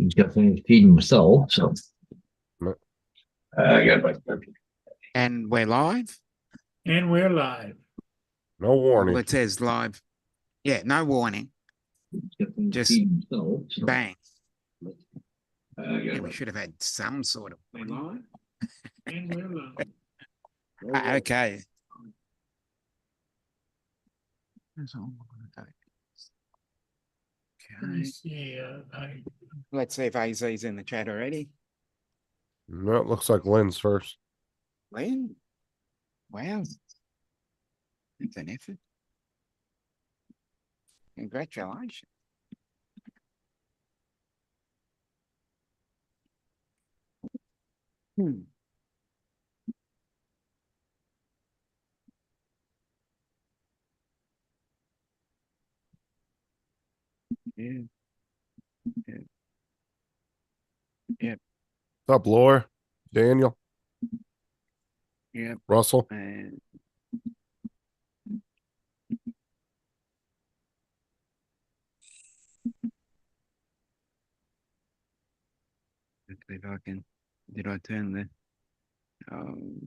He's got things feeding himself. So I got my And we're live. And we're live. No warning. Well, it says live. Yeah, no warning. Just himself. So bang. I Yeah, got we should have had some sort of. We're live. And we're live. Okay. Let Okay. me see. Let's see if AZ's in the chat already. No, it looks like Lynn's first. Lynn? Wow. That's an effort. Congratulations. Hmm. Yeah. Yeah. Yep. What's up, Laura? Daniel? Yep. Russell? And let's see if I can. Did I turn the? Come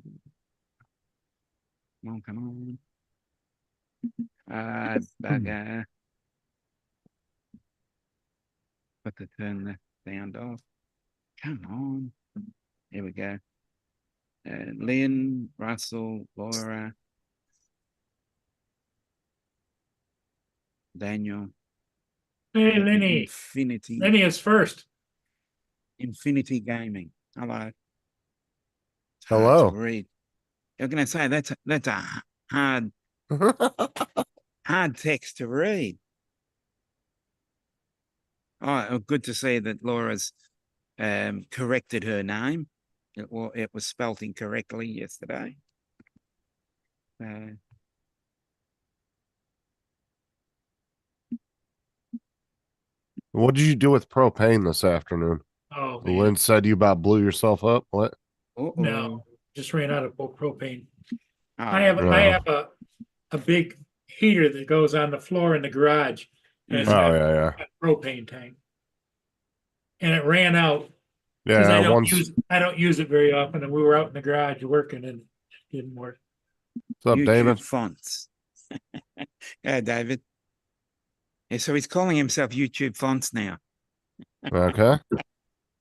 on. Bugger. Got to turn the sound off. Come on. Here we go. Lynn, Russell, Laura, Daniel. Hey, Lenny. Infinity. Lenny is first. Infinity Gaming. Hello. It's Hello. hard to read. You're gonna say that's a hard text to read. Oh, good to see that Laura's corrected her name. It was spelt incorrectly yesterday. What did you do with propane this afternoon? Oh, man. Lynn said you about blew yourself up. What? No, just ran out of propane. Oh, I have a big heater that goes on the floor in the garage. And it's Oh, got yeah. a propane tank. And it ran out. Yeah, I don't use it very often, and we were out in the garage working and it didn't work. What's up, YouTube David? Fonts. Yeah, David. Yeah, so he's calling himself YouTube Fonts now. Okay.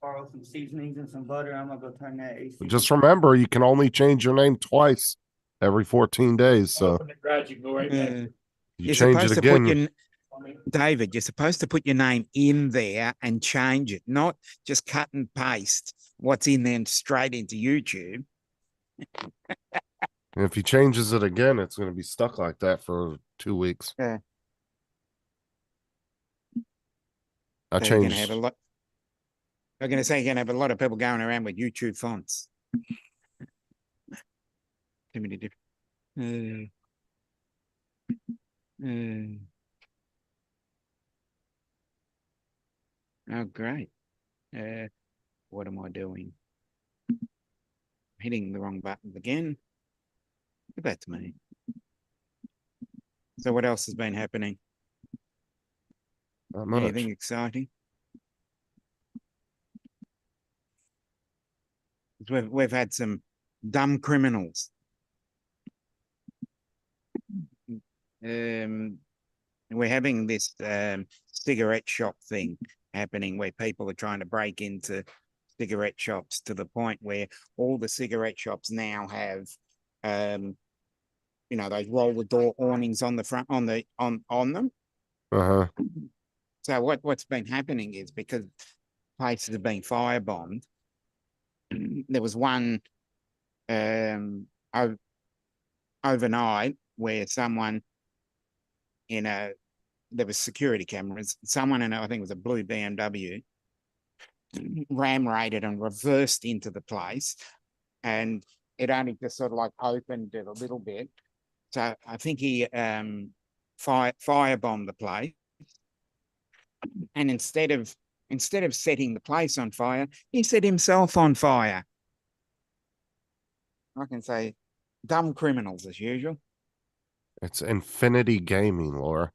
Borrow some seasonings and some butter. I'm gonna go turn that AC. Just remember, you can only change your name twice every 14 days. So Open the garage, you can go right back. you change it again. David, you're supposed to put your name in there and change it, not just cut and paste what's in there and straight into YouTube. And if he changes it again, it's going to be stuck like that for 2 weeks. Yeah. I So you're gonna changed. have a lot. I'm going to say you're going to have a lot of people going around with YouTube Fonts. Too many different. Oh, great. What am I doing? Hitting the wrong buttons again. But that's me. So what else has been happening? Not much. Anything exciting? We've had some dumb criminals. We're having this cigarette shop thing happening where people are trying to break into cigarette shops to the point where all the cigarette shops now have those roller door awnings on the front on them. So what's been happening is because places have been firebombed, there was one overnight where someone there was security cameras, someone in I think it was a blue BMW ram raided and reversed into the place, and it only just sort of like opened it a little bit. So I think he firebombed the place, and instead of setting the place on fire, he set himself on fire. I can say dumb criminals as usual. It's Infinity Gaming, Laura.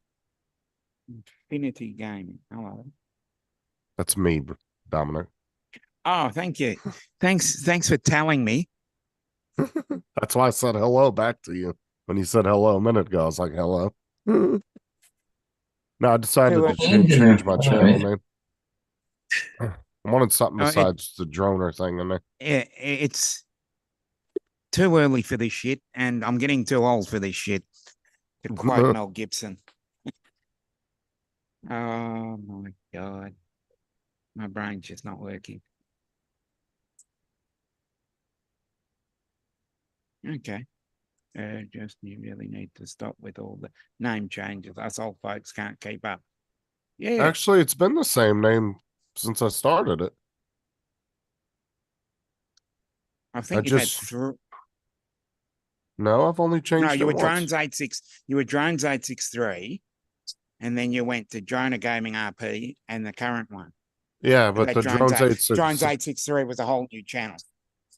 Infinity Gaming. Hello. That's me, Dominic. Oh, thank you. Thanks for telling me. That's why I said hello back to you when you said hello a minute ago. I was like, hello. No, I decided to change my channel name. I wanted something Oh, besides the droner thing in there. It's too early for this shit, and I'm getting too old for this shit. To quote Mel Gibson. Oh my God. My brain's just not working. Okay. Just you really need to stop with all the name changes. Us old folks can't keep up. Yeah. Actually, it's been the same name since I started it. I think I you've had just- three. No, I've only changed No, you it were once. Drones 86. You were Drones 863, and then you went to Droner Gaming RP and the current one. Yeah, but That the Drones 86. Drones 863 was a whole new channel.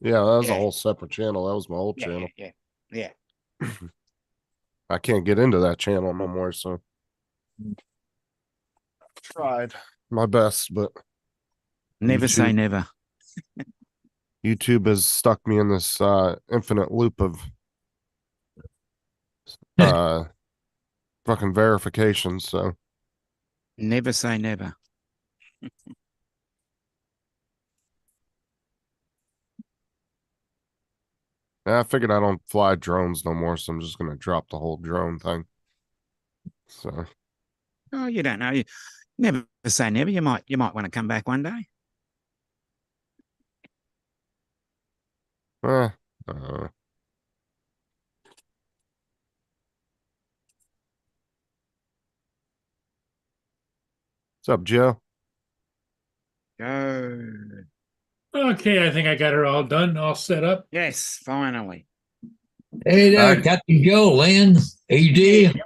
Yeah, that was Yeah. a whole separate channel. That was my old Yeah, channel. yeah. I can't get into that channel no more, so tried my best, but Never say YouTube- never. YouTube has stuck me in this infinite loop of fucking verification. So Never say never. yeah, I figured I don't fly drones no more, so I'm just gonna drop the whole drone thing. So Oh, you don't know. You never say never. You might want to come back one day. uh, what's up, Joe? Go. Okay, I think I got it all done, all set up. Yes, finally. Hey there, Captain Joe, Lynn, AD.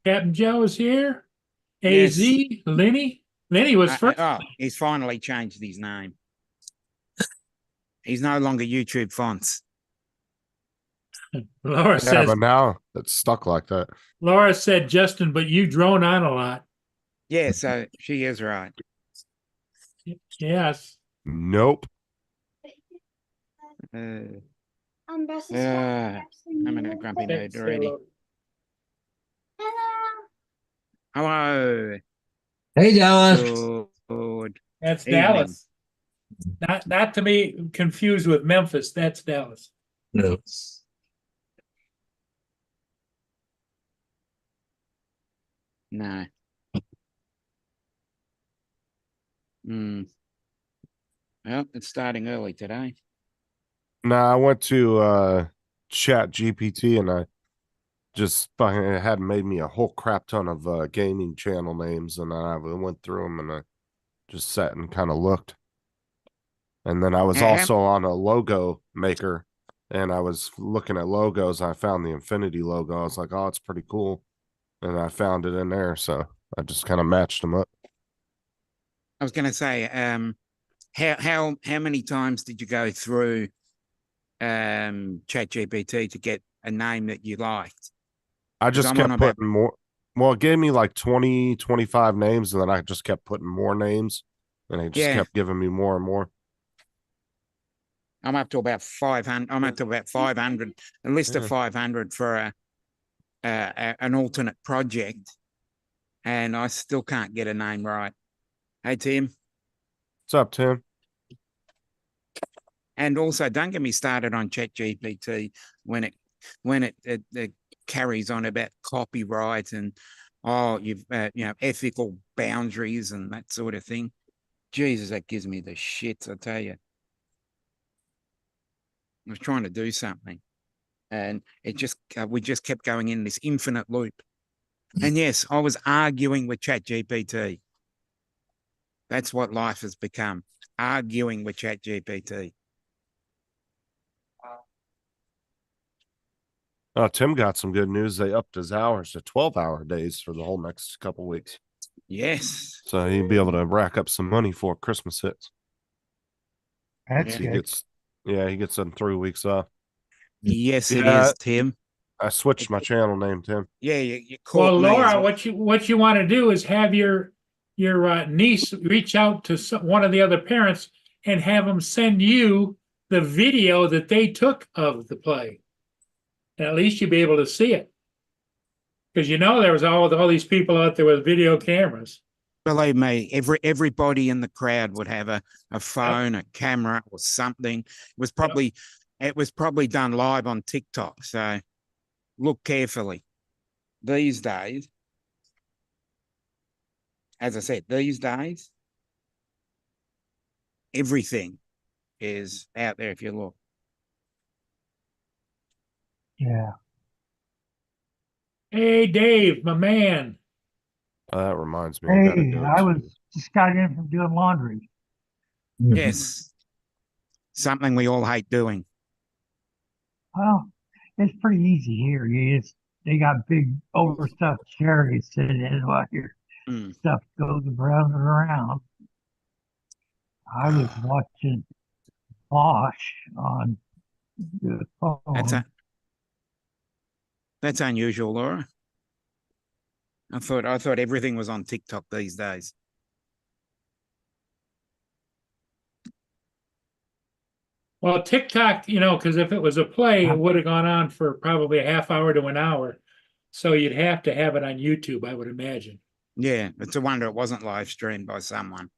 Captain Joe is here. Yes. AZ, Lenny. Lenny was first. He's finally changed his name. He's no longer YouTube fonts. Laura Yeah, says, but now it's stuck like that. Laura said, Justin, but you drone on a lot. Yeah, so she is right. Yes. Nope. I'm I'm in a grumpy mood already. Hello. Hey, Dallas. Good. That's Evening. Dallas. Not to be confused with Memphis. That's Dallas. No. No. Well, it's starting early today. Nah, I went to Chat GPT and I just fucking it had made me a whole crap ton of gaming channel names, and I went through them and I just sat and kind of looked. And then I was Yeah. also on a logo maker, and I was looking at logos. And I found the Infinity logo. I was like, "Oh, it's pretty cool," and I found it in there, so I just kind of matched them up. I was going to say, how many times did you go through ChatGPT to get a name that you liked? I just I'm kept on about- putting more. Well, it gave me like 20, 25 names, and then I just kept putting more names, and it just Yeah. kept giving me more and more. I'm up to about 500. I'm up to about 500. A list Yeah. of 500 for an alternate project, and I still can't get a name right. Hey Tim, What's up, Tim? and also don't get me started on ChatGPT when it carries on about copyright and you've ethical boundaries and that sort of thing. Jesus, that gives me the shits, I tell you. I was trying to do something, and we just kept going in this infinite loop. And yes, I was arguing with ChatGPT. That's what life has become: arguing with ChatGPT. Tim got some good news. They upped his hours to 12-hour days for the whole next couple weeks, Yes, so he'd be able to rack up some money for Christmas hits. That's He gets, he gets them 3 weeks off. yes, it Yeah. is, Tim. I switched my channel name, Tim. Yeah, you Well, caught me as Laura, what you want to do is have your your niece reach out to one of the other parents and have them send you the video that they took of the play. And at least you'd be able to see it. Because there was all these people out there with video cameras. Believe me, everybody in the crowd would have a phone, a camera, or something. It was probably done live on TikTok. So look carefully. These days, as I said, everything is out there if you look. Yeah. Hey, Dave, my man. That reminds me. I gotta Hey, go I to- was just got in from doing laundry. Yes. Something we all hate doing. Well, it's pretty easy here. They got big overstuffed cherries sitting in while your Mm. stuff goes around and around. I was watching Bosch on the phone. That's unusual, Laura. I thought everything was on TikTok these days. Well, TikTok, because if it was a play, it would have gone on for probably a half hour to an hour. So you'd have to have it on YouTube, I would imagine. Yeah, it's a wonder it wasn't live streamed by someone.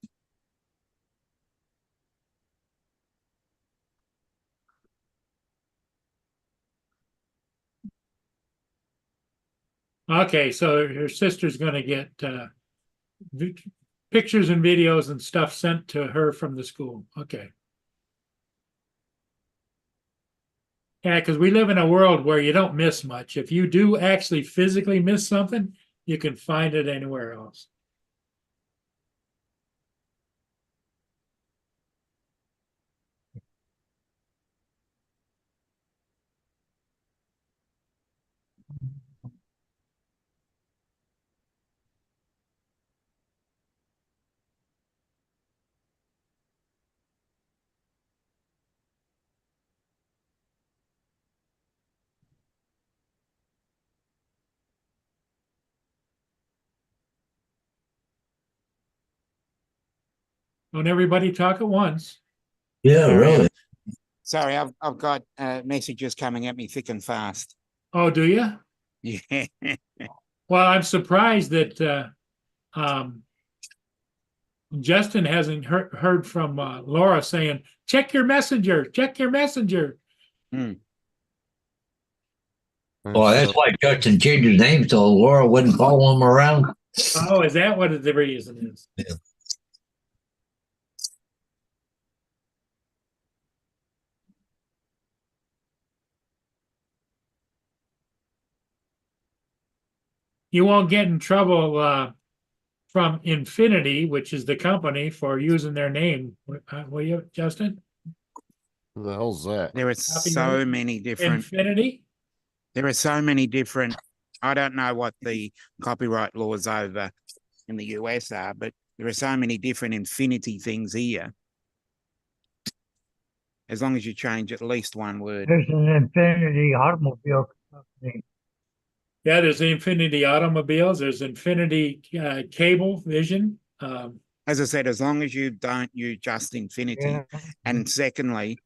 Okay, so her sister's going to get pictures and videos and stuff sent to her from the school. Okay. Yeah, because we live in a world where you don't miss much. If you do actually physically miss something, you can find it anywhere else. Don't everybody talk at once. Yeah, really. Sorry, I've got messages coming at me thick and fast. Oh, do you? Yeah. Well, I'm surprised that Justin hasn't heard from Laura saying, check your messenger, check your messenger. Well, that's why Justin changed his name so Laura wouldn't follow him around. Oh, is that what the reason is? Yeah. You won't get in trouble from Infinity, which is the company, for using their name. Will you, Justin? Who the hell's that? There are so many different. Infinity? There are so many different. I don't know what the copyright laws over in the US are, but there are so many different Infinity things here. As long as you change at least one word. There's an Infinity automobile company. Yeah, there's the Infinity Automobiles. There's Infinity Cable Vision. As I said, as long as you don't use just Infinity. Yeah. And secondly,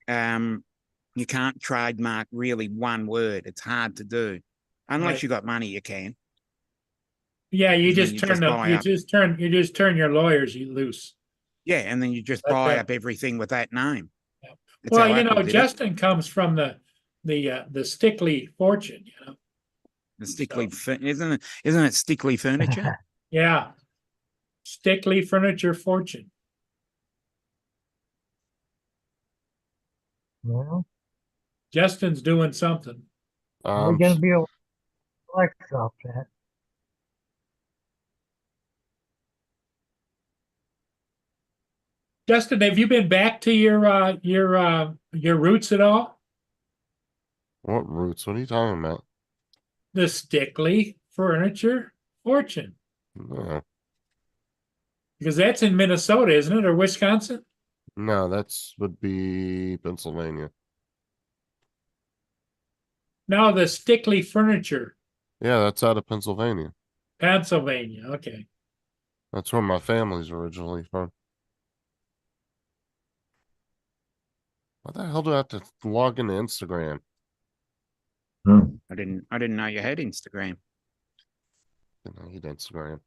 you can't trademark really one word. It's hard to do. Unless Right. you got money, you can. Yeah, you And then just you turn just them. buy You up. just turn your lawyers loose. Yeah, and then you just That's buy right. up everything with that name. Yeah. That's Well, how you Apple know, did it. Justin comes from the Stickley fortune. The Stickley, isn't it Stickley Furniture? Yeah, Stickley Furniture Fortune. Well, Justin's doing something. we're gonna be able to flex off that. Justin, have you been back to your roots at all? What roots? What are you talking about? The Stickley Furniture Fortune, No, because that's in Minnesota, isn't it, or Wisconsin? no, that's would be Pennsylvania. No, the Stickley Furniture, Yeah, that's out of Pennsylvania. Pennsylvania. Okay. That's where my family's originally from. Why the hell do I have to log into Instagram? Hmm. I didn't know you had Instagram. I hate Instagram.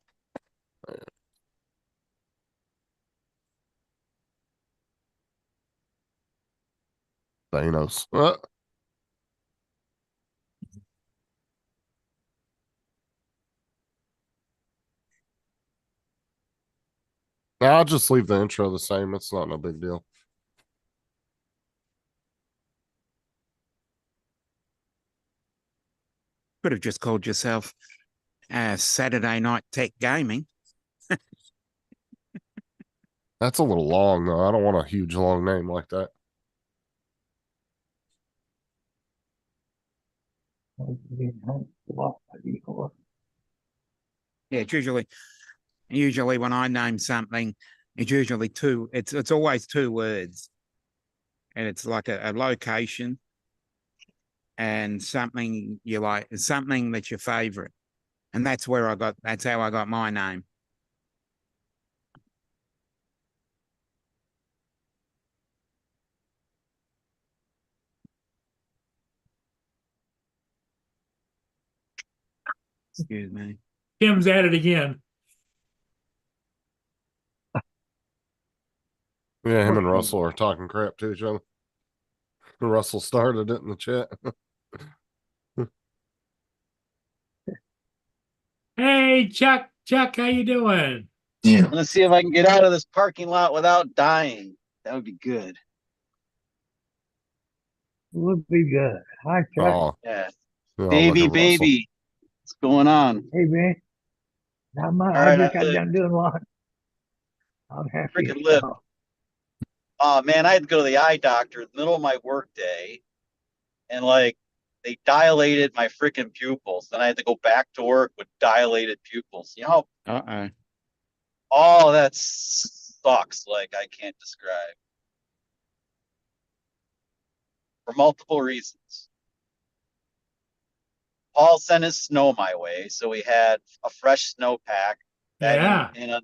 Thanos. I'll just leave the intro the same. It's not no big deal. Could have just called yourself Saturday Night Tech Gaming. That's a little long though. I don't want a huge long name like that. Yeah, it's usually when I name something, it's usually two. It's always 2 words, and it's like a location and something you like, something that's your favorite, and that's how I got my name. Excuse me. Tim's at it again. Yeah, him and Russell are talking crap to each other. Russell started it in the chat. Hey, Chuck, how you doing? Yeah. I'm gonna see if I can get out of this parking lot without dying. That would be good. Would be good. Hi, Chuck. Oh, Yeah. yeah, Baby, look at Russell. baby. What's going on? Hey, man. Not much. All I right, just I got live. done doing one. I'm happy. Freaking live. Oh man, I had to go to the eye doctor in the middle of my work day, and like they dilated my freaking pupils. Then I had to go back to work with dilated pupils. You know, Uh-oh. oh that sucks. Like I can't describe for multiple reasons. Paul sent his snow my way, so we had a fresh snowpack. Yeah. In a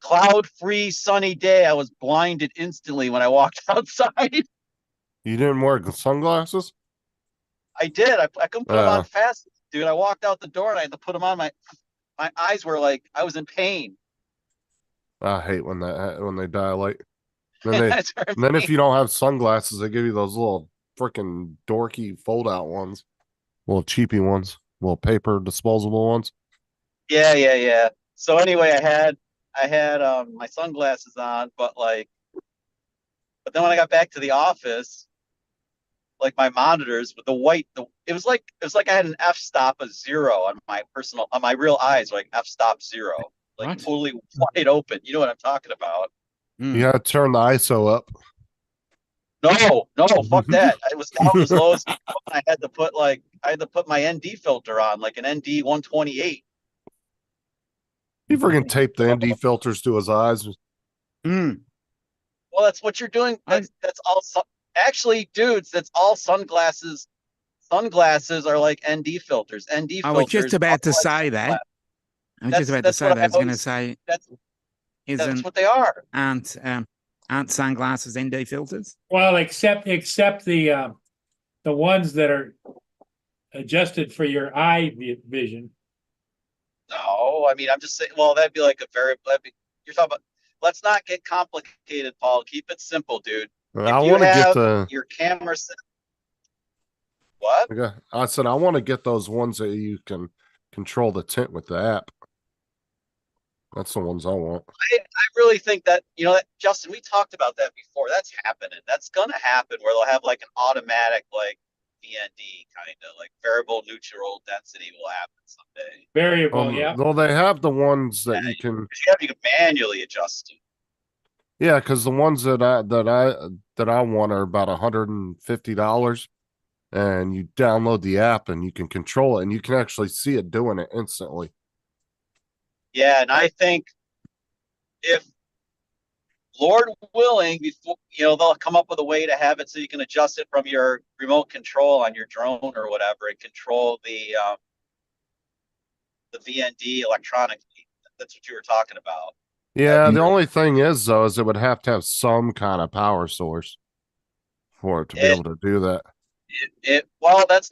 cloud-free sunny day, I was blinded instantly when I walked outside. You didn't wear sunglasses? I did. I couldn't put them on fast, dude. I walked out the door and I had to put them on. My eyes were like I was in pain. I hate when they dilate. Then That's what I then if mean. you don't have sunglasses, they give you those little freaking dorky fold out ones, little cheapy ones, little paper disposable ones. Yeah. So anyway, I had my sunglasses on, but then when I got back to the office, like my monitors with the white, it was like I had an f-stop of 0 on my real eyes, like f-stop 0, like What? totally wide open. You know what I'm talking about? You gotta turn the ISO up. No, fuck that. I was down as low as I had to put my ND filter on, like an ND 128. You freaking tape the ND filters to his eyes. Mm. Well, that's what you're doing. That's all. Actually, dudes, that's all sunglasses. Sunglasses are like ND filters. ND I filters. was just about to say that. I was just about to say that. I was going to say, That's isn't what they are. aren't sunglasses ND filters? Well, except the ones that are adjusted for your eye vision. No, I mean I'm just saying. Well, that'd be like you're talking about. Let's not get complicated, Paul. Keep it simple, dude. I want to get your camera set. What? Okay. I said I want to get those ones that you can control the tint with the app. That's the ones I want. I really think that, that Justin, we talked about that before. That's happening. That's gonna happen where they'll have like an automatic like VND kind of like variable neutral density will happen someday. Variable, yeah. Well, they have the ones that you can manually adjust. Yeah, because the ones that I want are about $150, and you download the app and you can control it, and you can actually see it doing it instantly. Yeah, and I think if Lord willing, before they'll come up with a way to have it so you can adjust it from your remote control on your drone or whatever, and control the VND electronically. that's what you were talking about. Yeah, the only thing is though, is it would have to have some kind of power source for it to be It- able to do that. Well, that's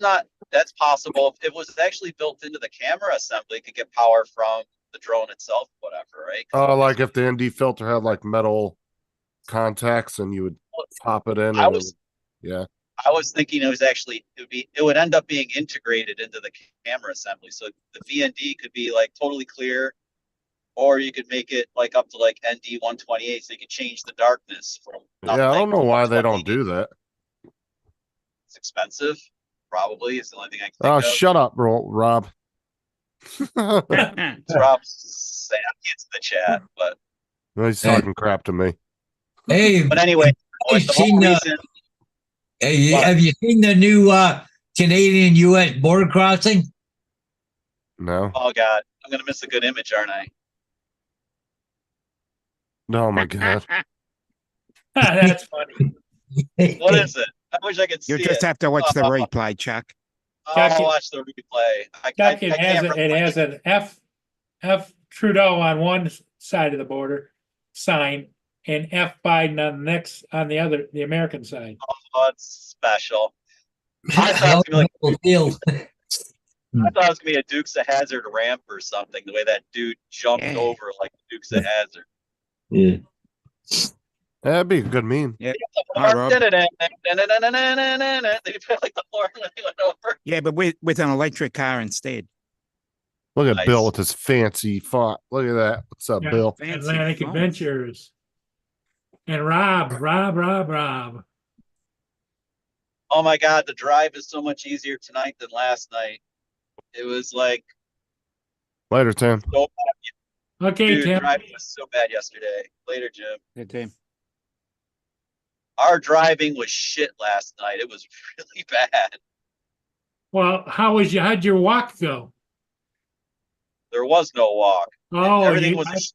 possible. If it was actually built into the camera assembly, it could get power from the drone itself, whatever, right? Like if the ND filter had like metal contacts and you would pop it in and I it was would, yeah. I was thinking it would end up being integrated into the camera assembly. So the VND could be like totally clear, or you could make it like up to like ND 128, so you could change the darkness from Yeah, I don't know nothing to why they don't 128. do that. It's expensive, probably. It's the only thing I can Oh, think of. shut up, Rob. Rob's saying it's in the chat, but He's talking crap to me. Hey, anyway, Hey, the seen whole the- reason. hey, What? have you seen the new Canadian-U.S. border crossing? No. Oh God, I'm gonna miss a good image, aren't I? Oh my god. That's funny. What is it? I wish I could see You just it. have to watch the Oh. replay, Chuck. I'll watch the replay. Chuck, it has can't it has an F Trudeau on one side of the border sign and F Biden on the American side. Oh, it's special. I thought it was gonna be like Field. I thought it was gonna be a Dukes of Hazard ramp or something. The way that dude jumped Yeah. over like the Dukes of Hazard. Yeah. That'd be a good meme. Hi, Rob. They played like the horn when they went over. Yeah, but with an electric car instead. Look at Nice. Bill with his fancy font. Look at that. What's up, Yeah. Bill? Fancy Atlantic phones. Adventures. And Rob. Oh my God, the drive is so much easier tonight than last night. It was like Later, Tim. so Okay, dude, Tim. driving was so bad yesterday. Later, Jim. Good team. Our driving was shit last night. It was really bad. Well, how'd your walk go? There was no walk. Oh, Everything you- was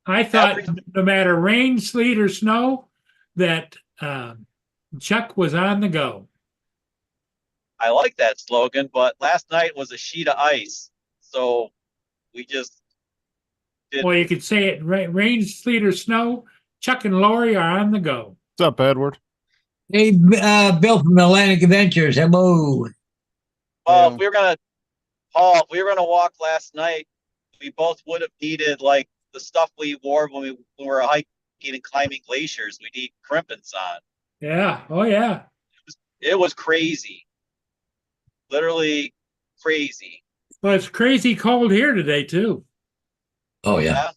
I thought every- no matter rain, sleet, or snow, that Chuck was on the go. I like that slogan, but last night was a sheet of ice. So we just Well, you could say it rain, sleet, or snow. Chuck and Lori are on the go. What's up, Edward? Hey, Bill from Atlantic Adventures. Hello. Well, Yeah. if we were gonna, Paul, if we were gonna walk last night, we both would have needed like the stuff we wore when we were hiking and climbing glaciers. We need crimpins on. Yeah. Oh, yeah. It was crazy, literally crazy. Well, it's crazy cold here today too. Oh, yeah.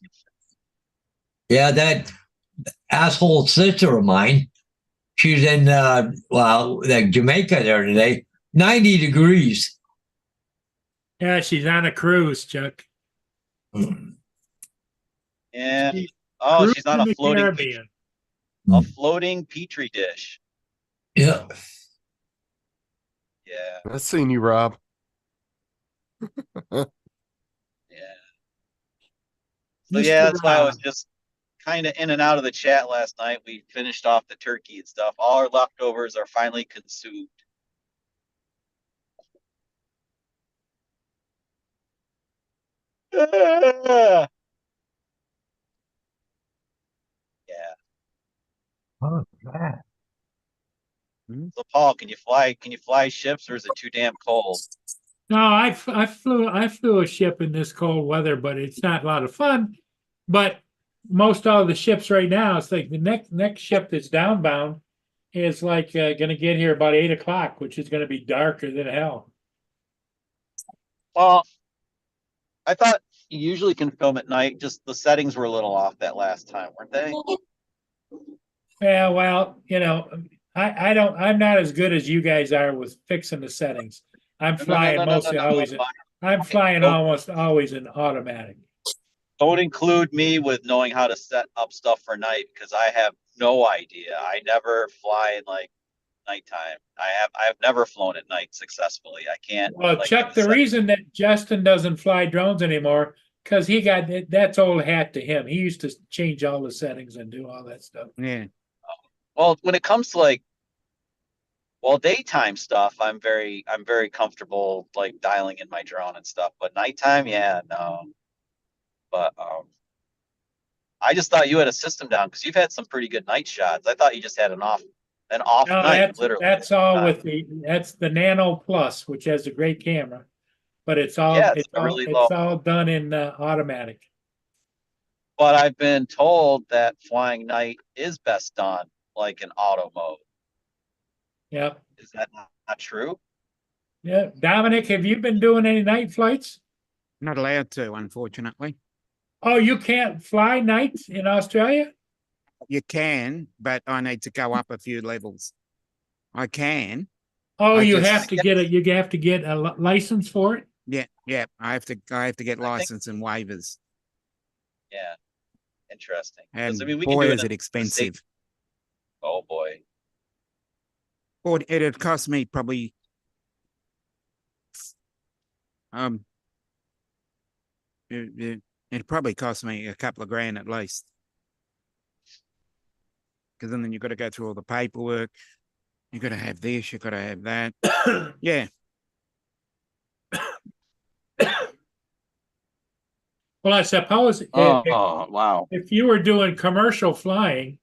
Yeah, that asshole sister of mine, she's in, like Jamaica there today, 90 degrees. Yeah, she's on a cruise, Chuck. Mm. And oh, Cruise she's on in a the floating Caribbean. petri dish. Yeah. Yeah, I've seen you, Rob. yeah. So Mr. yeah, that's why I was Rob. just kind of in and out of the chat last night. We finished off the turkey and stuff. All our leftovers are finally consumed. Yeah. Oh, that. So Paul, can you fly? Can you fly ships, or is it too damn cold? No, I flew a ship in this cold weather, but it's not a lot of fun. But most all the ships right now, it's like the next ship that's downbound is like going to get here about 8 o'clock, which is going to be darker than hell. Well, I thought you usually can film at night. Just the settings were a little off that last time, weren't they? Yeah, well, I'm not as good as you guys are with fixing the settings. I'm flying mostly always. I'm flying almost always in automatic. Don't include me with knowing how to set up stuff for night because I have no idea. I never fly in like nighttime. I've never flown at night successfully. I can't. Well, like, Chuck, the reason that Justin doesn't fly drones anymore because he got that's old hat to him. He used to change all the settings and do all that stuff. Yeah. Well, when it comes to like, well, daytime stuff, I'm very comfortable like dialing in my drone and stuff. But nighttime, yeah, no. But I just thought you had a system down because you've had some pretty good night shots. I thought you just had an off No, night, literally. that's all with that's the Nano Plus, which has a great camera, but Yeah, it's a really low. it's all done in automatic. But I've been told that flying night is best done like in auto mode. Yep. Is that not true? Yeah. Dominic, have you been doing any night flights? Not allowed to, unfortunately. Oh, you can't fly nights in Australia? You can, but I need to go up a few levels. I can. Oh, I you just- have to get a license for it? Yeah. I have to get I think- license and waivers. Yeah. Interesting. 'Cause, And I mean, we can boy, do is it it expensive. Oh boy. Or it'd cost me probably it'd probably cost me a couple of grand at least. Because then you've got to go through all the paperwork. You've got to have this, you've got to have that. Yeah. Well, I suppose Wow. if you were doing commercial flying,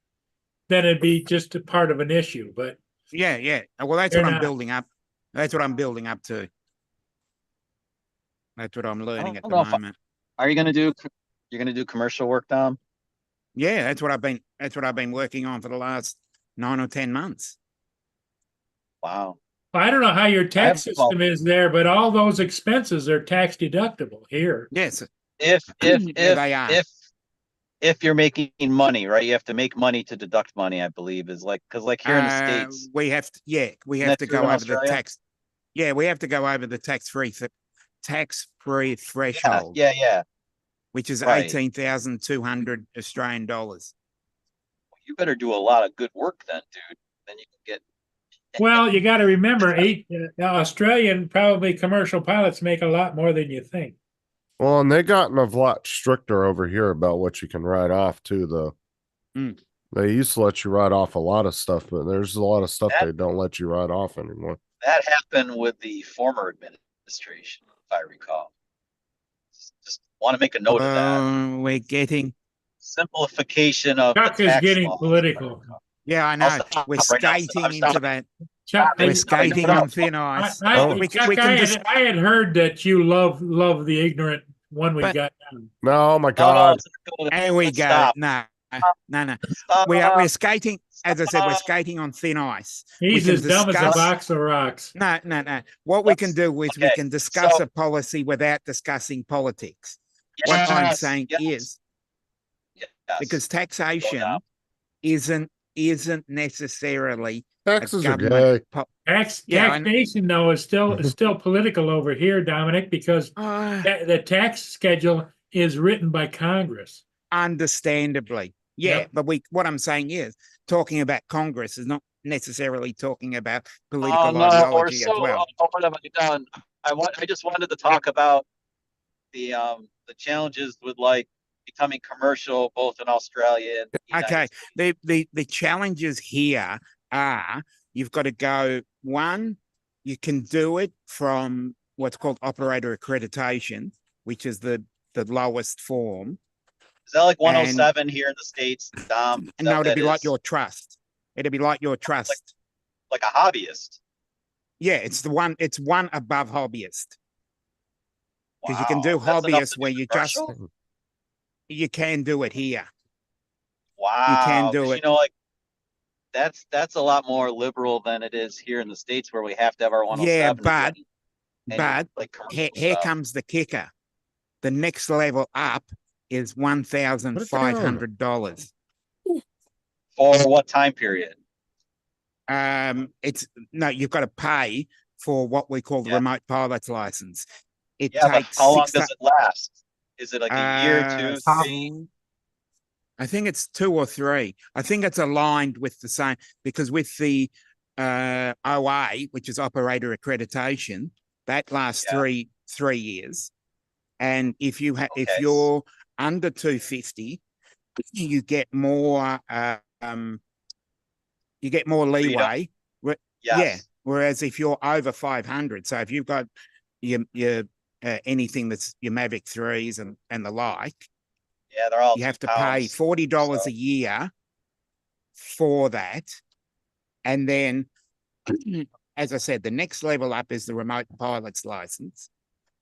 then it'd be just a part of an issue, but Yeah. Well, that's You're what I'm not- building up. That's what I'm building up to. That's what I'm learning at don't the know if I- moment. Are you gonna do commercial work, Dom? Yeah, that's what I've been working on for the last 9 or 10 months. Wow. I don't know how your tax have- system is there, but all those expenses are tax deductible here. Yes. If Yeah, they are. if you're making money, right? You have to make money to deduct money, I believe, is like because like here in the States. We have to, we Isn't have that to true go in over the Australia? tax. Yeah, we have to go over the tax-free Yeah, threshold, yeah. which is Right. 18,200 Australian dollars. You better do a lot of good work then, dude. Then you can get Well, you got to remember, Australian probably commercial pilots make a lot more than you think. Well, and they gotten a lot stricter over here about what you can write off too, though. Mm. They used to let you write off a lot of stuff, but there's a lot of stuff That- they don't let you write off anymore. that happened with the former administration, if I recall. Just want to make a note of that. We're getting, Simplification of the Chuck is tax getting law. political. yeah, I I'll know. stop We're right now. skating I'm into stopping. that. Chuck, We're I, skating on thin ice. We Chuck, can just- I had heard that you love the ignorant when we But- got down. No, oh my No, God. it's good. There we Let's go. stop. No. Stop. We're skating, as I said, we're skating on thin ice. We He's can as dumb as a discuss- box of rocks. No. What we can do is we okay, can discuss so- a policy without discussing politics. What I'm Yes, saying yes, is yes. because Go taxation down. isn't necessarily Taxes are government gay. Yeah, I- Taxation though is still political over here, Dominic, because the tax schedule is written by Congress. understandably. Yeah, Yep. but what I'm saying is talking about Congress is not necessarily talking about political Oh, no, or ideology so. as well. What have I done? I just wanted to talk about the challenges with like becoming commercial both in Australia and the United Okay. States. The challenges here are you've got to go one, you can do it from what's called operator accreditation, which is the lowest form. Is that like 107 here in the States, Dom? Is And that no, what it'd be that like is? your trust. It'd be like your trust. Like a hobbyist. Yeah, it's one above hobbyist. Because you can Wow, do that's enough hobbyist to where do you commercial? you can do it here. Wow. can do 'cause, it. You know, like that's a lot more liberal than it is here in the States where we have to have our 107. Yeah, to do any, but like commercial here stuff. comes the kicker. The next level up is $1,500. For what time period? It's no, you've got to pay for what we call the Yeah. remote pilot's license. It Yeah, but takes how long 6 does it last? Is it like a year, two, Uh, three? I think it's 2 or 3. I think it's aligned with the same because with the OA, which is operator accreditation, that lasts Yeah. 3 years. And if you if Okay. you're under 250, you get more leeway. Yeah. Yes. Whereas if you're over 500, so if you've got your anything that's your Mavic 3s and the like, Yeah, they're all You have to 2 pay pounds. $40 so. a year for that. And then, as I said, the next level up is the remote pilot's license,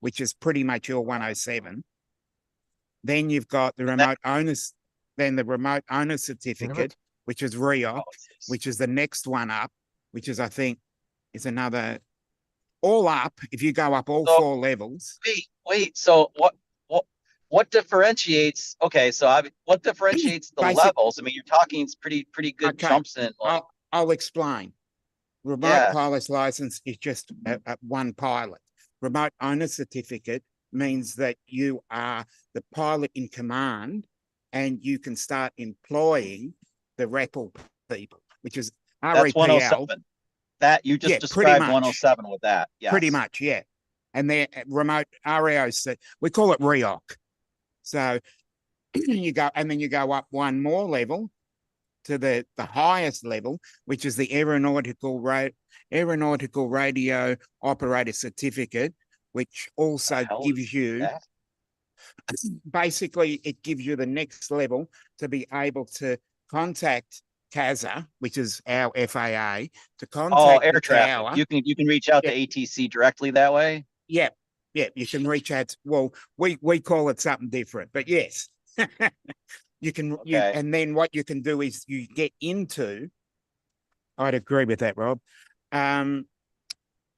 which is pretty much your 107. Then you've got the remote owner's, then the remote owner certificate, which is REOC, which is the next one up, which is, I think, is another, all up, if you go up all So- 4 levels. Wait. So what differentiates? Okay, so what differentiates the Basic- levels? I mean, you're talking it's pretty good Okay. jumps in. Like, I'll explain. Remote Yeah. pilot's license is just one pilot. Remote owner certificate means that you are the pilot in command and you can start employing the REPL people, which is that's RAPL. 107. That you just Yeah, pretty described much. 107 with that. Yes. Pretty much, yeah. And then remote REOC, we call it REOC. So you go, and then you go up one more level to the highest level, which is the aeronautical radio operator certificate, which also hell gives is you that? basically it gives you the next level to be able to contact CASA, which is our FAA, to contact Oh, the air traffic. tower. You can reach out Yeah. to ATC directly that way. Yeah, you can reach out. Well, we call it something different, but yes, you can. Okay. And then what you can do is you get into. I'd agree with that, Rob.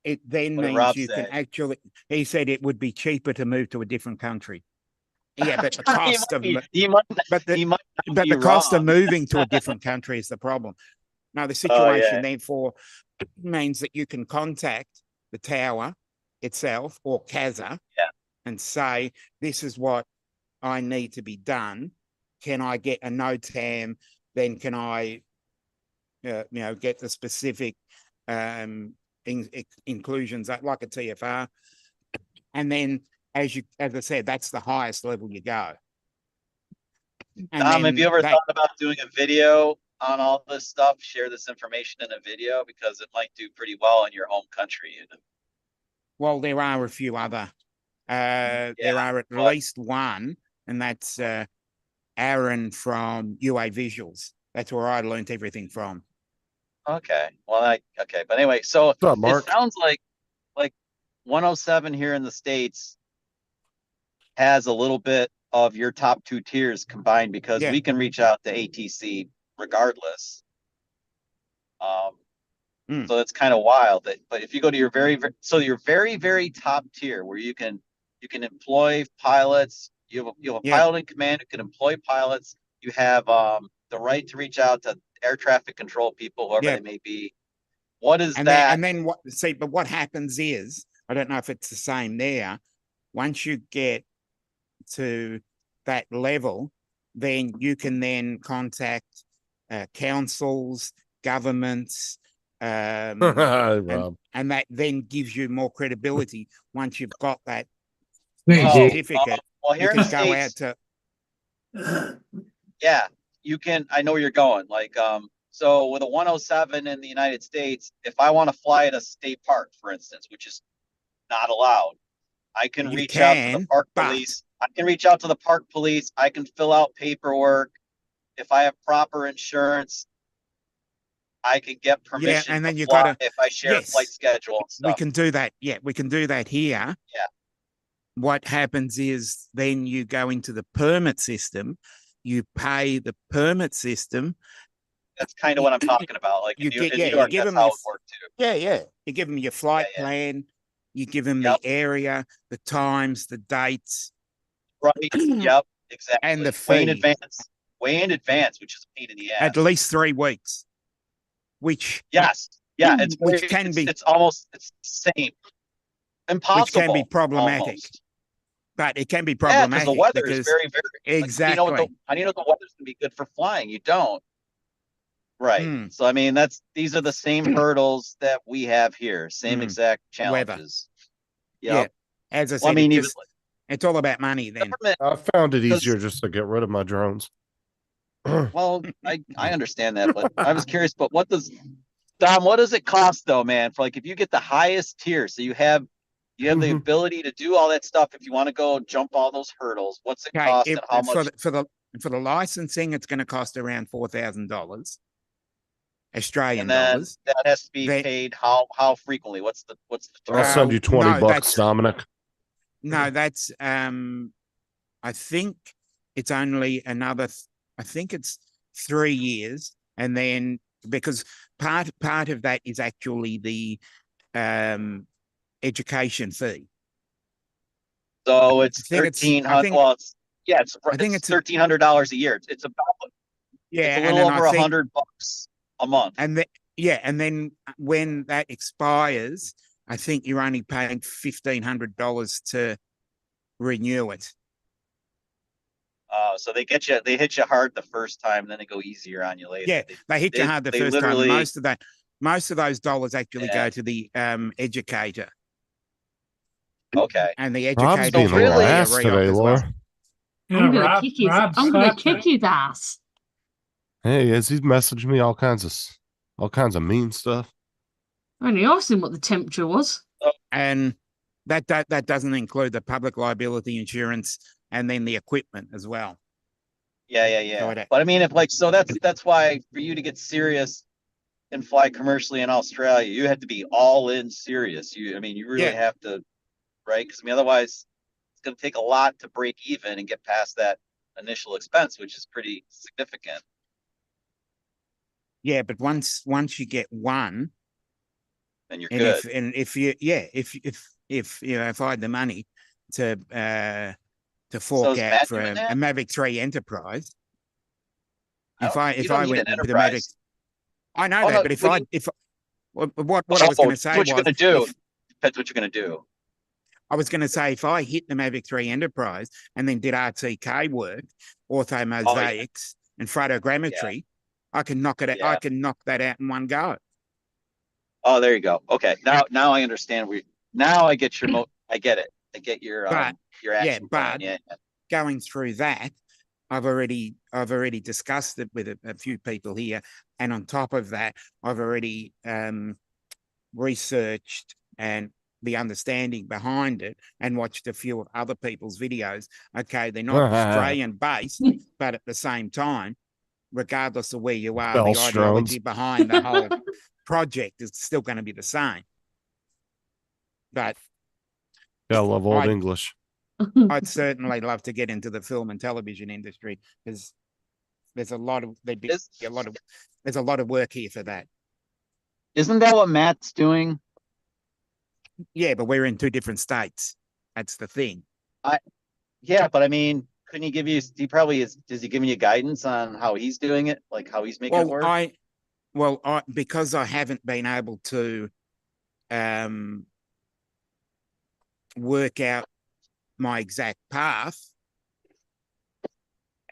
It then What did means Rob you can say? actually. He said it would be cheaper to move to a different country. Yeah, but the He cost of might- he might but he might not but be the cost of wrong. moving to a different country is the problem. Now, the Oh, yeah. situation therefore means that you can contact the tower itself or CASA Yeah. and say, this is what I need to be done. Can I get a NOTAM? Then can I, get the specific inclusions like a TFR? And then, as I said, that's the highest level you go. And Tom, have then you ever that- thought about doing a video on all this stuff? Share this information in a video because it might do pretty well in your home country. Well, there are a few other. There are at but- least one, and that's Aaron from UA Visuals. That's where I learned everything from. Okay. Well, okay. But anyway, so What's up, Mark? it sounds like 107 here in the States has a little bit of your top 2 tiers combined because Yeah. we can reach out to ATC regardless. So it's kind of wild but if you go to your your very top tier where you can employ pilots, you have a Yeah. pilot in command who can employ pilots, you have the right to reach out to air traffic control people, whoever Yeah. they may be. What is And that? then what happens is, I don't know if it's the same there. Once you get to that level, then you can then contact councils, governments, Rob. and that then gives you more credibility once you've got that Hey, Oh, Dave. certificate. well, You here in the can go out States, to yeah, you can. I know where you're going. So with a 107 in the United States, if I want to fly at a state park, for instance, which is not allowed, I can You reach out to can, the park but- police. I can reach out to the park police. I can fill out paperwork. If I have proper insurance, I can get permission and then to you fly gotta- if I share yes. a flight schedule and stuff. we can do that. Yeah, we can do that here. Yeah. What happens is then you go into the permit system, you pay the permit system. That's kind of what I'm talking about. Like You in get- New yeah, you York, give that's them how your- it worked too. Yeah. You give them your flight yeah. plan, you give them Yep. the area, the times, the dates, Right. Yep. Exactly. and the way in fee. advance. Way in advance, which is a pain in the ass. at least 3 weeks, which Yes. Yeah. It's Which way- can be- It's almost. It's the same. Impossible. problematic. almost. but it can be Yeah, because problematic the weather because is very, very. like, exactly. how do you know the weather's gonna be good for flying? You don't. Right. Hmm. So I mean, these are the same hurdles that we have here. Same Hmm. exact Weather. challenges. Yeah. Yep. As I said, Well, I mean, it even just- it's all about money then. government. I found it Does- easier just to get rid of my drones. Well, I understand that, but I was curious. But what does Dom? What does it cost though, man? For like if you get the highest tier, so you have You have the Mhm. ability to do all that stuff if you want to go jump all those hurdles. What's it Okay, cost if, and how for much? for the licensing, it's going to cost around $4,000 Australian And then dollars. that has to be Then- paid how frequently? What's the I'll term? send you 20 no, bucks, that's- Dominic. No, that's I think it's only another. I think it's 3 years, and then because part of that is actually the education fee. So it's I think it's- I 1,300. think- Well, it's yeah, I think it's a- $1,300 a year. It's about Yeah, it's a and little then over I think, $100 a month. and then yeah, and then when that expires, I think you're only paying $1,500 to renew it. So they hit you hard the first time, then they go easier on you later. Yeah, they hit you they- hard the they first time. literally- Most of those dollars actually Yeah. go to the educator, Okay. and the Rob's educator being a really- little a ass re-op today, as well. Laura. Yeah, I'm gonna Rob- kick his. Rob I'm gonna slapped kick me. his ass. Hey, as he's messaged me all kinds of mean stuff. I only asked him what the temperature was. And that doesn't include the public liability insurance and then the equipment as well. Yeah. So it- But I mean, if like, so that's why for you to get serious and fly commercially in Australia, you have to be all in serious. You really Yeah. have to, right? Because otherwise, it's going to take a lot to break even and get past that initial expense, which is pretty significant. Yeah, but once you get one, And you're and good. if I had the money to fork is out Matt for doing a that? Mavic 3 Enterprise, You if I don't need went an with the Mavic, enterprise. I know Oh, that, no, but if when I you- if what I was going to say what was you're going to do. if- Depends what you're going to do. I was going to say if I hit the Mavic 3 Enterprise and then did RTK work, ortho mosaics, and photogrammetry, I can knock it. Yeah. I can knock that out in one go. Oh, there you go. Okay, now I understand. Now I get I get it. I get your But- action plan. but- Yeah. Going through that, I've already discussed it with a few people here, and on top of that, I've already researched and the understanding behind it, and watched a few of other people's videos. Okay, they're not Australian based, but at the same time, regardless of where you are, the Bellstrones. ideology behind the whole project is still going to be the same. But Gotta love old I- English. I'd certainly love to get into the film and television industry because there's a lot of Is- there's a lot of work here for that. Isn't that what Matt's doing? Yeah, but we're in two different states. That's the thing. Yeah, but I mean, couldn't he give you? He probably is. Is he giving you guidance on how he's doing it, like how he's making it work? Because I haven't been able to work out my exact path,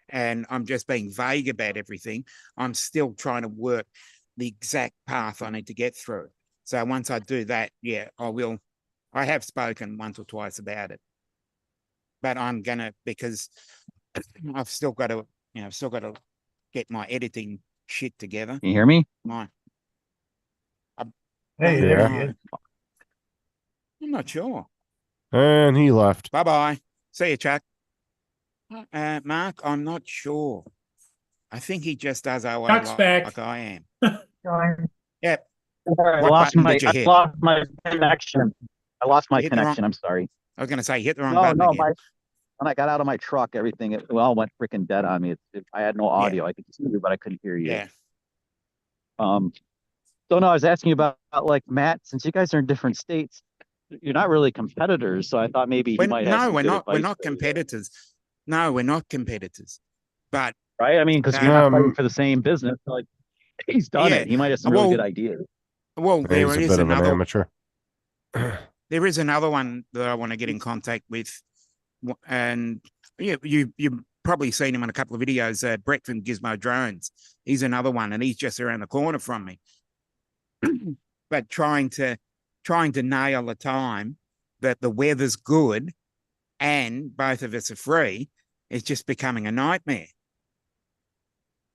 and I'm just being vague about everything. I'm still trying to work the exact path I need to get through. So once I do that, yeah, I will. I have spoken once or twice about it, but I'm gonna, because I've still got to, get my editing shit together. Can you hear me? My, Hey, there Yeah. he is. I'm not sure. And he left. Bye bye. See you, Chuck. Mark, I'm not sure. I think he just does OA Chuck's back. like I am. Going. Yep. I What lost button my did you hit? connection. I lost my Hit the wrong- connection. I'm sorry. I was going to say, hit the wrong No, button no, again. when I got out of my truck, everything it all went freaking dead on me. I had no audio. I could see you, but I couldn't hear you. Yeah. So no, I was asking you about like Matt, since you guys are in different states, you're not really competitors. So I thought maybe he might have No, some we're good not. We're advice not for you, competitors. No, we're not competitors. But right? I mean, because you're not Um, fighting for the same business. Like he's done Yeah. it. He might have some really Well, good ideas. well, He's there a is bit of an another. amateur. There is another one that I want to get in contact with, and yeah, you've probably seen him in a couple of videos. Brett from Gizmo Drones. He's another one, and he's just around the corner from me. But trying to nail the time that the weather's good, and both of us are free, is just becoming a nightmare.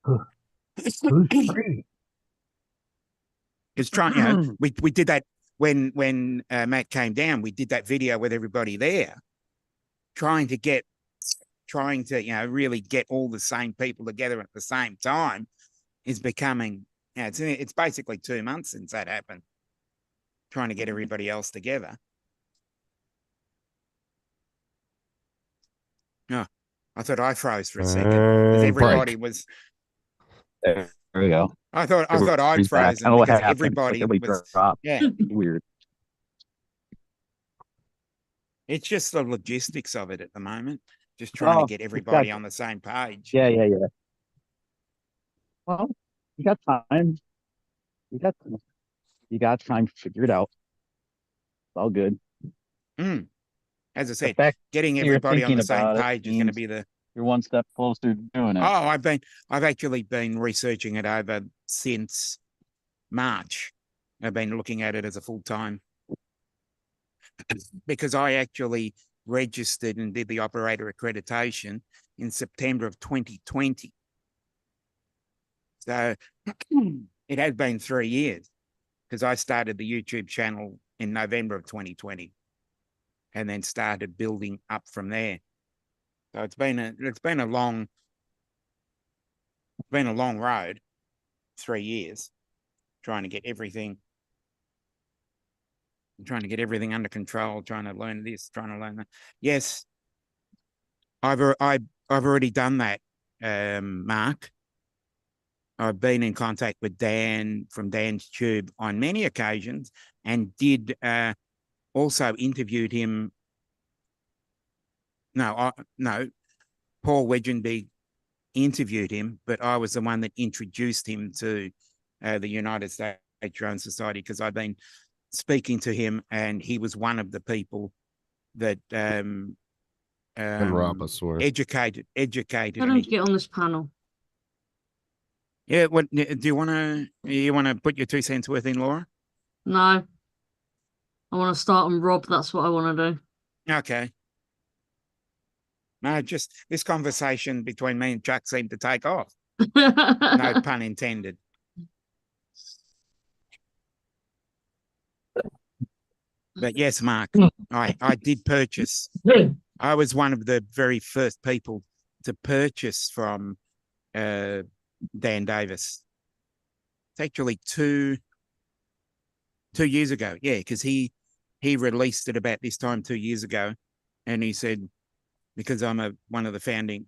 Who's free? It's trying, we did that. when Matt came down, we did that video with everybody there, trying to really get all the same people together at the same time is becoming, it's basically 2 months since that happened, trying to get everybody else together. No, I thought I froze for a second because everybody was. There we go. I thought I'd Everybody's back. frozen I don't know what because happened. everybody Like, was. dropped. Yeah, Weird. it's just the logistics of it at the moment. Just trying to Oh, get it's everybody got- on the same page. Yeah. Well, you got time. You got time to figure it out. It's all good. Mm. As I The said, fact getting you're everybody on thinking the same about it page is going to means be the. you're one step closer to doing it. Oh, I've actually been researching it over since March. I've been looking at it as a full time because I actually registered and did the operator accreditation in September of 2020. So it has been 3 years because I started the YouTube channel in November of 2020 and then started building up from there. So it's been a long road, 3 years, trying to get everything under control, trying to learn this, trying to learn that. Yes, I've already done that, Mark. I've been in contact with Dan from Dan's Tube on many occasions and did also interviewed him. No, Paul Wedgenby interviewed him, but I was the one that introduced him to the United States Drone Society because I've been speaking to him and he was one of the people that And rob us or educated I me. don't get on this panel. Yeah, what do you want to put your 2 cents worth in, Laura? No. I want to start on Rob. That's what I want to do. Okay. No, just this conversation between me and Chuck seemed to take off. No pun intended. But yes, Mark, I did purchase. I was one of the very first people to purchase from Dan Davis. It's actually two years ago. Yeah, because he released it about this time 2 years ago, and he said, because I'm one of the founding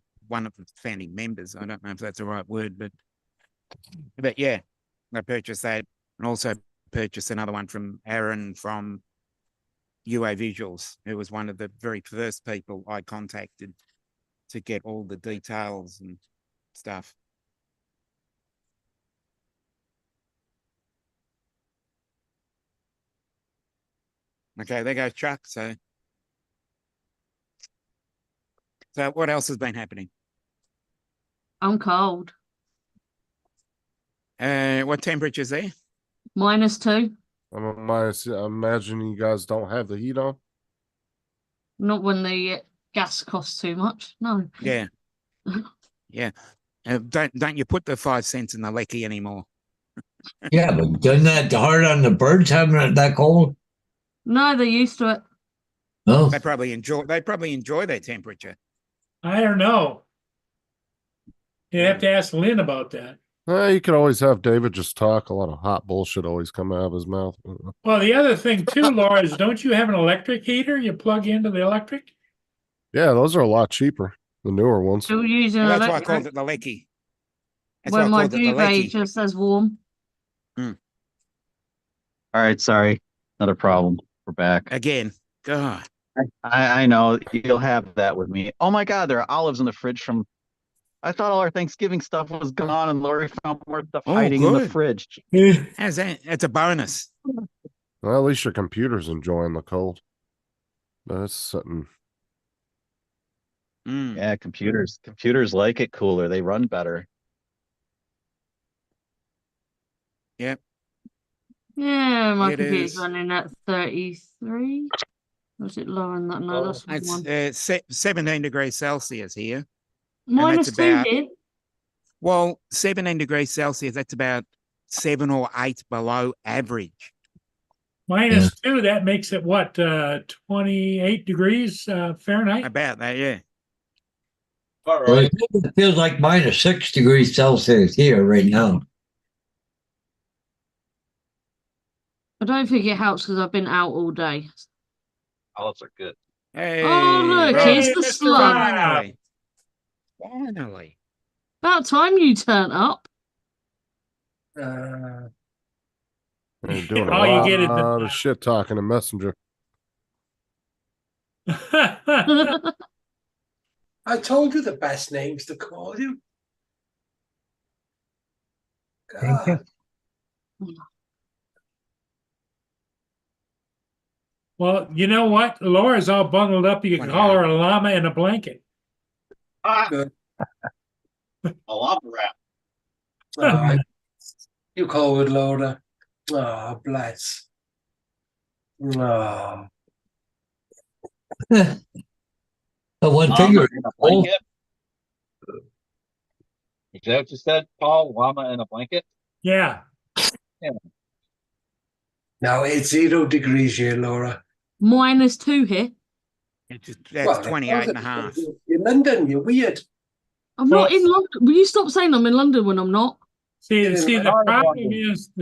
members. I don't know if that's the right word, but yeah, I purchased that and also purchased another one from Aaron from UA Visuals, who was one of the very first people I contacted to get all the details and stuff. Okay, there goes Chuck. So what else has been happening? I'm cold. What temperature's there? -2. I imagine you guys don't have the heat on. Not when the gas costs too much. No. Yeah. Yeah. Don't you put the 5 cents in the lecky anymore? Yeah, but doesn't that hard on the birds having it that cold? No, they're used to it. Oh, They probably enjoy their temperature. I don't know. You have to ask Lynn about that. You could always have David just talk. A lot of hot bullshit always come out of his mouth. Well, the other thing too, Laura, is don't you have an electric heater you plug into the electric? Yeah, those are a lot cheaper. The newer ones. Still using Well, that's why I electric. called it the lecky. That's When why I my called it the duvet lecky. just says warm. All right, sorry. Another problem. We're back. Again. God. I know you'll have that with me. Oh my God, there are olives in the fridge from. I thought all our Thanksgiving stuff was gone, and Lori found more stuff Oh, hiding in the good. fridge. How's that? That's a bonus. Well, at least your computer's enjoying the cold. That's something. Mm. Yeah, computers like it cooler. They run better. Yep. Yeah, my It computer's is. running at 33. Was it lower than that? No, that's It's one. 17 degrees Celsius here. -2 about- here. Well, 17 degrees Celsius, that's about 7 or 8 below average. -2, that makes it what, 28 degrees Fahrenheit? About that, yeah. All Well, right. it feels like -6 degrees Celsius here right now. I don't think it helps because I've been out all day. Olives are good. Hey, look, Rob, it's the Mr. slug. Rob. Finally. About time you turn up. They're doing a All you lot get is of shit talking in Messenger. the. I told you the best names to call you. Thank you. God. Well, you know what? Laura's all bundled up. You can call her a llama and a blanket. Good. A llama wrap. All right. You call with Laura. Oh, bless. Oh. But one Llama finger. in a blanket? Is that what you said, Paul? Llama in a blanket? Yeah. Now it's 0 degrees here, Laura. -2 here. That's Well, 28 and a half. You're in London, you're weird. I'm Well- not in London. Will you stop saying I'm in London when I'm not? See, Yeah, the I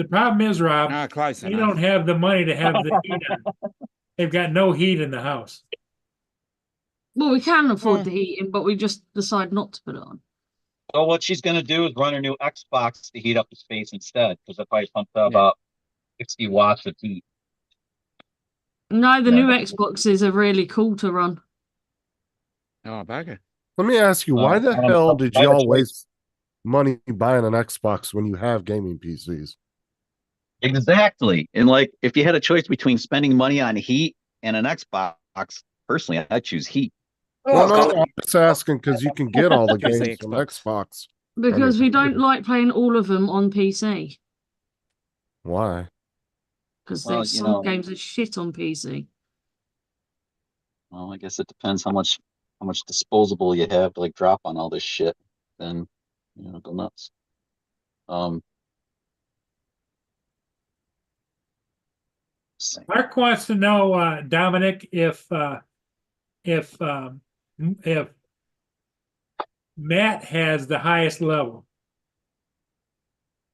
problem is, Rob, No, close we enough. don't have the money to have the heat on. They've got no heat in the house. Well, we can afford Well- the heating, but we just decide not to put it on. So what she's gonna do is run her new Xbox to heat up the space instead, because it probably pumps out Yeah. about 60 watts of heat. No, the Yeah. new Xboxes are really cool to run. Oh, bugger. Let me ask you, why the I don't hell know. did I have a y'all choice. waste money buying an Xbox when you have gaming PCs? Exactly. And like, if you had a choice between spending money on heat and an Xbox, personally, I'd choose heat. Well, Oh, no, I'm just asking because you can get all the Choose the games from Xbox. Xbox. Because we don't computer. like playing all of them on PC. Why? Because Well, there's you some know- games are shit on PC. Well, I guess it depends how much disposable you have to like drop on all this shit. Then, go nuts. Same. Mark wants to know, Dominic, if Matt has the highest level.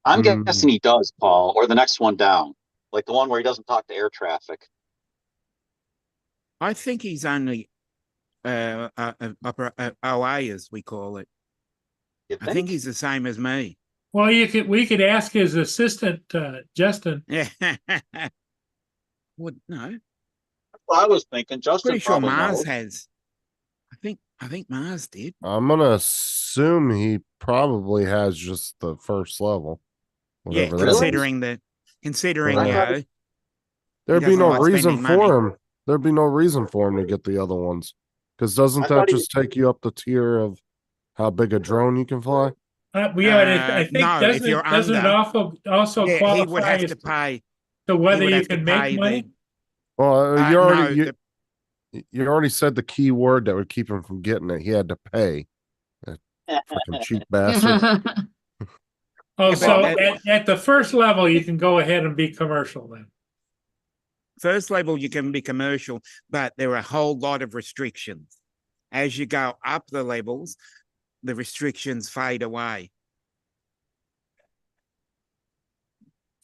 I'm Hmm. guessing he does, Paul, or the next one down, like the one where he doesn't talk to air traffic. I think he's only upper OA, as we call it. You I think he's the same as me. Well, we could ask his assistant, Justin. Yeah. Well, no, That's what I was thinking. Justin pretty sure probably Mars knows. has. I think Mars did. I'm gonna assume he probably has just the first level. Yeah, Whatever that is. considering Right. There'd be doesn't no like reason spending for money. him. There'd be no reason for him to get the other ones. Because doesn't I that thought he- just take you up the tier of how big a drone you can fly? I think no, if doesn't you're it under- also yeah, qualify he would have as to pay. to whether would you have to can pay make the- money? Well, you no, already you already said the key word that would keep him from getting it. He had to pay. That freaking cheap bastard. Oh, Yeah, so but at the first level, you can go ahead and be commercial then. First level, you can be commercial, but there are a whole lot of restrictions. As you go up the levels, the restrictions fade away.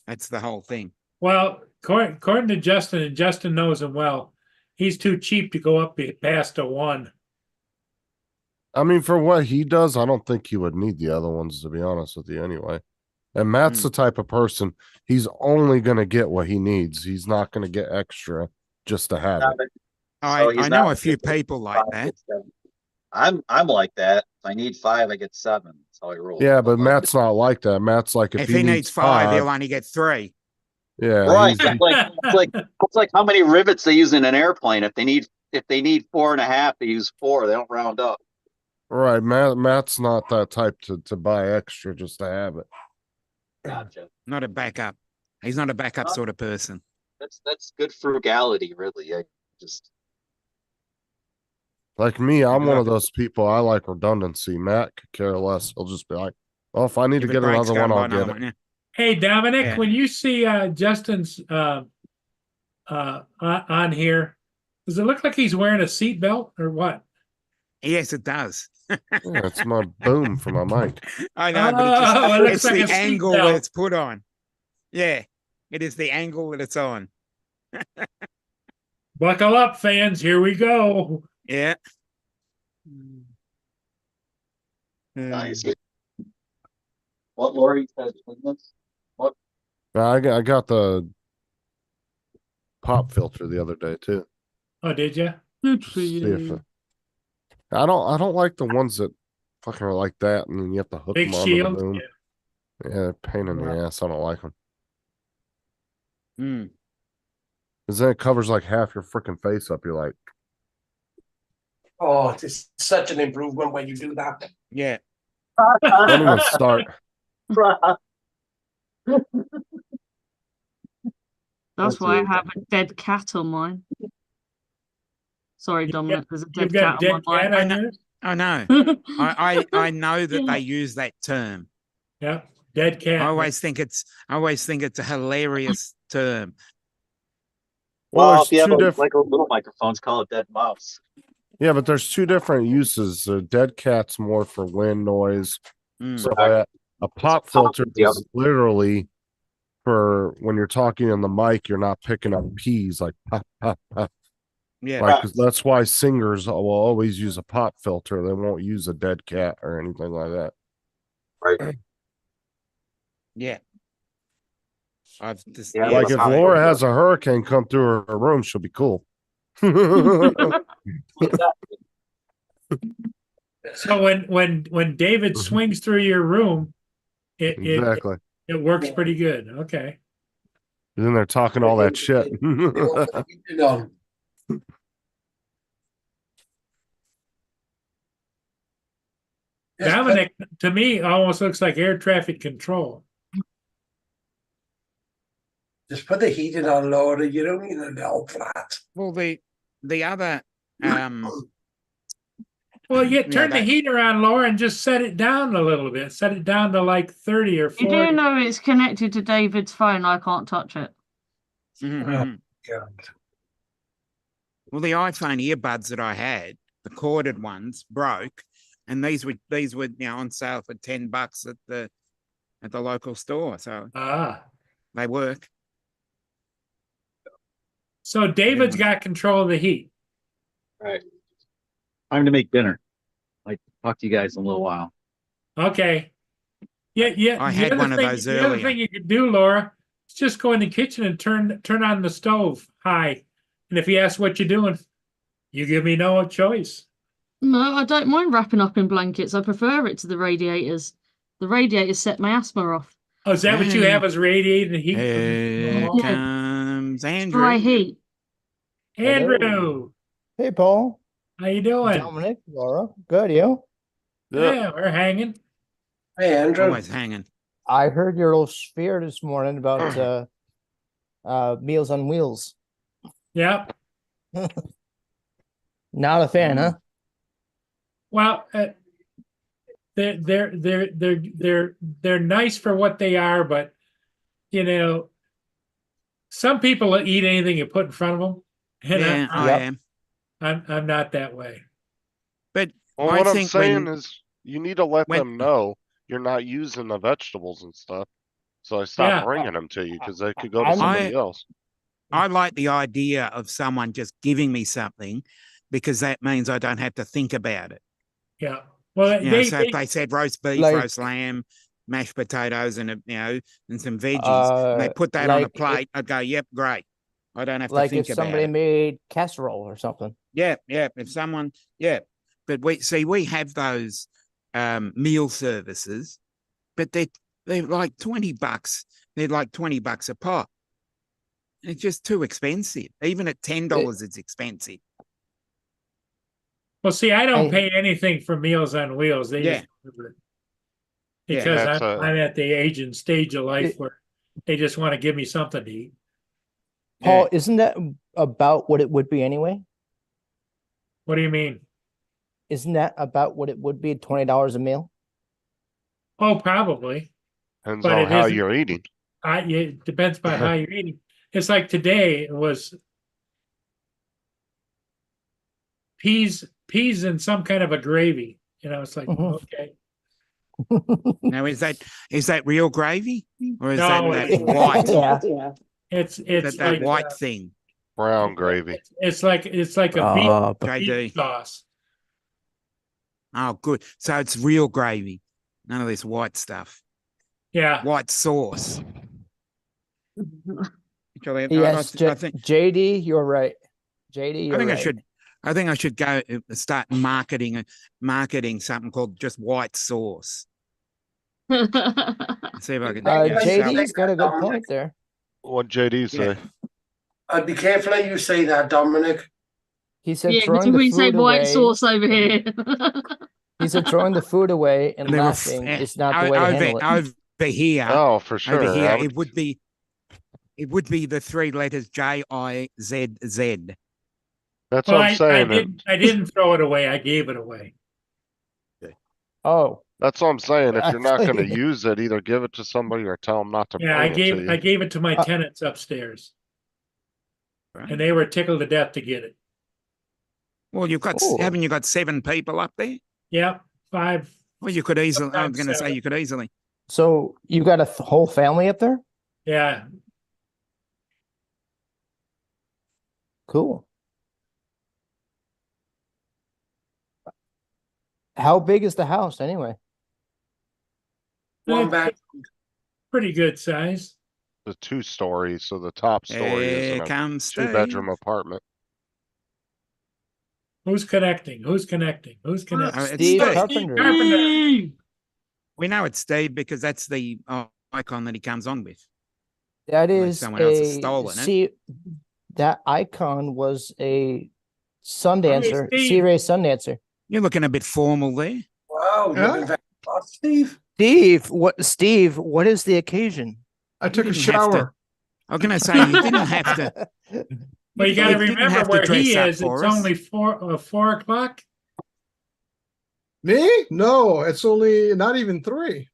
That's the whole thing. Well, according to Justin, and Justin knows him well, he's too cheap to go up past a 1. I mean, for what he does, I don't think he would need the other ones, to be honest with you, anyway. And Matt's the type of person, he's only going to get what he needs. He's not going to get extra just to have it. I know a few people like that. I'm like that. If I need 5, I get 7. That's how I roll. Yeah, but Matt's not like that. Matt's like, If he needs 5, he'll only get 3. yeah, Right. he's- It's like how many rivets they use in an airplane. If they need 4.5, they use 4. They don't round up. right. Matt's not that type to buy extra just to have it. Gotcha. Not a backup. He's not a backup sort of person. That's good frugality, really. I just Like me, I'm one of Exactly. those people. I like redundancy. Matt could care less. He'll just be like, well, if I need If to it get breaks, another go one, and buy I'll get another it. one, yeah. Hey, Dominic, Yeah. when you see Justin's on here. Does it look like he's wearing a seatbelt or what? Yes, it does. Yeah, it's my boom for my mic. I know, but it's Oh, it looks it's like the a angle seatbelt. that it's put on. Yeah, it is the angle that it's on. Buckle up, fans. Here we go. Yeah. Nice. What Lori said? What? I got the pop filter the other day too. Oh, did you? Good Just for see if you. I don't like the ones that fucking are like that, and then you have to hook Big them onto the shield. boom. Yeah. Yeah, pain in the Right. ass. I don't like them. Mm. Because then it covers like half your freaking face up. You're like, Oh, it's such an improvement when you do that. Yeah. don't even start. That's why I have a dead cat on mine. Sorry, You've Dominic. got- There's a You've dead cat got on dead my cat I on know. yours? I know. line. I know that they use that term. Yeah, dead cat. I always think it's a hilarious term. Well, Well, if you there's have two a, different. like a little microphones, call it dead mouse. Yeah, but there's two different uses. A dead cat's more for wind noise. Mm. So a pop filter is literally for when you're talking on the mic, you're not picking up P's like pop, pop, pop. Yeah. Like, 'cause that's why singers will always use a pop filter. They won't use a dead cat or anything like that. Right. Yeah. I've just Yeah, Like if how- Laura has a hurricane come through her room, she'll be cool. So when David swings through your room, it Exactly. it works pretty good. Okay. Then they're talking all that shit. You want to keep it on. Just put- Dominic, to me, almost looks like air traffic control. Just put the heating on, Laura. You don't need it all flat. Well, the other Well, you Yeah, turn the that- heater on, Laura, and just set it down a little bit. Set it down to like 30 or You 40. do know it's connected to David's phone. I can't touch it. Mhm. God. Well, the iPhone earbuds that I had, the corded ones, broke, and these were on sale for $10 at the local store. So Ah. they work. So David's got control of the heat. Right. Time to make dinner. I'll talk to you guys in a little while. Okay. Yeah. I the had other one of thing- those The other earlier. thing you could do, Laura, is just go in the kitchen and turn on the stove high. And if he asks what you're doing, you give me no choice. No, I don't mind wrapping up in blankets. I prefer it to the radiators. The radiators set my asthma off. Oh, is that what you have as radiating heat? Here Oh, comes Dry Andrew. heat. Andrew, Hey, Paul. how you doing? Dominic, Laura. Good, you? Yeah, we're hanging. Hey, Andrew. Always hanging. I heard your little sphere this morning about Meals on Wheels. Yep. Not a fan, huh? Well, they're nice for what they are, but some people will eat anything you put in front of them. And Yeah, I Yep. am. I'm not that way. But Well, I what I'm think saying when- is you need to let when- them know you're not using the vegetables and stuff. So I stopped Yeah. bringing them to you because they could go to I'm- somebody else. I like the idea of someone just giving me something because that means I don't have to think about it. Yeah. Well, So if they said roast beef, like- roast lamb, mashed potatoes, and and some veggies, and they put that on a like plate, I'd go, "Yep, great." I don't have to Like think if about somebody it. made casserole or something. Yeah. If someone, but we have those meal services, but they're like $20. They're like $20 a pop. It's just too expensive. Even at $10, it's expensive. Well, see, I don't And- pay anything for Meals on Wheels. They Yeah. just deliver it. Yeah, Because that's I'm at the age and stage of life It- where they just want to give me something to eat. Paul, isn't that about what it would be anyway? What do you mean? Isn't that about what it would be? $20 a meal? Oh, probably. Depends But on it how isn't- you're eating. It depends by how you're eating. it's like today it was peas in some kind of a gravy. It's like, Mhm. okay. Now, is that real gravy, or is No, that it's- white? Yeah. It's That like white thing? Brown gravy. It's like a beef JD. sauce. Oh, good. So it's real gravy. None of this white stuff. Yeah. White sauce. Actually, Yes, I think JD, you're right. JD, you're right. I think I should go start marketing something called just white sauce. See if I can. JD's got a good point there. What JD say? I'd be careful how you say that, Dominic. He said Yeah, because throwing the we say food white away. sauce over here. He said throwing the food away and They were laughing is not the way to handle it. over here. Oh, for sure. Over here, I it would be the 3 letters JIZZ. That's Well, what I'm saying. I didn't throw it away. I gave it away. Oh, That's what I'm saying. If you're not going to Actually- use it, either give it to somebody or tell them not to Yeah, bring it to you. I gave it to my tenants upstairs, Right. and they were tickled to death to get it. Well, Cool. haven't you got 7 people up there? Yep, 5. Well, you could easily. I was Sometimes going to say 7. you could easily. so you got a whole family up there? Yeah, Cool. How big is the house anyway? One It's back. pretty good size. The 2 stories, so the top story is Here in a comes Steve. 2-bedroom apartment. Who's connecting? Who's connecting? Who's connecting? it's Steve Steve. Carpenter. Carpenter. We know it's Steve because that's the icon that he comes on with. That Unless is someone else has a stolen it. see that icon was a Sundancer, Steve. Sea Ray Sundancer. You're looking a bit formal there. Wow, Yeah. looking very hot, Steve. Steve, what is the occasion? I took a didn't have to- shower. I was going to say you didn't have to. But you got to didn't remember have to where he dress up is. It's for us. only 4 o'clock. Me? No, it's only not even 3.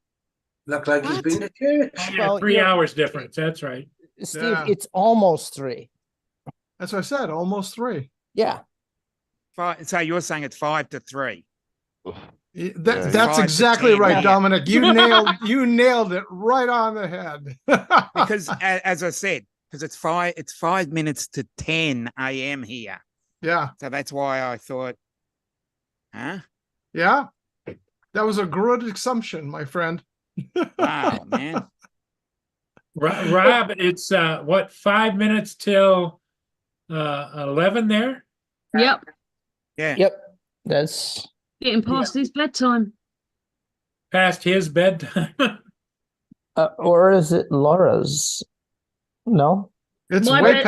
Look like he's What? been to church. Yeah, Well, 3 you're- hours difference. That's right. Steve, Yeah. it's almost 3. That's what I said, almost 3. Yeah. So you're saying it's 5 to 3. Yeah. That's 5 to exactly 10, right, yeah. Dominic. You nailed it right on the head. Because as I said, because it's 5 minutes to 10 a.m. here. yeah, So that's why I thought, huh? yeah. That was a good assumption, my friend. Wow, man. Rob, it's 5 minutes till 11 there? Yep, Yeah. Yep. That's getting past his bedtime. Past his bedtime. or is it Laura's? No. It's My way bed-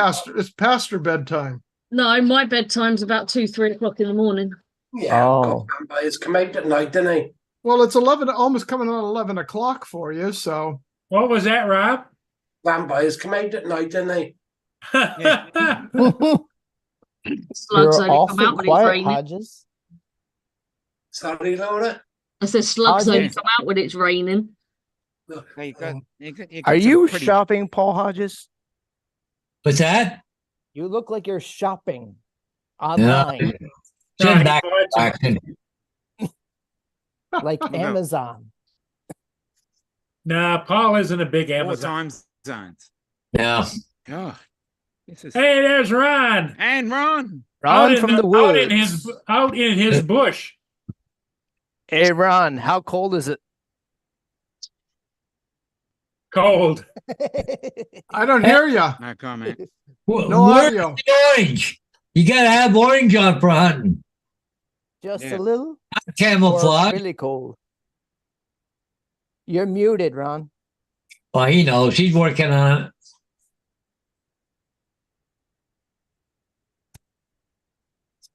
past her bedtime. No, my bedtime's about 2-3 o'clock in the morning. Yeah, Oh. vampires come out at night, didn't they? Well, it's 11, almost coming on 11 o'clock for you. So What was that, Rob? Vampires come out at night, didn't they? Slugs You're only come awful out when it's quiet, raining. Hodges. Sorry, Laura. I said slugs Hodges. only come out when it's raining. Look, So you got Are some you pretty- shopping, Paul Hodges? What's that? You look like you're shopping Yeah. online, No, Send he's back watching. action. like No. Amazon. Nah, Paul isn't a big All Amazon. time zones. Yeah. God. This is Hey, there's Ron. and Ron. Ron from the woods. Out in his bush. Hey, Ron, how cold is it? Cold. I don't hear you. No comment. No Where's audio. the orange? You gotta have orange on for hunting. Just Yeah. a little? Or Camouflage. really cold? You're muted, Ron. Well, he knows. He's working on it.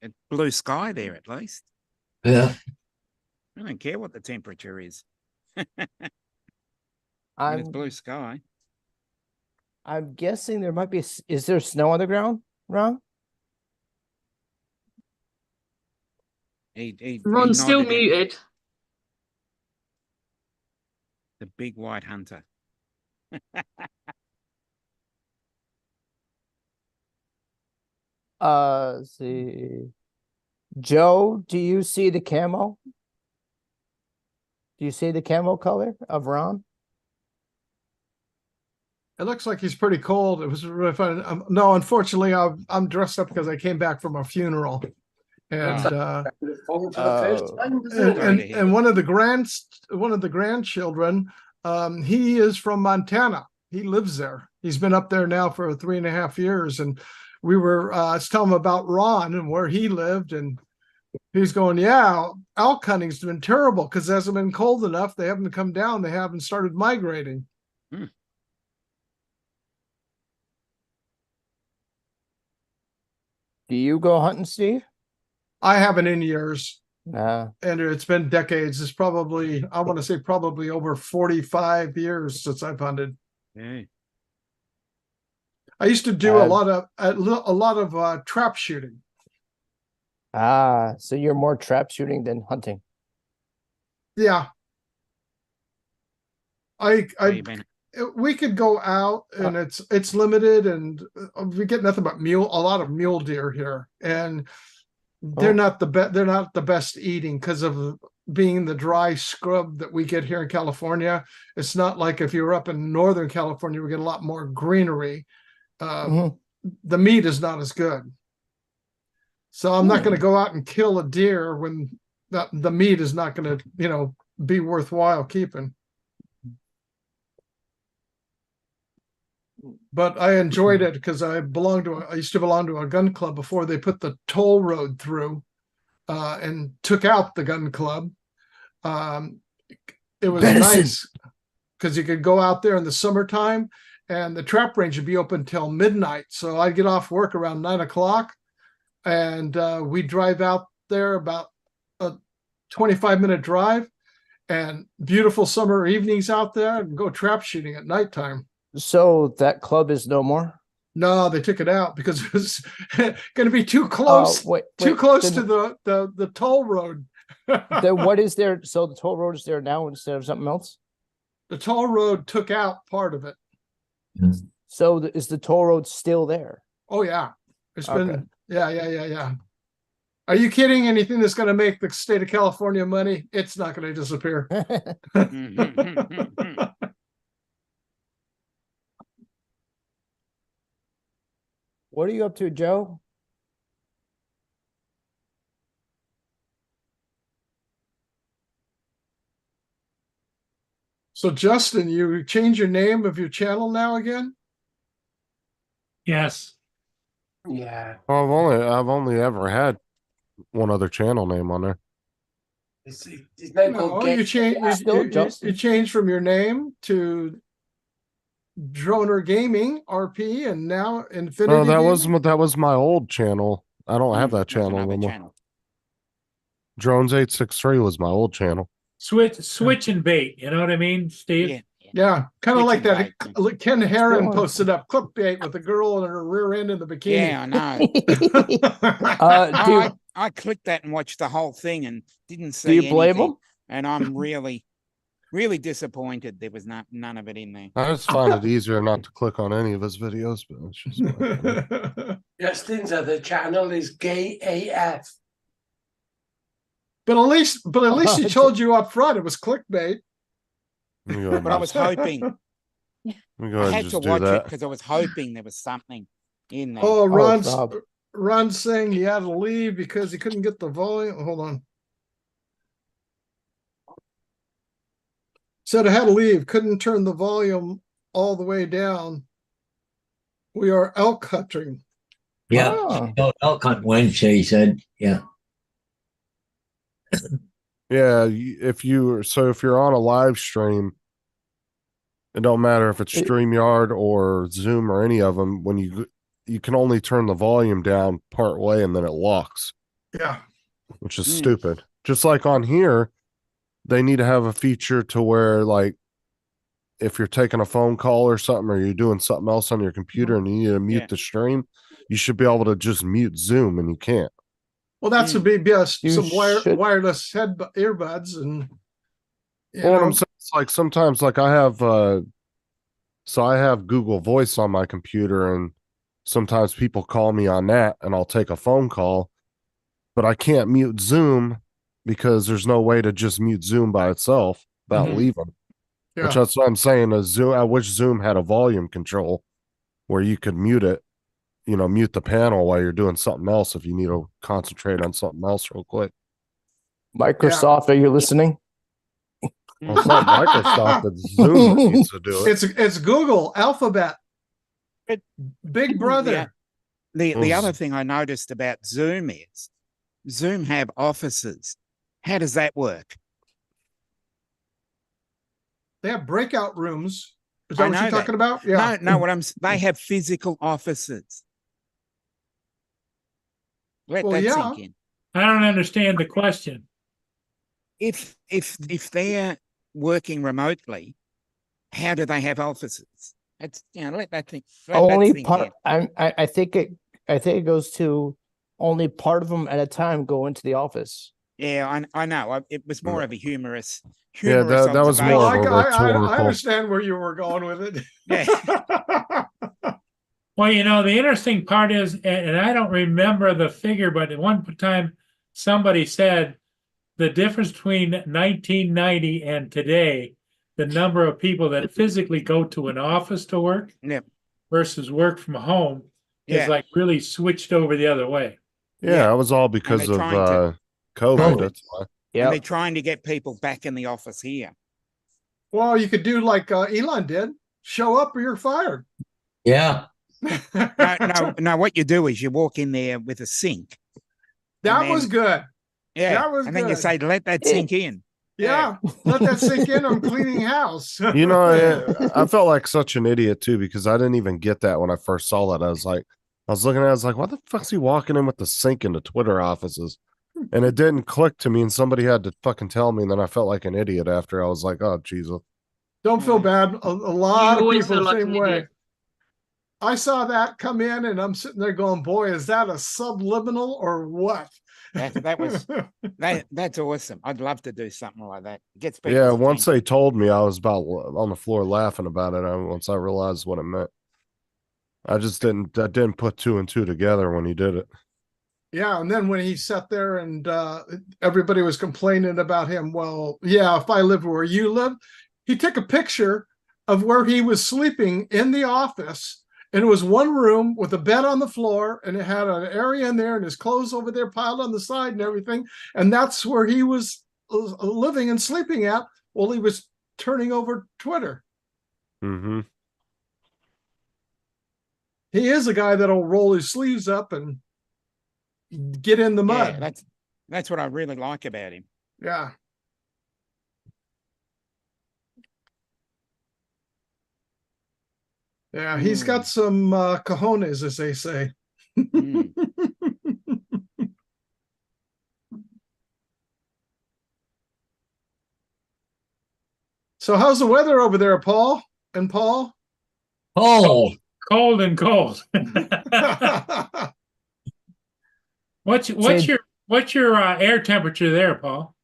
It's blue sky there at least. Yeah. I don't care what the temperature is. It's I'm blue sky. I'm guessing there might be. Is there snow on the ground, Ron? He Ron's still nodded at muted. The big white hunter. Let's see. Joe, do you see the camo? Do you see the camo color of Ron? It looks like he's pretty cold. It was really fun. No, unfortunately, I'm dressed up because I came back from a funeral, and and one of the grandchildren, he is from Montana. He lives there. He's been up there now for 3.5 years, and we were I was telling him about Ron and where he lived, and he's going, yeah, elk hunting's been terrible because it hasn't been cold enough. They haven't come down. They haven't started migrating. Do you go hunting, Steve? I haven't in years. Nah. And it's been decades. It's probably, I want to say probably over 45 years since I've hunted. Hey. I used to do a lot of trap shooting. So you're more trap shooting than hunting. Yeah. We could go out and it's limited, and we get nothing but a lot of mule deer here, and they're not the best eating because of being the dry scrub that we get here in California. It's not like if you're up in Northern California, we get a lot more greenery. The meat is not as good. So I'm not going to go out and kill a deer when the meat is not going to, be worthwhile keeping. But I enjoyed it because I used to belong to a gun club before they put the toll road through and took out the gun club. It was nice because you could go out there in the summertime and the trap range would be open till midnight. So I'd get off work around 9 o'clock and we'd drive out there about a 25-minute drive, and beautiful summer evenings out there, and go trap shooting at nighttime. So that club is no more? No, they took it out because it was going to be too close, to the toll road. Then what is there? So the toll road is there now instead of something else? The toll road took out part of it. So is the toll road still there? Oh yeah, it's been yeah. Are you kidding? Anything that's going to make the state of California money, it's not going to disappear. What are you up to, Joe? So Justin, you change your name of your channel now again? Yes. Yeah. I've only ever had one other channel name on there. His name No, called you changed from your name to Droner Gaming RP, and now Infinity. No, Gaming? that was my old channel. I don't have that channel anymore. Drones 863 was my old channel. Switch and bait. You know what I mean, Steve? Yeah, kind of like that. Ken Heron posted up clickbait with a girl in her rear end in the bikini. Yeah, I know. I clicked that and watched the whole thing and didn't see anything. Do you blame him? And I'm really disappointed there was none of it in there. I just find it easier not to click on any of his videos, but it's just Justin's other channel is Gay AF. But at least he told you up front it was clickbait. But I was hoping. I had to watch it because I was hoping there was something in there. Oh, Ron's saying he had to leave because he couldn't get the volume. Hold on. Said I had to leave, couldn't turn the volume all the way down. We are elk hunting. Yeah, elk hunt Wednesday, he said. Yeah. Yeah, if you're on a live stream, it don't matter if it's StreamYard or Zoom or any of them. When you can only turn the volume down part way and then it locks. Yeah, which is stupid. Just like on here, they need to have a feature to where, like, if you're taking a phone call or something, or you're doing something else on your computer and you need to mute the stream, you should be able to just mute Zoom, and you can't. Well, that's a big some wireless earbuds, and what I'm saying is, like, sometimes, like, I have Google Voice on my computer, and sometimes people call me on that and I'll take a phone call, but I can't mute Zoom because there's no way to just mute Zoom by itself without Mhm. leaving. Yeah. Which that's what I'm saying. I wish Zoom had a volume control where you could mute it, mute the panel while you're doing something else if you need to concentrate on something else real quick. Microsoft, are you listening? Well, it's not Microsoft, it's Zoom that needs to do it. It's Google, Alphabet, It- Big Brother. The other thing I noticed about Zoom is Zoom have offices. How does that work? They have breakout rooms. Is I that what know you're that. talking about? Yeah. No, they have physical offices. Let Well, that yeah. sink in. I don't understand the question. If they're working remotely, how do they have offices? It's let that thing. Only part. I think it goes to only part of them at a time go into the office. Yeah, I know. It was more of a humorous. Yeah, that was observation. more of a I rhetorical. understand where you were going with it. Yeah. Well, the interesting part is, and I don't remember the figure, but at one time somebody said the difference between 1990 and today, the number of people that physically go to an office to work Yep. versus work from home Yeah. is like really switched over the other way. Yeah, it was all because they're of trying to- COVID. That's why. And they're trying to get people back in the office here. Well, you could do like Elon did. Show up or you're fired. Yeah. No. What you do is you walk in there with a sink. That And was then- good. Yeah. That was and then you good. say, let that sink in. Yeah. Let that sink in. I'm cleaning house. I felt like such an idiot too because I didn't even get that when I first saw that. I was looking at it, I was like, why the fuck's he walking in with the sink into Twitter offices? And it didn't click to me, and somebody had to fucking tell me, and then I felt like an idiot after. I was like, oh, Jesus. Don't feel bad. A lot You of always people feel the like same an way. idiot. I saw that come in and I'm sitting there going, boy, is that a subliminal or what? That's awesome. I'd love to do something like that. It gets people. Yeah, once they told me, I was about on the floor laughing about it. Once I realized what it meant. I didn't put two and two together when he did it. Yeah, and then when he sat there and everybody was complaining about him, well, yeah, if I lived where you live, he took a picture of where he was sleeping in the office, and it was one room with a bed on the floor, and it had an area in there, and his clothes over there piled on the side and everything, and that's where he was living and sleeping at while he was turning over Twitter. Mm-hmm. He is a guy that'll roll his sleeves up and get in the mud. Yeah, that's what I really like about him. Yeah. Yeah, he's got some cojones, as they say. So how's the weather over there, Paul and Paul? Oh, Cold and cold. What's your air temperature there, Paul?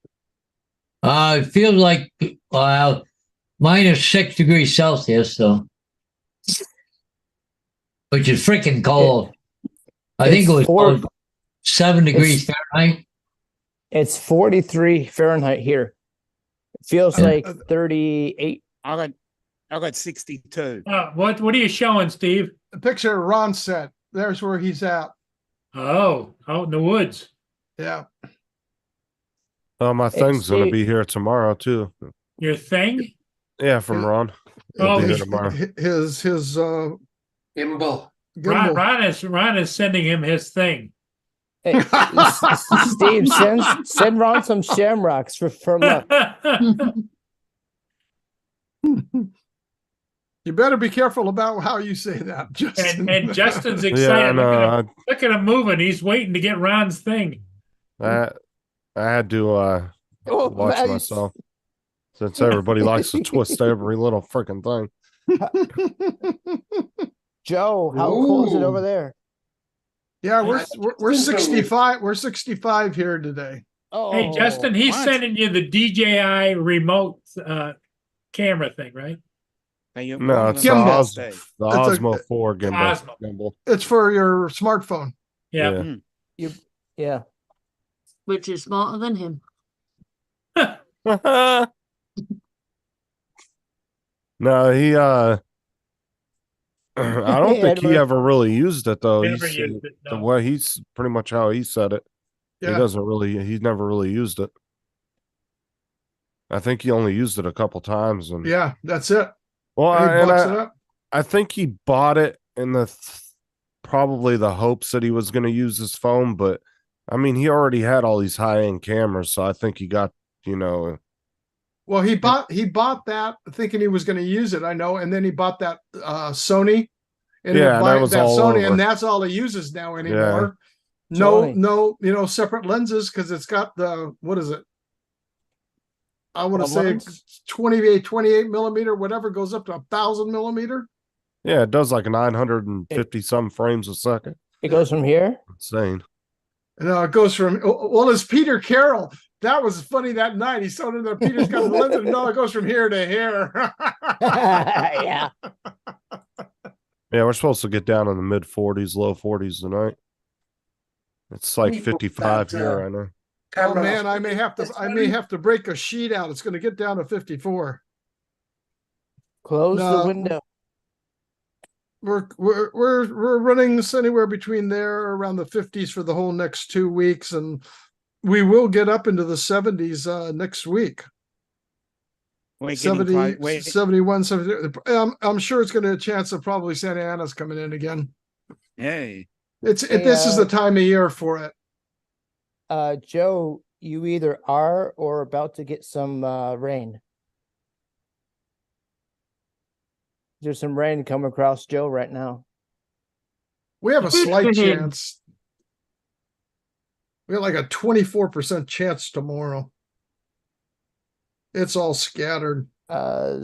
it feels like -6 degrees Celsius, though, which is freaking cold. I think it was 7 degrees Fahrenheit. It's 43 Fahrenheit here. It feels like 38. I got 62. What are you showing, Steve? The picture Ron sent. There's where he's at. Oh, out in the woods. Yeah. Oh, my thing's going to be here tomorrow, too. Your thing? Yeah, from Ron. It'll be here tomorrow. His gimbal. Ron is sending him his thing. Hey, Steve, send Ron some shamrocks for luck. You better be careful about how you say that, Justin. And Justin's excited. Yeah, look at him moving. He's waiting to get Ron's thing. I had to watch nice. myself since everybody likes to twist every little freaking thing. Joe, how cold is it over there? Yeah, we're 65. We're 65 here today. Oh, hey, Justin, he's sending you the DJI remote camera thing, right? No, it's Gimbal. the It's Osmo 4 gimbal. Osmo. gimbal. It's for your smartphone. Yeah. Yeah. Which is smarter than him. No, he I don't think he Edward. ever really used it though. Never He's used it, the no. way he's pretty much how he said it. Yeah. He doesn't really he's never really used it. I think he only used it a couple times and Yeah, that's it. well And he and bucks it up. I think he bought it in the probably the hopes that he was going to use his phone, but I mean he already had all these high-end cameras, so I think he got, you know, Well, he bought that thinking he was going to use it. I know, and then he bought that Sony. And Yeah, and that was all Sony, over. and that's all he uses now anymore. No, Sony. no, separate lenses because it's got the what is it? I want to What say lens? 28 millimeter, whatever goes up to 1,000 millimeter. yeah, it does like 950 some frames a second. It goes from here. Insane. And it goes from well, it's Peter Carroll. That was funny that night. He saw it there. Peter's got the lens. And no, it goes from here to here. Yeah. Yeah, we're supposed to get down in the mid 40s, low 40s tonight. It's like We booked 55 that, here, I know. Oh camera. man, I may have to break a sheet out. It's going to get down to 54. Close No. the window. We're running this anywhere between there around the 50s for the whole next 2 weeks, and we will get up into the 70s next week. We're getting 70, close. We're, 71, 70. I'm sure it's going to be a chance of probably Santa Ana's coming in again. yeah. This is the time of year for it. Joe, you either are or about to get some rain. There's some rain coming across Joe right now. We have a Good slight for him. chance. We have like a 24% chance tomorrow. It's all scattered.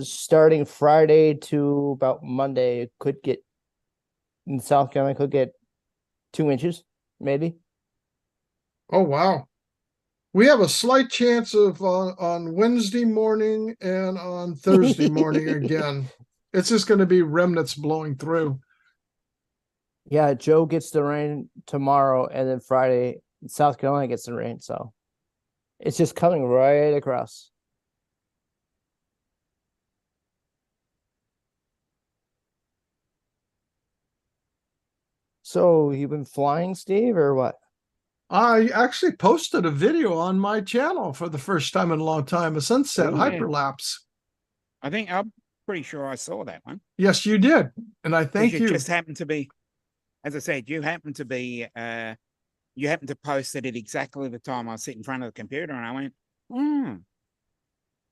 Starting Friday to about Monday, it could get in South Carolina, could get 2 inches, maybe. Oh wow. We have a slight chance of on Wednesday morning and on Thursday morning again. It's just going to be remnants blowing through. Yeah, Joe gets the rain tomorrow, and then Friday, South Carolina gets the rain. So it's just coming right across. So you've been flying, Steve, or what? I actually posted a video on my channel for the first time in a long time, a sunset Oh, yeah. hyperlapse. I think I'm pretty sure I saw that one. Yes, you did. And I 'Cause thank you. just happened to be, as I said, you happened to be, you happened to post it at exactly the time I was sitting in front of the computer, and I went,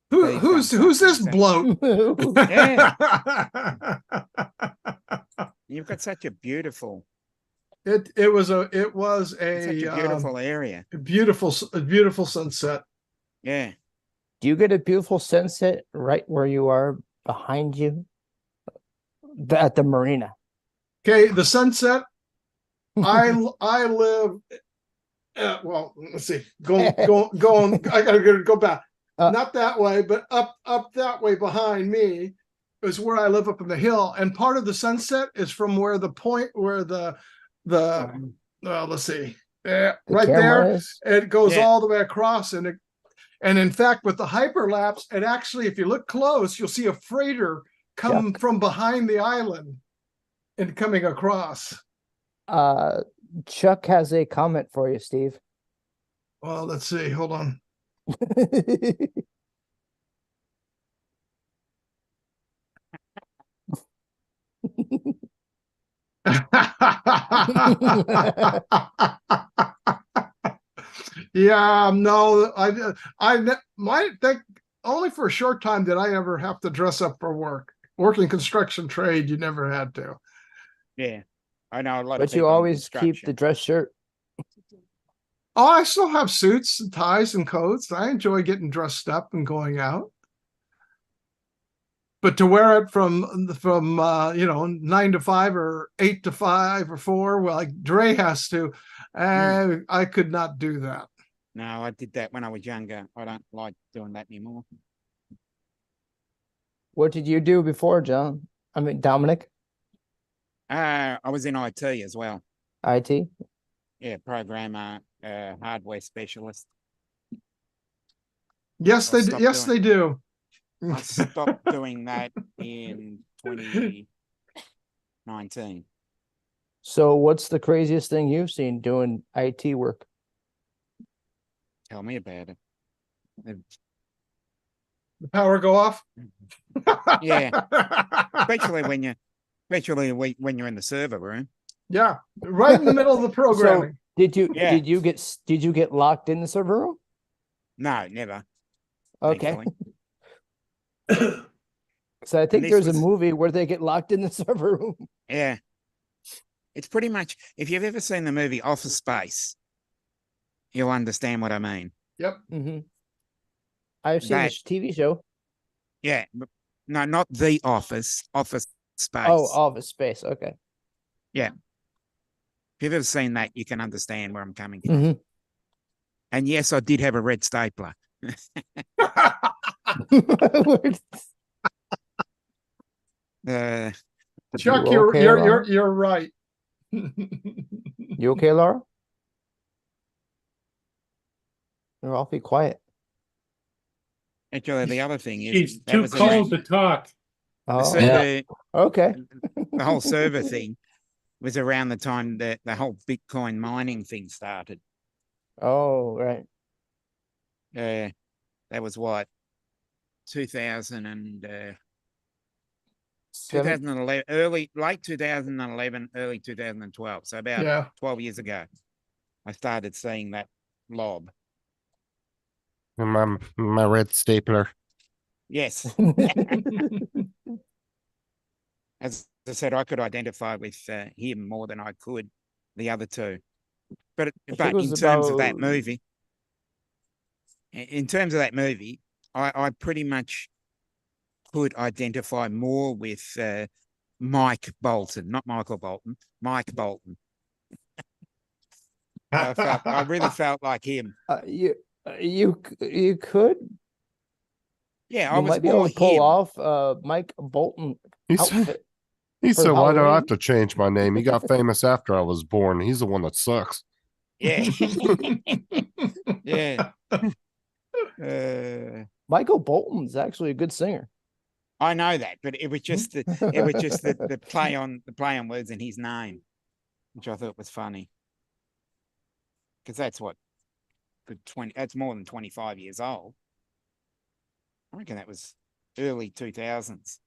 Who's this bloke? You've got such a beautiful, It was a such a beautiful area. beautiful sunset. Yeah. Do you get a beautiful sunset right where you are behind you? At the marina. Okay, the sunset. I live. Well, let's see. Go. I gotta go back. Not that way, but up that way behind me is where I live up in the hill. And part of the sunset is from where the point where the let's see, right there. is? It goes Yeah. all the way across, and in fact, with the hyperlapse, it actually, if you look close, you'll see a freighter come from behind the island and coming across. Chuck has a comment for you, Steve. Well, let's see. Hold on. Yeah, no, I might think only for a short time did I ever have to dress up for work. Working construction trade, you never had to. Yeah. I know a lot of But you people in always keep the construction. dress shirt. Oh, I still have suits and ties and coats. I enjoy getting dressed up and going out. But to wear it from 9 to 5 or 8 to 5 or 4, well, like Dre has to, I could not do that. No, I did that when I was younger. I don't like doing that anymore. What did you do before, John? I mean, Dominic, I was in IT as well. IT? Yeah, programmer, hardware specialist. Yes, I they do. stopped Yes, doing- they do. I stopped doing that in 2019. So what's the craziest thing you've seen doing IT work? Tell me about it. The power go off. Yeah. Especially when you're in the server room. Yeah, right in the middle of the programming. Did you Yeah. did you get locked in the server room? No, never. Okay. thankfully. So I think this there's was- a movie where they get locked in the server room. Yeah. It's pretty much, if you've ever seen the movie Office Space, you'll understand what I mean. Yep. Mm-hmm. I've seen That- this TV show. Yeah. But no, not The Office, Office Space. Oh, Office Space. Okay. Yeah. If you've ever seen that, you can understand where I'm coming from. Mhm. And yes, I did have a red stapler. Uh, Chuck, You you're okay, you're Laura? you're right. You okay, Laura? You're awfully quiet. actually, the other thing is, She's that too was cold to talk. Oh, So Yeah. okay. the whole server thing was around the time that the whole Bitcoin mining thing started. Oh, right. That was what, 2000 and 7 late 2011, early 2012. So about Yeah. 12 years ago, I started seeing that lob. And my red stapler. Yes, as I said, I could identify with him more than I could the other two. But think but it was in terms of that about- movie, I pretty much could identify more with Mike Bolton, not Michael Bolton, Mike Bolton. I really felt like him. You could Yeah, I you was might be able more to pull him. off Mike Bolton He said, outfit. he For said, "Why do I Halloween? have to change my name? He got famous after I was born. He's the one that sucks." Yeah, yeah. Michael Bolton's actually a good singer. I know that, but it was just the play on words in his name, which I thought was funny. Because that's what, that's more than 25 years old. I reckon that was early 2000s,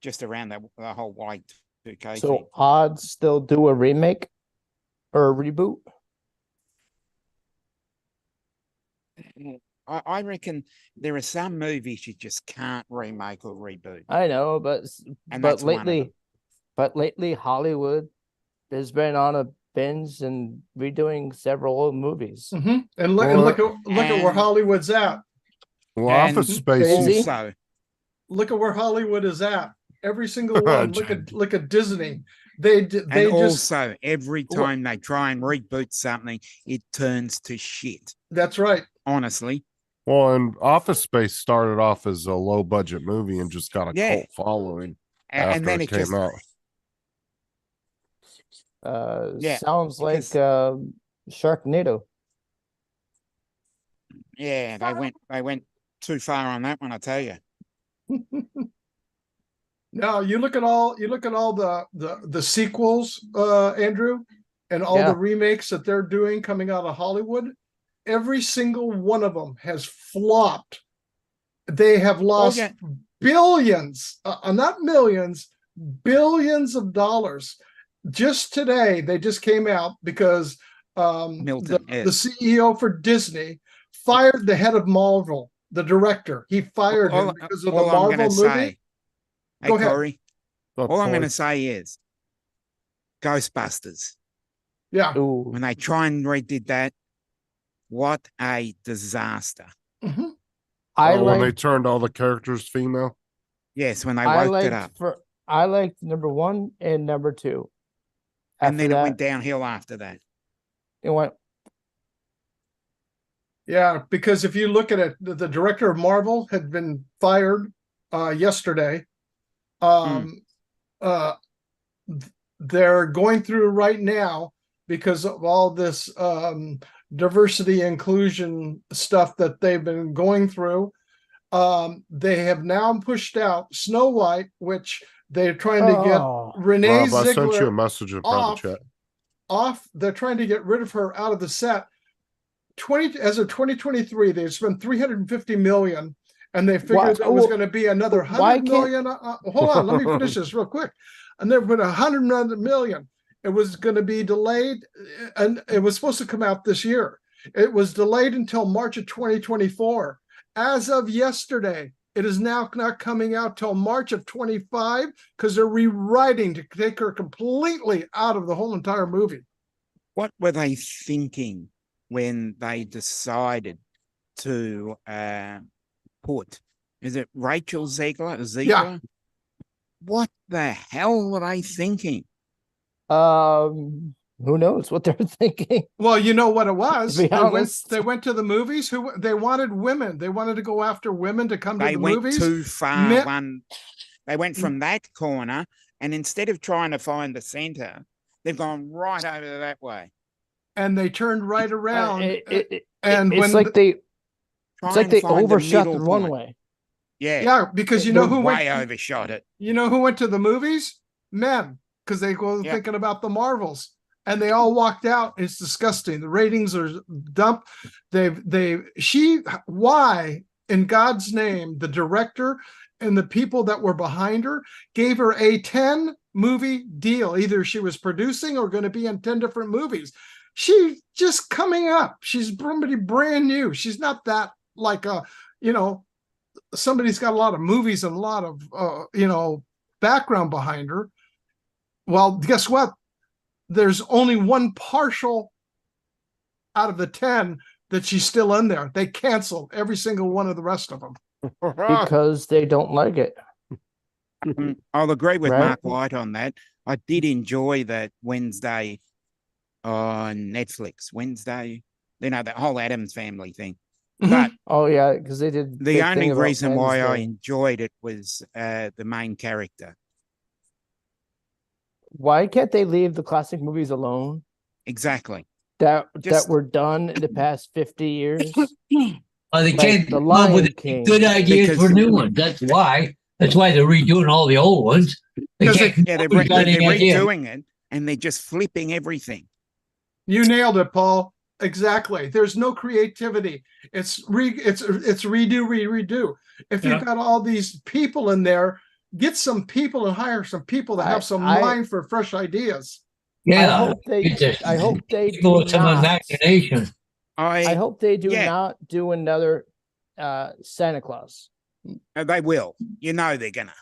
just around the whole Y2K So thing. odds still do a remake or a reboot? I reckon there are some movies you just can't remake or reboot. I know, but And but that's one of them. lately Hollywood has been on a binge and redoing several old movies. Mhm. And look, Well, look at where and- Hollywood's at. Well, And Office Space. Crazy. Also, Look at where Hollywood is at. Every single one. Look at Disney. They and just also every time they try and reboot something, it turns to shit. that's right. Honestly, Well, and Office Space started off as a low budget movie and just got a Yeah. cult following and after then it it came just out. Yeah, Sounds like because- Sharknado. yeah, they went too far on that one, I tell you. Now you look at all the sequels, Andrew, and all Yeah. the remakes that they're doing coming out of Hollywood. Every single one of them has flopped. They have lost yeah. billions, not millions, billions of dollars. Just today, they just came out because Milton, the CEO for Disney fired the head of Marvel, the director. He fired him because of the all I'm Marvel gonna movie. say, hey Go ahead. Corey, But all I'm going boy, to say is Ghostbusters. Yeah. Ooh. When they try and redid that, what a disaster. Mhm. I when they like turned all the characters female. Yes, when they I woke it up. liked number 1 and number 2. And then After it went that, downhill after that. it went Yeah, because if you look at it, the director of Marvel had been fired yesterday. They're going through right now because of all this diversity inclusion stuff that they've been going through. They have now pushed out Snow White, which they're trying to get Renee Rob, I sent you a Ziegler message in private chat. off. They're trying to get rid of her out of the set. As of 2023, they spent 350 million, and they figured there was going to be another 100 million. Hold on, let me finish this real quick. And there been 100 million. It was going to be delayed, and it was supposed to come out this year. It was delayed until March of 2024. As of yesterday, it is now not coming out till March of 25 because they're rewriting to take her completely out of the whole entire movie. What were they thinking when they decided to put, is it Rachel Ziegler? Yeah. What the hell were they thinking? Who knows what they're thinking? Well, you know what it was. To be honest. They went to the movies. They wanted women. They wanted to go after women to come to the movies. They went too far. They went from that corner, and instead of trying to find the center, they've gone right over that way. And they turned right around. It's like they overshot the runway. Yeah, because you know who overshot it. You know who went to the movies? Men, because they were thinking about the Marvels, and they all walked out. It's disgusting. The ratings are dump. Why in God's name the director and the people that were behind her gave her a 10 movie deal? Either she was producing or going to be in 10 different movies. She's just coming up. She's somebody brand new. She's not that like somebody's got a lot of movies and a lot of background behind her. Well, guess what? There's only one partial out of the 10 that she's still in there. They canceled every single one of the rest of them because they don't like it. I'll agree with Mark White on that. I did enjoy that Wednesday on Netflix. Wednesday, that whole Addams Family thing. But because they did. The only reason why I enjoyed it was the main character. Why can't they leave the classic movies alone? Exactly. That were done in the past 50 years. They can't come up with good ideas for new ones. That's why. That's why they're redoing all the old ones. They're redoing it, and they're just flipping everything. You nailed it, Paul. Exactly. There's no creativity. It's redo. If you've got all these people in there, get some people and hire some people that have some mind for fresh ideas. Yeah, I hope they people with some imagination. I hope they do not do another Santa Claus. They will. They're gonna.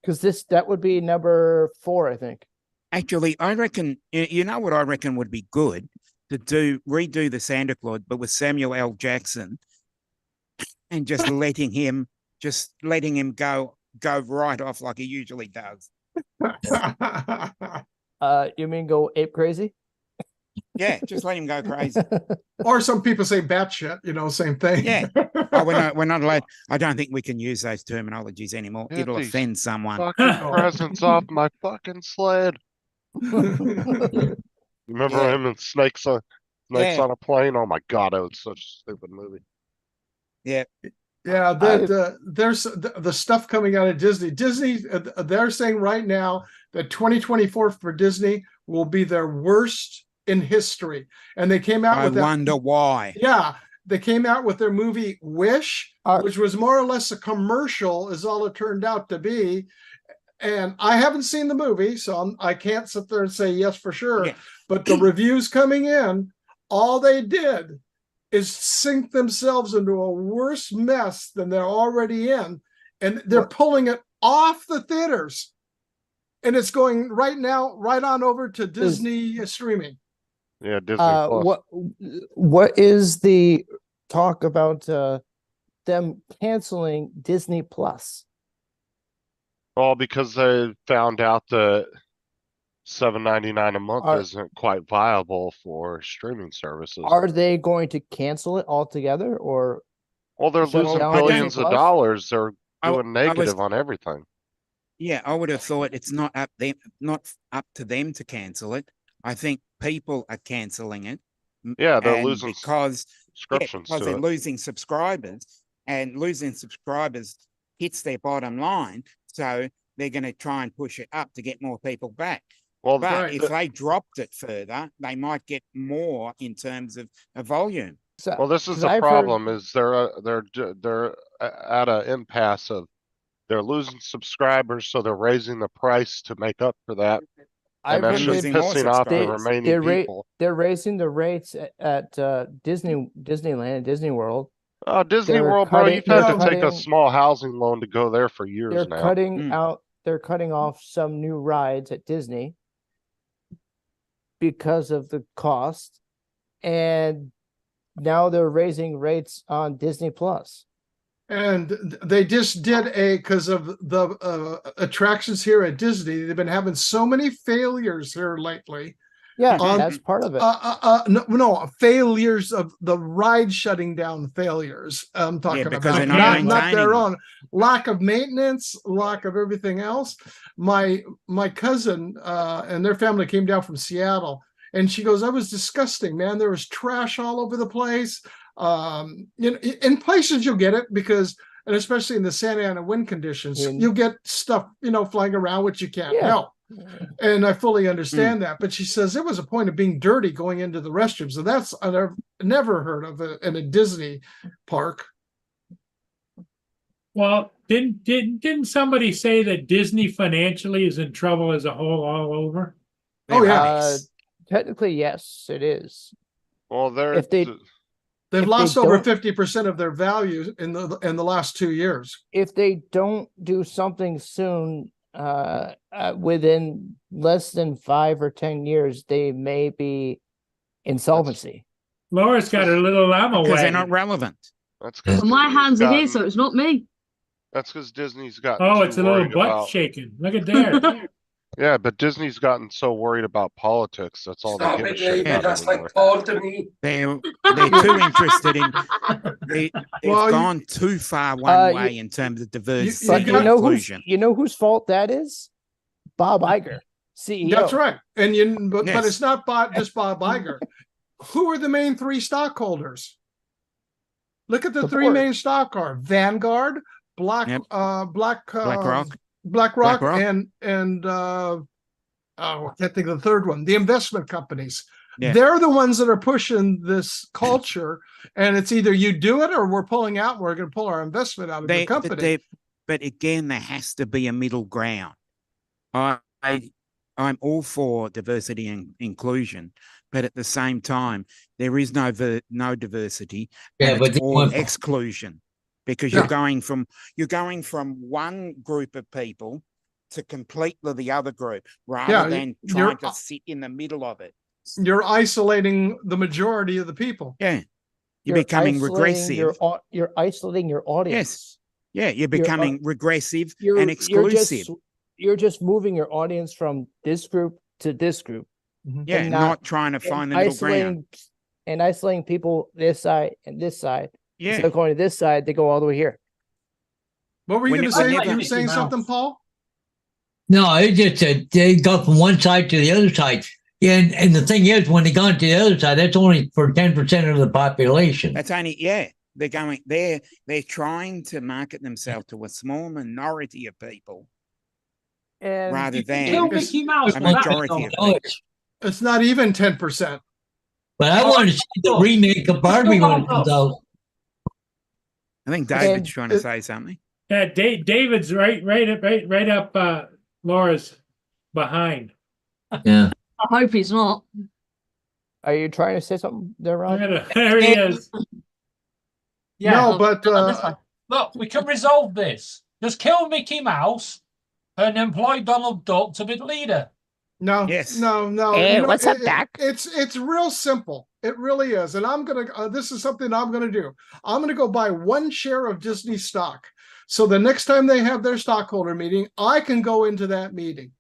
Because that would be number 4, I think. Actually, I reckon, what I reckon would be good to redo the Santa Claus, but with Samuel L. Jackson, and just letting him go right off like he usually does. You mean go ape crazy? Yeah, just let him go crazy. Or some people say batshit, same thing. Yeah. We're not allowed. I don't think we can use those terminologies anymore. It'll offend someone. Fucking presents off my fucking sled. Remember him and Snakes on a Plane? Oh my god, that was such a stupid movie. Yeah. Yeah, there's the stuff coming out of Disney. They're saying right now that 2024 for Disney will be their worst in history. And they came out with that. I wonder why. Yeah, they came out with their movie Wish, which was more or less a commercial, is all it turned out to be. And I haven't seen the movie, so I can't sit there and say yes for sure. Yeah. But the reviews coming in, all they did is sink themselves into a worse mess than they're already in. And they're pulling it off the theaters. And it's going right now, right on over to Disney streaming. Yeah, Disney Plus. What is the talk about them canceling Disney Plus? Well, because they found out that $7.99 a month isn't quite viable for streaming services. Are they going to cancel it altogether, or Well, they're Shutting losing down billions Disney of Plus. dollars. They're I w- doing I was- negative on everything. Yeah, I would have thought it's not up to them to cancel it. I think people are canceling it. Yeah, they're and losing because subscriptions because to they're it. losing subscribers, and losing subscribers hits their bottom line. So they're going to try and push it up to get more people back. Well, But if they dropped it further, they might get more in terms of a volume. So, well, this is 'cause the I've problem: heard, is they're at an impasse of they're losing subscribers, so they're raising the price to make up for that, I've and that's heard just losing more pissing off the subscribers. remaining people. they're raising the rates at Disneyland and Disney World. Oh, Disney They're World, bro, cutting- you've had to they're take a cutting- small housing loan to go there for years They're now. cutting out. They're cutting off some new rides at Disney because of the cost, and now they're raising rates on Disney Plus. And they just did because of the attractions here at Disney. They've been having so many failures here lately. Yeah, On- that's part of it. No, failures of the ride shutting down failures. I'm talking because about they're not not their maintaining own lack of maintenance, lack of everything else. My cousin and their family came down from Seattle, and she goes, "I was disgusting, man. There was trash all over the place. In places you'll get it because." And especially in the Santa Ana wind conditions, you'll get stuff, flying around, which you can't help. And I fully understand that. But she says it was a point of being dirty going into the restrooms. And that's, I've never heard of it in a Disney park. Well, didn't somebody say that Disney financially is in trouble as a whole all over? Oh, yeah. Technically, yes, it is. Well, If they They've if lost they over don't- 50% of their value in the last 2 years. if they don't do something soon, within less than 5 or 10 years, they may be insolvency. Laura's got her little llama Because they're wagon. not relevant. That's Well, my hands are here, so it's not me. That's because Disney's got. Oh, it's a little butt shaking. Look at there. Yeah, but Disney's gotten so worried about politics. That's all Stop they give it, a shit David. about That's anymore. like Paul to me. They're too interested in. They've gone too far one way in terms of diversity But and you know inclusion. whose fault that is? Bob Iger, CEO. That's right. And but Yes. it's not just Bob Iger. Who are the main 3 stockholders? Look at the 3 board. main stockholders: Vanguard, BlackRock. BlackRock, BlackRock. and I can't think of the third one. The investment companies. Yeah. They're the ones that are pushing this culture, and it's either you do it or we're pulling out. And we're going to pull our investment out of your company. But again, there has to be a middle ground. I'm all for diversity and inclusion, but at the same time, there is no diversity. Yeah, and but it's they all want- exclusion, because you're going from one group of people to completely the other group, rather Yeah, than you're- trying to sit in the middle of it. You're isolating the majority of the people. Yeah, you're becoming isolating regressive. You're isolating your audience. Yeah, you're becoming regressive You're and exclusive. You're just moving your audience from this group to this group. Yeah, and not trying to find the middle ground. Isolating people this side and this side. Yeah. Instead of going to this side, they go all the way here. What were you When going to it- say? whenever- You were saying something, Paul? No, it just they go from one side to the other side. Yeah, and the thing is, when they gone to the other side, that's only for 10% of the population. That's only they're trying to market themselves to a small minority of people And rather than Kill Mickey Mouse a for that. majority of Oh, people. It's not even 10%. But I want to see the remake of Barbie when it comes out. I think David's trying to say something. Yeah, David's right up Laura's behind. Yeah. I hope he's not. Are you trying to say something there, Rob? There he is. Yeah. No, but Look, we can resolve this. Just kill Mickey Mouse and employ Donald Duck to be the leader. no, Yes. no. Hey, You know, what's up, Doc? It's real simple. It really is. And I'm gonna. This is something I'm gonna do. I'm gonna go buy 1 share of Disney stock. So the next time they have their stockholder meeting, I can go into that meeting.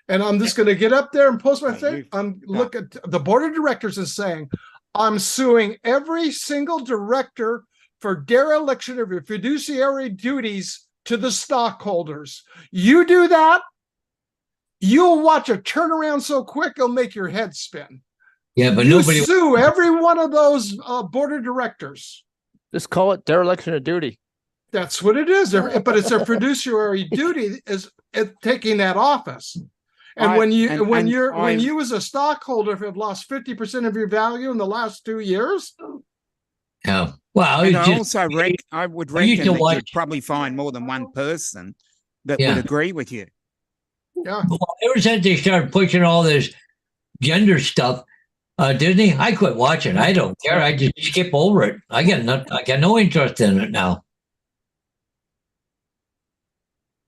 And I'm just going to get up there and post my Right, thing. I'm look at the board of directors and saying, I'm suing every single director for dereliction of your fiduciary duties to the stockholders. You do that, you'll watch a turnaround so quick it'll make your head spin. Yeah, but You nobody. sue every one of those board of directors. Just call it dereliction of duty. That's what it is. But it's their fiduciary duty is taking that office. And when you as a stockholder have lost 50% of your value in the last 2 years. Yeah. Well, And it's I just, also I would I used reckon to that watch- you'd probably find more than one person that Yeah. would agree with you. Yeah. well, ever since they started pushing all this gender stuff, Disney, I quit watching. I don't care. I just skip over it. I got no interest in it now.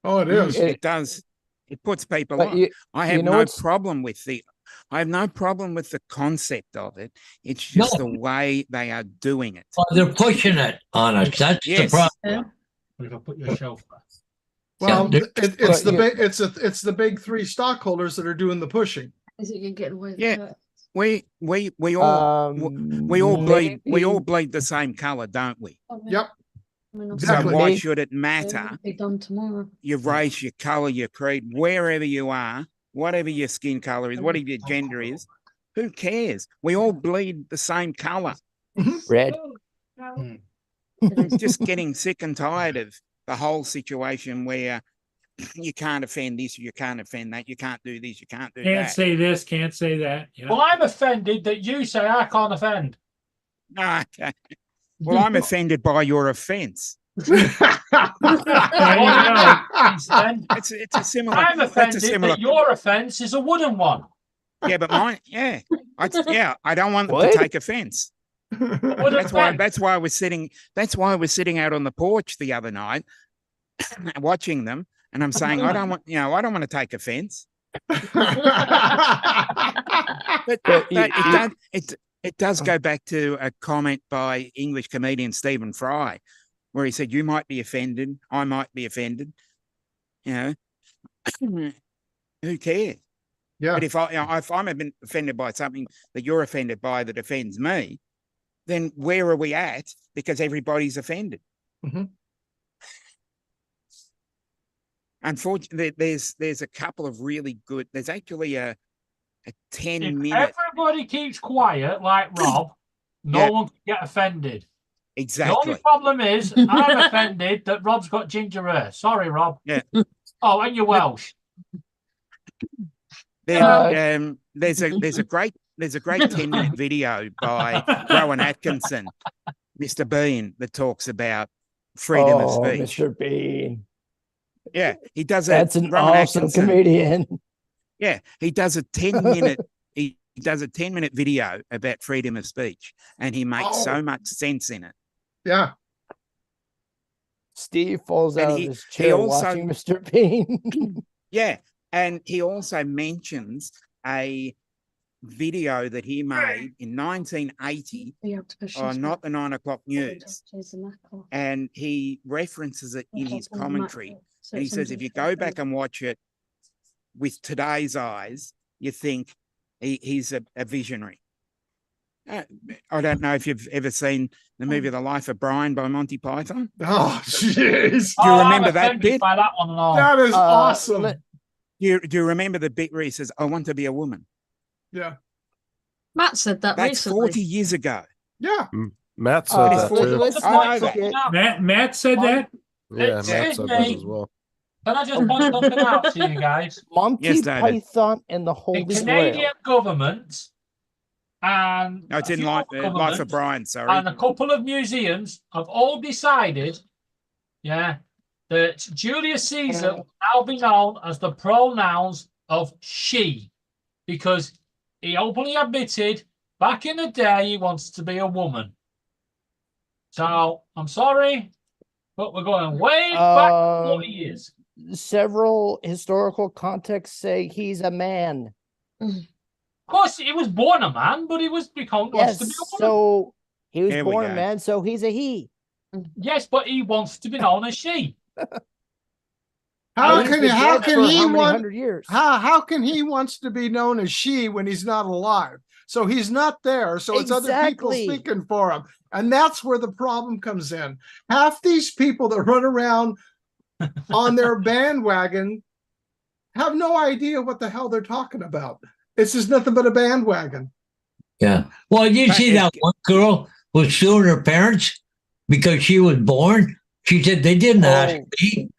Oh, it is. It does. It puts people But on. I have know no what's- problem with the concept of it. It's No. just the way they are doing it. Well, they're pushing it on us. That's Yes. the problem. We can put your shelf back. Well, Yeah, it's but it's the big three stockholders that are doing the pushing. Is it getting away? Yeah. We all bleed the same color, don't we? Yep. So Exactly. why should it matter? Be done tomorrow. Your race, your color, your creed, wherever you are, whatever your skin color is, whatever your gender is, who cares? We all bleed the same color. Red. Just getting sick and tired of the whole situation where you can't offend this, you can't offend that, you can't do this, you can't do Can't that. say this, can't say that. Yeah. Well, I'm offended that you say I can't offend. Okay. Well, I'm offended by your offense. There you go. Instead, It's a similar. I'm that's offended a similar. that your offence is a wooden one. Yeah, but mine. Yeah, I don't want them What? to take offense. Wooden That's why. fence. That's why we're sitting. That's why we're sitting out on the porch the other night, watching them, and I'm saying I don't want. I don't want to take offense. But it does go back to a comment by English comedian Stephen Fry, where he said, "You might be offended, I might be offended. Who cares? Yeah. But if I'm offended by something that you're offended by that offends me, then where are we at? Because everybody's offended." Mhm. Unfortunately, there's a couple of really good. There's actually a If 10-minute everybody keeps quiet like Rob, no Yeah. one can get offended. The exactly. only problem is I'm offended that Rob's got ginger hair. Sorry, Rob. Yeah. Oh, and you're Welsh. There's a great 10-minute video by Rowan Atkinson, Mr. Bean, that talks about freedom of speech. Mr. Bean. Yeah, he does it. That's an Rowan awesome Atkinson. comedian. Yeah, he does a 10-minute. He does a 10-minute video about freedom of speech, and he makes so much sense in it. Yeah. Steve falls And out he- of his he chair also- watching Mr. Bean. Yeah, and he also mentions a video that he made in 1980 on Not the 9 O'Clock News, and he references it in his commentary. And he says, if you go back and watch it with today's eyes, you think he's a visionary. I don't know if you've ever seen the movie The Life of Brian by Monty Python. Oh, jeez. Do you I'm remember that offended bit? by that one and all. That is awesome. let- Do you remember the bit where he says, "I want to be a woman"? Yeah. Matt said that That's recently. 40 years ago. Yeah. Matt said Uh, that too. let's I not know that. forget- Matt said that. Yeah, It's Matt said that Disney. as well. Can I just point something out to you guys? Monty Yes, David. Python and the The Holy Canadian Grail. government and No, it's a in few Life other of governments Brian, sorry. and a couple of museums have all decided, that Julius Caesar will now be known as the pronouns of she, because he openly admitted back in the day he wants to be a woman. So I'm sorry, but we're going way back 40 years. Several historical contexts say he's a man. Of course, he was born a man, but he wants to be Yes, a woman. so he was Here we born a go. man, so he's a he. Yes, but he wants to be known as she. How He's can been how dead can for he how many want hundred years? how can he wants to be known as she when he's not alive? So he's not there. So it's other people Exactly. speaking for him. And that's where the problem comes in. Half these people that run around on their bandwagon have no idea what the hell they're talking about. It's just nothing but a bandwagon. Yeah. Well, you But see it- that one girl was suing her parents because she was born. She said they didn't ask Oh. me.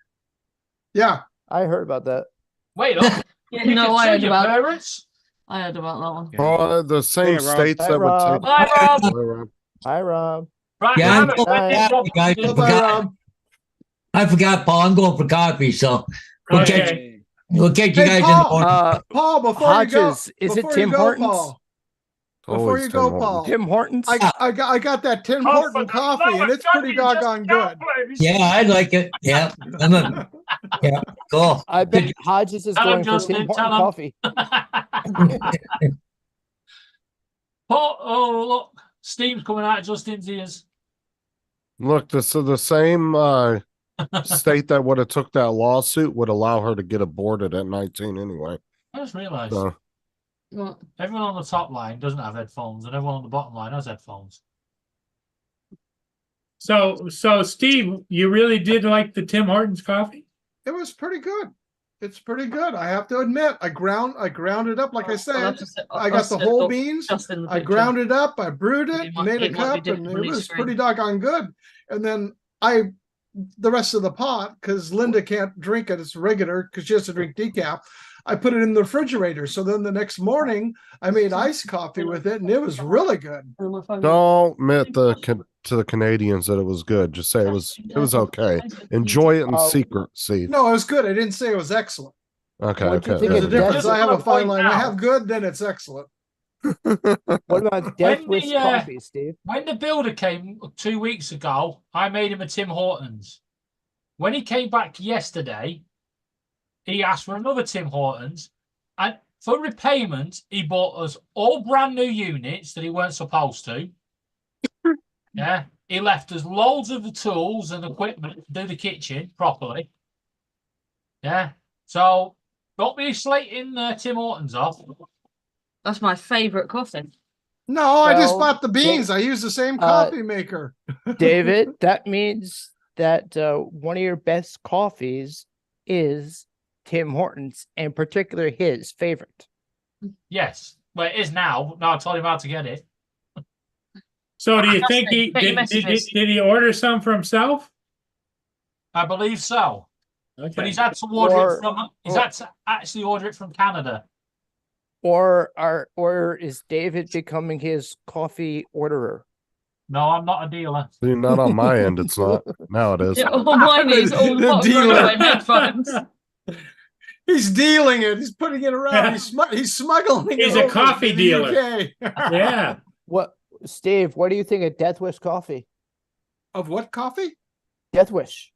Yeah. I heard about that. Wait up. Yeah, You no, can I sue heard your about. parents. I heard about that one. Oh, the same Yeah, Rob. states Hi, that would Rob. take. Bye, Rob. Hi, Rob. Hi, Rob. Right, Yeah, damn I'm it, when this job guys. comes in- Bye-bye, Rob. I forgot, Paul. I'm going for coffee, so we'll Okay. catch, we'll catch you Hey, guys in Paul. the morning. Paul, before you go, Hodges, is it before Tim you go, Hortons? Paul, before Always you Tim go, Hortons. Paul, Tim Hortons? I got that Tim Oh, Horton for coffee, the and it's love of pretty God, you just doggone can't good. please. Yeah, I like it. Yeah. Yeah, cool. I bet Hodges is Tell him, going for Tim Justin, Horton tell him. coffee. Paul, oh, look. Steam's coming out of Justin's ears. Look, the same state that would have took that lawsuit would allow her to get aborted at 19 anyway. I just realised So What? everyone on the top line doesn't have headphones, and everyone on the bottom line has headphones. So Steve, you really did like the Tim Hortons coffee? It was pretty good. It's pretty good. I have to admit. I ground it up, like I said. I got the whole beans. I ground it up. I brewed it, It might- made a it might be cup, different and on it each was screen. pretty doggone good. And then the rest of the pot, because Linda can't drink it, it's regular because she has to drink decaf. I put it in the refrigerator. So then the next morning, I made iced coffee with it, and it was really good. don't admit to the Canadians that it was good. Just say it was okay. Enjoy it in Oh. secret, Steve. No, it was good. I didn't say it was excellent. Okay, What'd you okay. think There's a of there we difference. Death- I have a fine line. I Point have out. good, then it's excellent. What about Death When Wish the, coffee, Steve? When the builder came 2 weeks ago, I made him a Tim Hortons. When he came back yesterday, he asked for another Tim Hortons. And for repayment, he bought us all brand new units that he weren't supposed to. Yeah. He left us loads of the tools and equipment to do the kitchen properly. Yeah. So don't be slating Tim Hortons off. That's my favourite coffee. No, I just Well, bought the beans. I use the same coffee maker. David, that means that one of your best coffees is Tim Hortons, and particularly his favorite. Yes. Well, it is now. Now I told him how to get it. So do you Justin, think he check your did messages. he order some for himself? I believe so. But Okay. he's had to order Or- it from. He's or- had to actually order it from Canada. Or is David becoming his coffee orderer? No, I'm not a dealer. See, not on my end. It's not. Now it is. Yeah, all mine is all The hot dealer. runaway headphones. He's dealing it. He's putting it around. He's smuggling it. He's a over coffee to the dealer. UK. Yeah. What, Steve? What do you think of Death Wish coffee? Of what coffee? Death Wish.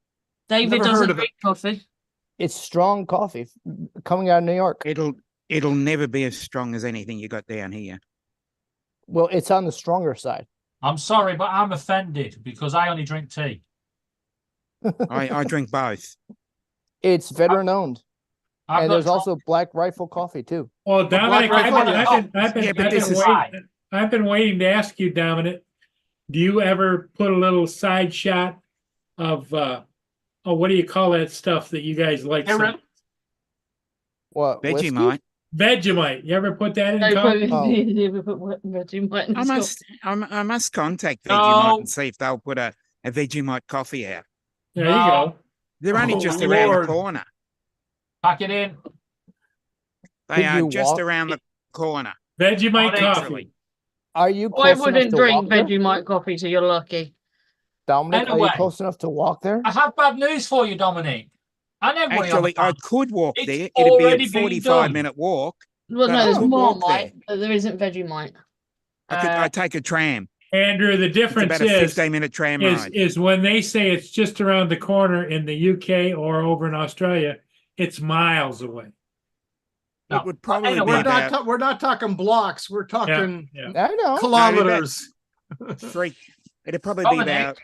David Never heard doesn't of it. drink coffee. It's strong coffee coming out of New York. It'll never be as strong as anything you got down here. Well, it's on the stronger side. I'm sorry, but I'm offended because I only drink tea. I drink both. It's veteran owned, I've and got there's tro- also Black Rifle coffee too. Well, Dominic, Black Rifle, Yeah, but this is- I've been waiting to ask you, Dominic. Do you ever put a little side shot of what do you call that stuff that you guys like? so- Carrot. What? whiskey? Vegemite. Vegemite. You ever put that in No, coffee? Oh. Never put Vegemite in I his must I must contact No. Vegemite and see if they'll put a Vegemite coffee out. There you No. go. They're only Oh, just around Lord. the corner. Pack it in. They Could are you just walk- around the corner. Vegemite Oh, coffee. Literally. Are you I close enough wouldn't to drink walk there? Vegemite coffee, so you're lucky. Dominic, are Anyway. you close enough to walk there? I have bad news for you, Dominic. And everybody on the Actually, I panel. could walk It's there. It'd be already a been 45-minute walk. Well, But no, I there's would walk Marmite, but there isn't Vegemite. I'd take a tram. Andrew, the It's difference about a is 15-minute tram is ride. is when they say it's just around the corner in the UK or over in Australia, it's miles away. No. It would probably Anyway, be We're not. about We're not talking blocks. We're talking Yeah. I know. kilometers. three. It'd probably be Dominic. about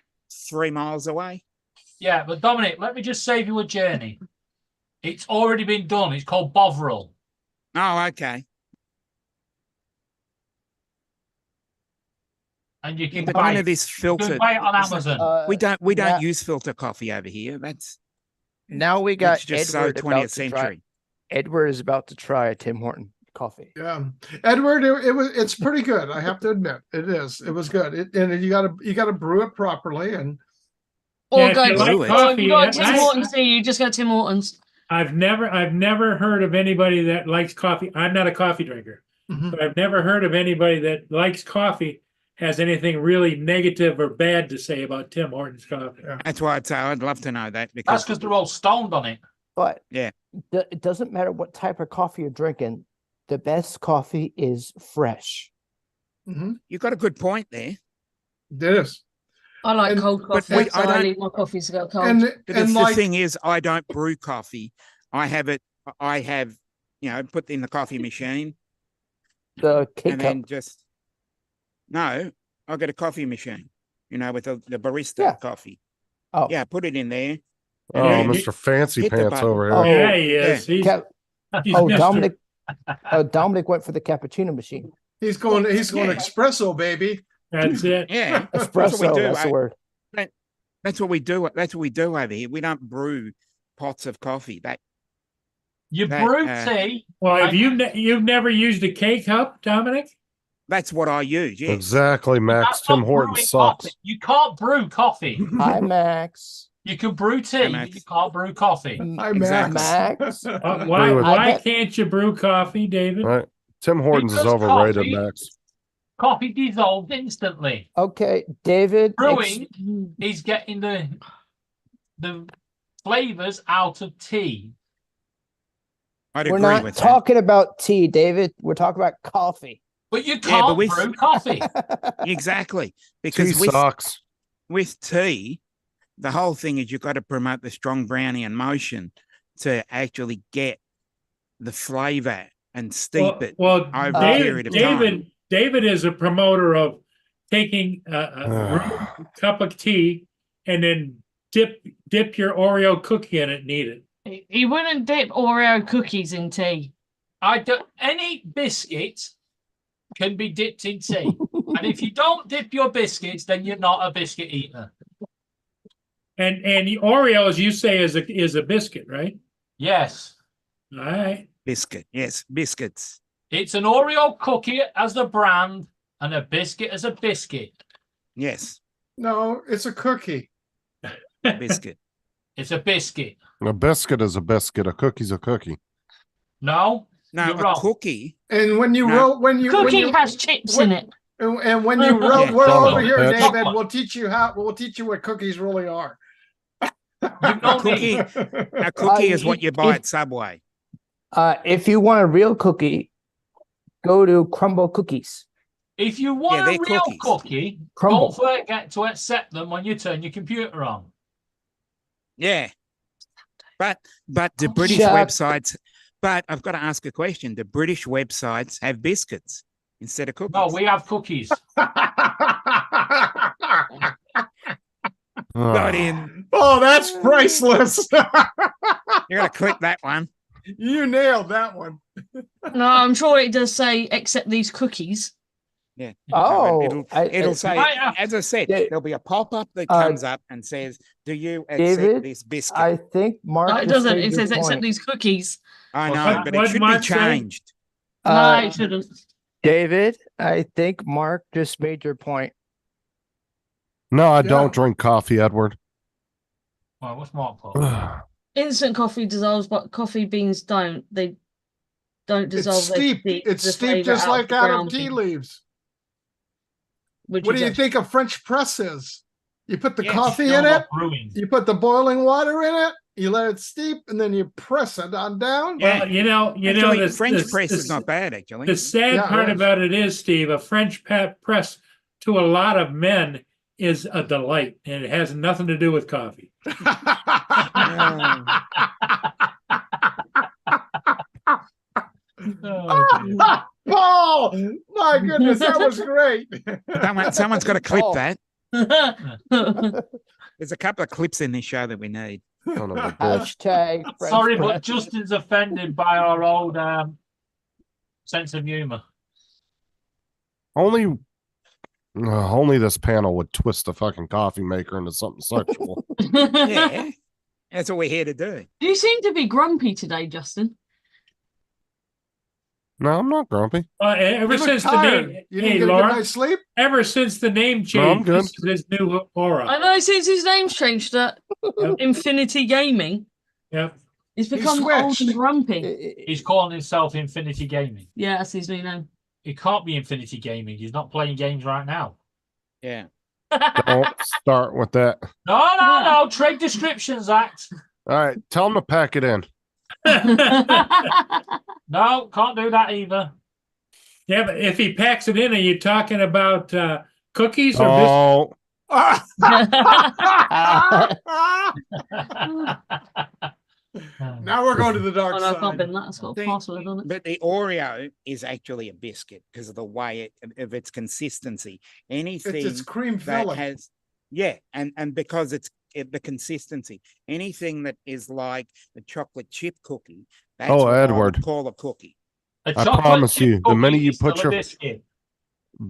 3 miles away. Yeah, but Dominic, let me just save you a journey. It's already been done. It's called Bovril. Oh, okay. and you can But buy none it. of this You can filtered. buy it on Amazon. We don't now- use filter coffee over here. That's Now we got just so Edward 20th about to try. century. Edward is about to try a Tim Horton coffee. Yeah, Edward, it's pretty good. I have to admit, it is. It was good. And you gotta brew it properly. And Or Yeah, go if you to, like or if coffee, you go to at Tim night- Hortons, you just go to Tim Hortons. I've never heard of anybody that likes coffee. I'm not a coffee drinker, but I've never heard of anybody that likes coffee has anything really negative or bad to say about Tim Hortons coffee. That's why I'd love to know that That's because because they're all stoned on it. But Yeah. it doesn't matter what type of coffee you're drinking. The best coffee is fresh. you got a good point there. it is. I like And- cold but coffee, we- so I I don't- leave my coffees to go cold. And But and the like thing is, I don't brew coffee. I have, put in the coffee machine The K and cup. then no, I got a coffee machine, with the barista Yeah. coffee. Oh. Yeah, put it in there. Oh, Yeah, Mr. Fancy hit the Pants button. over here. Oh, Yeah, he is. Cap- He's oh, Mr. Dominic went for the cappuccino machine. he's going Yeah. espresso, baby. That's it. Yeah, Espresso, that's the word. That's what we do. That's what we do over here. We don't brew pots of coffee. You That, brew uh, tea. Well, have you've never used a K cup, Dominic? That's what I use. Yes. Exactly, Max. That's Tim not Horton brewing sucks. coffee. You can't brew coffee. Hi, Max. You can brew tea, Hi, but Max. you can't brew coffee. Hi, Exactly. Max. Why Agree with- I why bet- can't you brew coffee, David? Right. Tim Hortons is Because overrated, coffee- Max. Coffee dissolved instantly. Okay, David. Brewing is getting the flavors out of tea. I'd We're agree not with talking about tea, David. We're talking about coffee. But you but can't with- brew coffee. that. Exactly. Tea Because sucks. with tea, the whole thing is you've got to promote the strong Brownian motion to actually get the flavor and steep it. Well, over a period David, of David is a promoter of taking a brewed cup of tea and then dip your Oreo cookie in it and eat it. He wouldn't dip Oreo cookies in tea. Any biscuit can be dipped in tea. And if you don't dip your biscuits, then you're not a biscuit eater. And the Oreos you say is a biscuit, right? Yes. All right. biscuit. Yes, biscuits. It's an Oreo cookie as the brand and a biscuit as a biscuit. Yes, No, it's a cookie. biscuit. It's a biscuit. A biscuit is a biscuit. A cookie's a cookie. No? No, You're a wrong. cookie. And when you No. roll, when you when Cookie you, has chips when- in it. and when you roll, Yeah. we're Son of over a here, bitch. David. We'll teach you what cookies really are. You A don't cookie, need- a cookie is what you buy if- at Subway. If you want a real cookie, go to Crumble Cookies. If you want Yeah, a they're real cookies. cookie, Crumble. don't forget to accept them when you turn your computer on. Yeah, but the British Shut- websites. But I've got to ask a question. The British websites have biscuits instead of cookies. No, we have cookies. Got Ah. in. Oh, that's priceless. You got to click that one. You nailed that one. No, I'm sure it does say accept these cookies. Yeah. Oh, it'll, I- it'll I- say, I- as I said, Yeah. there'll be a pop-up that Uh, comes up and says, "Do you accept David, this biscuit?" I think Mark. No, it just doesn't. made It your says accept point. these cookies. I Well, know, what- but what it should be Mark say? changed. No, Uh, it shouldn't. David, I think Mark just made your point. No, I Yeah. don't drink coffee, Edward. Well, what's Mark for? Instant coffee dissolves, but coffee beans don't. They don't dissolve. It's they steep. steep It's the steep flavour just like the out of ground tea bean, leaves. which What is do you actually- think a French press is? You put the Yes, coffee Still in not it, brewing. you put the boiling water in it, you let it steep, and then you press it on down. Yeah. Well, you know, Actually, the French press is not bad, actually. The sad Yeah, part it is. about it is, Steve, a French press to a lot of men is a delight, and it has nothing to do with coffee. Oh, Paul, my goodness, that was great. Someone's got to clip Oh. that. dear. There's a couple of clips in this show that we need. Son of a bitch. Hashtag French Sorry, but press. Justin's offended by our old sense of humor. Only Only this panel would twist a fucking coffee maker into something sexual. Yeah, that's what we're here to do. You seem to be grumpy today, Justin. No, I'm not grumpy. Ever You look since the tired. name, You hey, didn't get a good Laura, night's sleep? ever since the name No, I'm changed, good. this is his new aura. I know since his name's changed to Yep. Infinity Gaming, Yep. he's become old switched. and grumpy. He's calling himself Infinity Gaming. Yeah, that's his new name. It can't be Infinity Gaming. He's not playing games right now. Yeah. Don't start with that. No. Trade Descriptions Act. All right, tell him to pack it in. No, can't do that either. Yeah, but if he packs it in, are you talking about cookies or biscuits? Now we're going to the dark Oh, no, I can't side. bin that. It's got a See, password on it. But the Oreo is actually a biscuit because of the way of its consistency. Anything It's cream that filling. has, and because the consistency, anything that is like a chocolate chip cookie, that's Oh, what I would Edward. call a cookie. A I chocolate promise chip you, the cookie minute you is put still a your biscuit.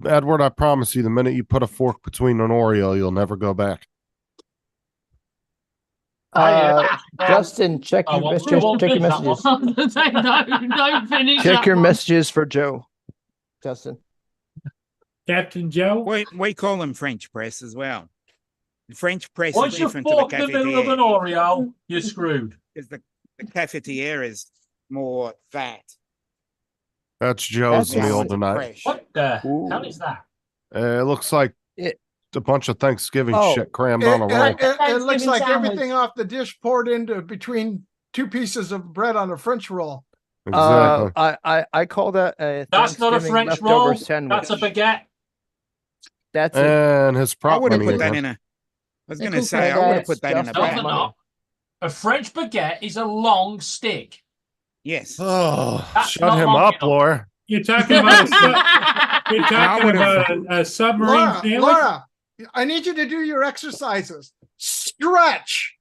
Edward, I promise you, the minute you put a fork between an Oreo, you'll never go back. Justin, check I your won't- messages. I won't Check your finish that messages. one. Don't finish Check that your one. messages for Joe. Justin. Captain Joe? We call them French press as well. The French press Once is you different to the fork in the middle of an cafetiere Oreo, you're screwed. because the cafetiere is more fat. That's Joe's That's meal just tonight. Fresh. What the Ooh. hell is that? It looks like It- a bunch of Thanksgiving Oh, shit crammed It, on a roll. it- it looks Thanksgiving like sandwich. everything off the dish poured into between two pieces of bread on a French roll. Exactly. I call that a That's not a Thanksgiving French leftover roll. sandwich. That's a baguette. That's a, And his I prop would have money put that again. in a. I was It going to was say I would have put that in a just No, French bag. they're money. not. A French baguette is a long stick. Yes. Oh, That's shut not him long up, enough. Laura. You're talking about you're talking would've- about a submarine Laura, sandwich? Laura, I need you to do your exercises. Stretch.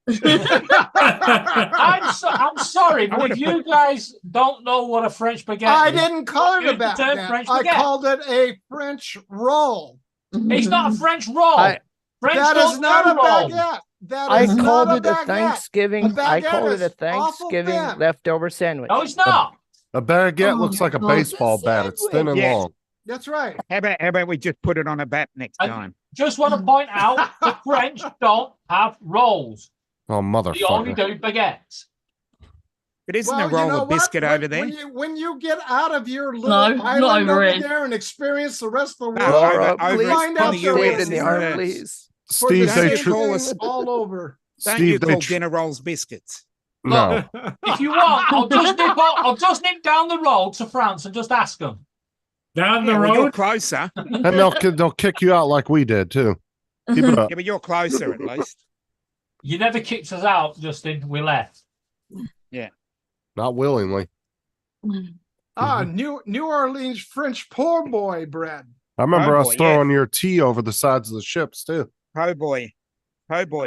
I'm sorry, but if you guys don't know what a French baguette I is, didn't call it use a the term baguette. French I baguette. called it a French roll. It's not a French roll. I- French That don't is not do a rolls. baguette. That I is called not it a baguette. Thanksgiving. A I baguette called it a is awful Thanksgiving thin. leftover sandwich. No, it's not. A baguette Oh looks my like a God. baseball bat. It's thin and Yes. long. That's right. How about we just put it on a bat next I- time? Just want to point out the French don't have rolls. Oh, They only motherfucker. do baguettes. But isn't Well, a roll you know of biscuit what? over there? When you get out of your little No, not island over over here. there and experience the rest of the No, world, Laura, over please find put out Steve there in the is arm, this. please. for the Steve, they same same tr- call thing us- all over. Don't Steve, you they call tr- dinner rolls biscuits? No. If you want, I'll just nip down the road to France and just ask them. Down the Yeah, well, you're road? closer. And they'll kick you out like we did too. Keep it up. Yeah, but you're closer at least. You never kicked us out, Justin. We left. Not willingly. New Orleans French poor boy bread. I remember Oh, us boy, throwing your tea over the sides of the ships too. Po' boy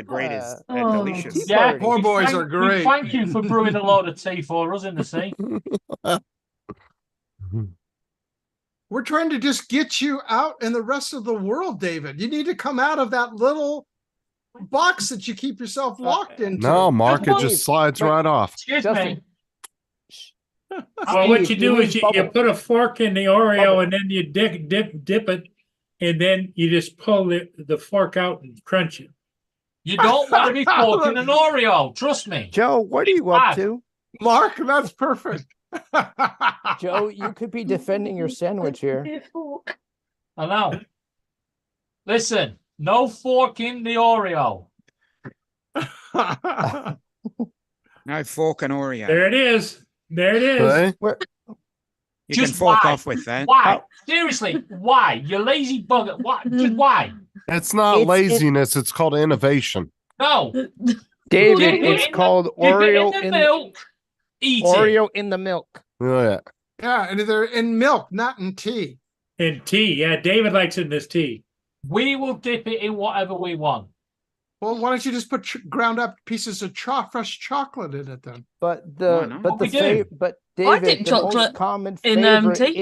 bread is Oh, delicious. Yeah, Poor we boys thank- are great. we Thank you for brewing a load of tea for us in the sea. We're trying to just get you out in the rest of the world, David. You need to come out of that little box that you keep yourself locked into. No, Mark, it Just just slides right off. Excuse Justin. me. Well, what you do is you Bubble. put a fork in the Oreo Bubble. and then you dip it, and then you just pull the fork out and crunch it. You don't want to be forking an Oreo. Trust me. Joe, what are you up to? Mark, that's perfect. Joe, you could be defending your sandwich here. I know. Listen, no forking the Oreo. No fork and Oreo. There it is. There it is. Hey? You Just can fork why? off with that. Why? Seriously, why? You lazy bugger. Why? Just why? It's not It's- laziness. It's called innovation. No. David, Dip it it's in the- called Dip it Oreo in the in milk. Eat it. Oreo in the milk. Oh, yeah. Yeah, and they're in milk, not in tea. And tea. Yeah, David likes it in his tea. We will dip it in whatever we want. Well, why don't you just put ground up pieces of fresh chocolate in it then? But Why not? What we do? but I David, dip the chocolate most common in, favorite tea.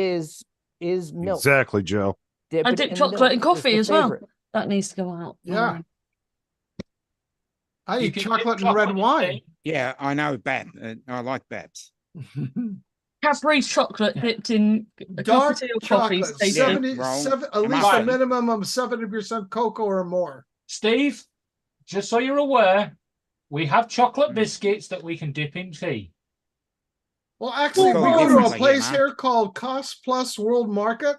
is milk. Exactly, Joe. dip I it dip in chocolate milk. in It's coffee the as well. favorite. That needs to go out. Yeah. I You eat can dip chocolate and chocolate red in wine. tea. Yeah, I know Bab. I like Babs. Cadbury's chocolate dipped in a cup of Dark tea or coffee. chocolate, Stays Yeah. good. 77, at Am I least a right? minimum of 70% cocoa or more. Steve, just so you're aware, we have chocolate biscuits that we can dip in tea. Well, actually, Go we go to a differently, place Mark. here called Cost Plus World Market,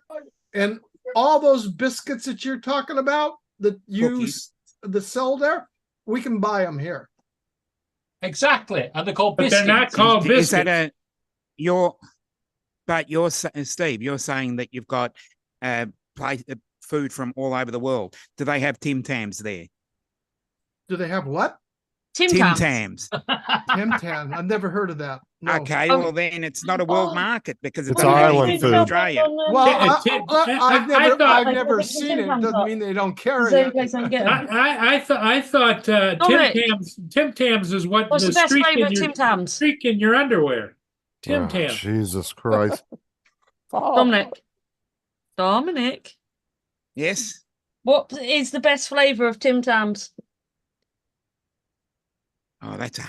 and all those biscuits that you're talking about that Cookies. that sell there, we can buy them here. Exactly, and they're called But biscuits. they're not called Is that biscuits. Steve, you're saying that you've got food from all over the world. Do they have Tim Tams there? Do they have what? Tim Tim Tams. Tams. Tim Tam. I've never heard of that. No. Okay, well then it's not a world market because It's only island in food. Australia. Well, I thought- I've never seen it. Doesn't mean they don't carry Same it. place I can get 'em. I thought Dominic. Tim Tams is what What's the the best streak flavour in of your Tim Tams? streak in your underwear. Tim Oh, Tams. Jesus Christ. Dominic, Yes. what is the best flavour of Tim Tams? Oh, that's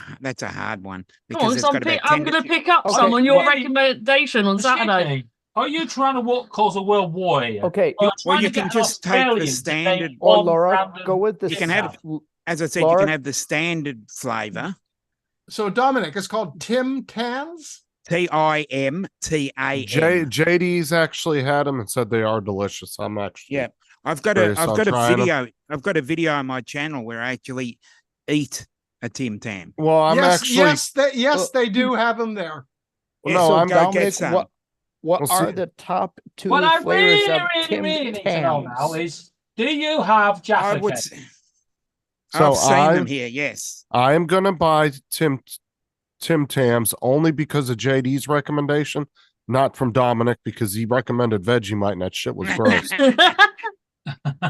a hard one Come on, it's 'cause got about I'm 10 going to pick up Okay, some on your well- recommendation on Saturday. Are you trying to cause a world war here? Okay. You're Well, trying you to get can an just take the Australian to standard- name Or one Laura, random go with the You can have, discount. as I said, Laura? you can have the standard flavor. So Dominic, it's called Tim Tams. TIMTAM. JD's actually had them and said they are delicious. I'm actually Yeah. I've got curious on trying 'em. video. I've got a video on my channel where I actually eat a Tim Tam. Well, I'm yes, actually yes, they do have them there. Yeah, no, so I'm go get Dominic, some. what We'll are see. the top two What I flavors really, of really, Tim really need to know now Tams? is, do you have I Jaffa would. cake? So I've seen I'm- them here. Yes. I am gonna buy Tim Tams only because of JD's recommendation, not from Dominic because he recommended Vegemite and that shit was gross.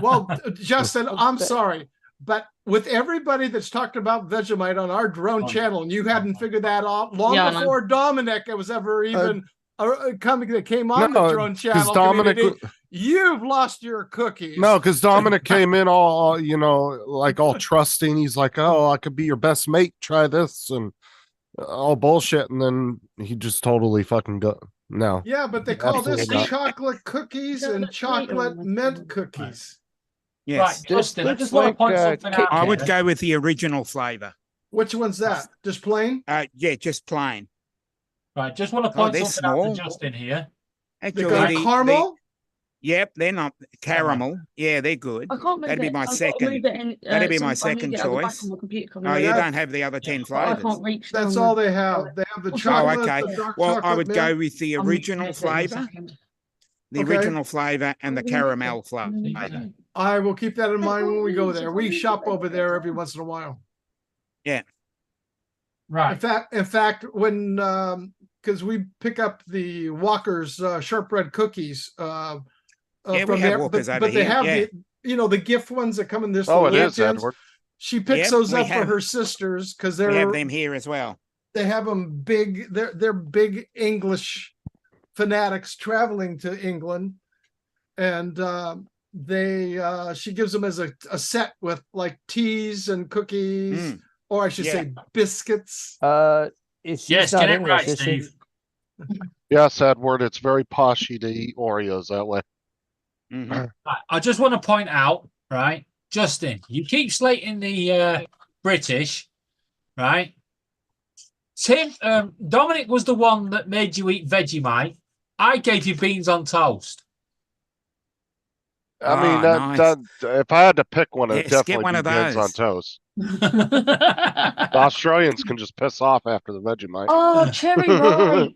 Well, Justin, I'm sorry, but with everybody that's talked about Vegemite on our drone channel, and you hadn't figured that out long Yeah, I know. before Dominic was ever even coming that came on no, the drone 'cause channel. Dominic- community, you've lost your cookies. No, because Dominic came in all like all trusting. He's like, "Oh, I could be your best mate. Try this," and all bullshit. And then he just totally fucking go. No, Yeah, but they call this Absolutely not. chocolate cookies and chocolate mint cookies. Yes. Right, Justin, I looks just want to like, point something Kit out. I Kat. would here. go with the original flavor. Which one's that? Just plain? Yeah, just plain. Right, just want to point they're something out small. to Justin here. They Actually, got the- caramel? yep, they're not caramel. Yeah, they're good. I can't move That'd be it. my I've got to second. move it in, That'd be my so I need second it at the back choice. of my computer Oh, coming you out. don't have the other 10 But I flavors. can't reach That's down all the- they have. They have the Oh, chocolate, okay. the dark Well, I chocolate would mint. go with the I'm reaching original it in a flavor, second. the Okay. original flavor, and the caramel flavor. I will keep that in mind when we go there. We shop over there every once in a while. Yeah. Right. In fact, when because we pick up the Walker's shortbread cookies Yeah, from we have there, Walkers but over they here, have yeah. the gift ones that come in this. oh, it little is tins. Edward. She picks Yep, those we up for have- her sisters because We have they're them here as well. they have them big. They're big English fanatics traveling to England, and she gives them as a set with like teas and cookies, Mm. or I should Yeah. say biscuits. She's Yes, not get it English, right, is she? Steve. Yes, Edward. It's very poshy to eat Oreos that way. Mhm. Right, I just want to point out, right, Justin, you keep slating the British, right? Dominic was the one that made you eat Vegemite. I gave you beans on toast. I mean, nice. that if I had to pick one, it'd Yes, get definitely one be of beans on those. toast. The Australians can just piss off after the Vegemite. Oh, cherry ripe.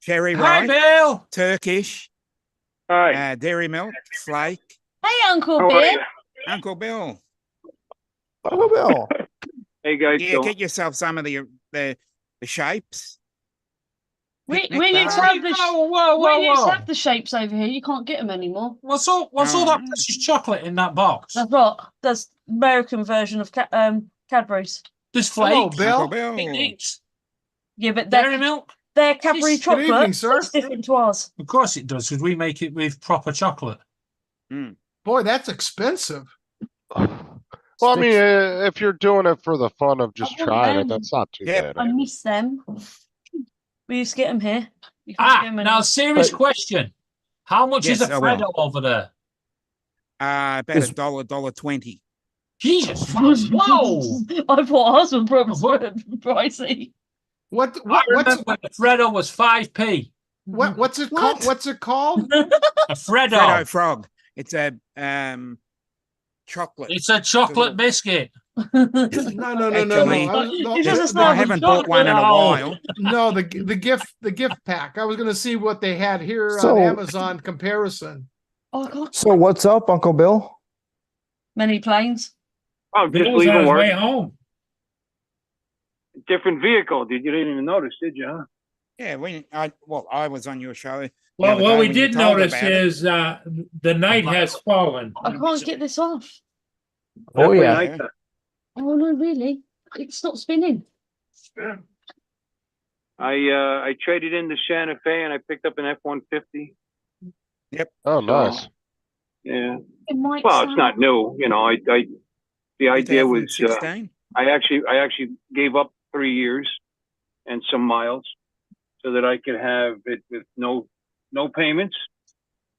Cherry Hi, ripe, Bill. Turkish, Hi. dairy milk, flake. Hey, Uncle How are Bill. you? Uncle Bill. Oh, Bill. Hey guys, Yeah, doing? get yourself some of the shapes. We Picnic used to basket. have the Whoa, we used to have the shapes over here. You can't get them anymore. What's all Oh. that British chocolate in that box? That's what. That's American version of Cadbury's. There's Hello, flakes, Bill. Uncle Bill. picnics, Yeah, but dairy milk. their Cadbury Good chocolate evening, sir. is different to ours. Of course it does, because we make it with proper chocolate. Boy, that's expensive. Well, I mean, if you're doing it for the fun of just want trying it, them. that's not too Yep. I bad. miss them. We used to get them here. You can't get 'em Now, anymore. serious But- question. How much is a Yes, I will. Freddo over there? About Is- $1.20. Jesus, whoa! I thought husband brothers were pricey. What I what's remember when the Freddo was 5p. what's it called? What's it called? A Freddo. Freddo Frog. It's a chocolate. It's a chocolate biscuit. No. Actually, He doesn't I smell haven't bought one in a No. while. No, the gift pack. I was gonna see what they had here So- on Amazon comparison. Oh, I can't. So what's up, Uncle Bill? Many planes. Oh, just Bill's on leaving his work. way home. Different vehicle. You didn't even notice, did you? Huh? Yeah, I was on your show. the Well, other what day we when you did told notice about it. is the night has fallen. I can't get this off. Oh, Definitely yeah. nighttime. Oh no, really? It's not spinning. I traded in the Santa Fe and I picked up an F-150. Oh, nice. Yeah. It might Well, sound... it's not new. You know, the idea was 2016? I actually gave up 3 years and some miles so that I could have it with no payments.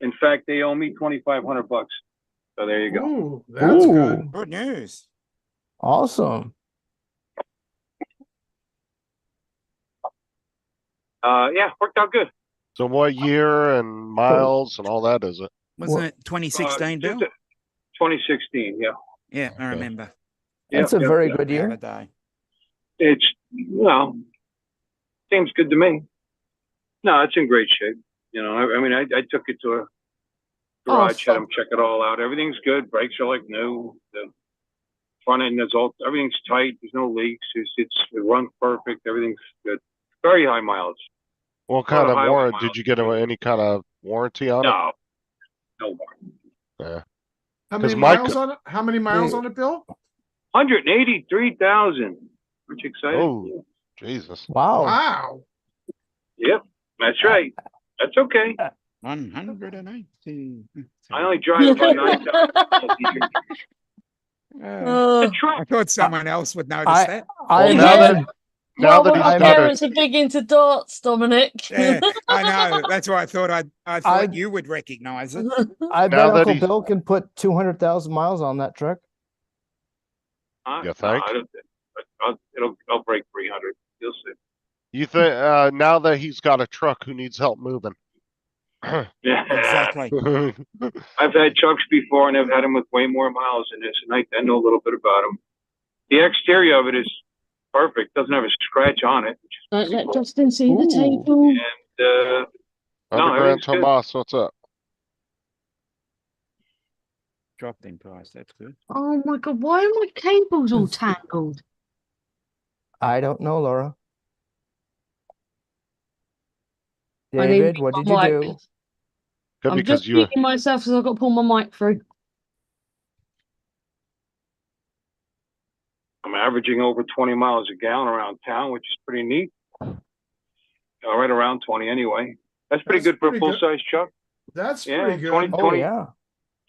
In fact, they owe me $2,500. So there you go. Ooh, that's Ooh. good. Good news. Awesome. Yeah, worked out good. So what year and miles and all that is it? Wasn't it 2016, Bill? 2016, yeah. Yeah, I remember. That's a very good The other year. day. It's, well, seems good to me. No, it's in great shape. You know, I mean, I took it to a garage, had them check it all out. Everything's good. Brakes are like new. The front end is all, everything's tight. There's no leaks. It runs perfect. Everything's good. Very high mileage. What kind of highway warranty? miles. Did you get any kind of warranty on it? No warranty. Yeah. How 'Cause many my miles co- on it? How many miles on it, Bill? 183,000. Aren't you excited? Oh, Jesus. Wow. Wow. Yep, that's right. That's okay. 180. I only drive about 9,000. Oh. I thought someone else would notice I- that. I Well, now imagine- now Well, that my he's got parents are big into darts, Dominic. Yeah, I know. That's why I thought I thought I- you would recognize it. I Now bet that Uncle he's- Bill can put 200,000 miles on that truck. You think? I'll break 300. You'll see. You think now that he's got a truck, who needs help moving? Yeah, Exactly. I've had trucks before, and I've had them with way more miles than this, and I know a little bit about them. The exterior of it is perfect. Doesn't have a scratch on it. Don't let Justin see the Ooh. table. And no, Underground everything's good. Tomas, what's up? Dropped in price. That's good. Oh my god, why are my cables all tangled? I don't know, Laura. I need David, what my did you mic. do? Good I'm because just you muting myself because I've got to pull my mic through. I'm averaging over 20 miles a gallon around town, which is pretty neat. Right around 20 anyway. That's pretty That's good for a pretty good. full-size truck. That's Yeah, pretty good. 20, Oh, 20, yeah.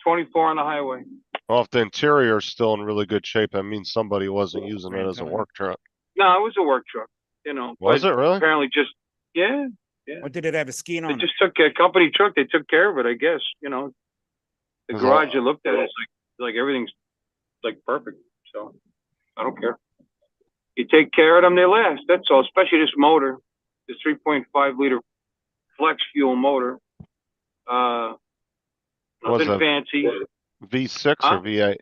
24 on the highway. well, if the interior's still in really good shape, that means somebody wasn't using it as a work truck. No, it was a work truck, you know. Was but it really? Apparently just, yeah. Or did it have a skin They on it? just took a company truck. They took care of it, I guess, you know. The Is garage all- I looked at, it's like everything's like perfect. So I don't care. You take care of them, they last. That's all, especially this motor, this 3.5 liter flex fuel motor. Was Nothing it fancy. V6 Huh? or V8?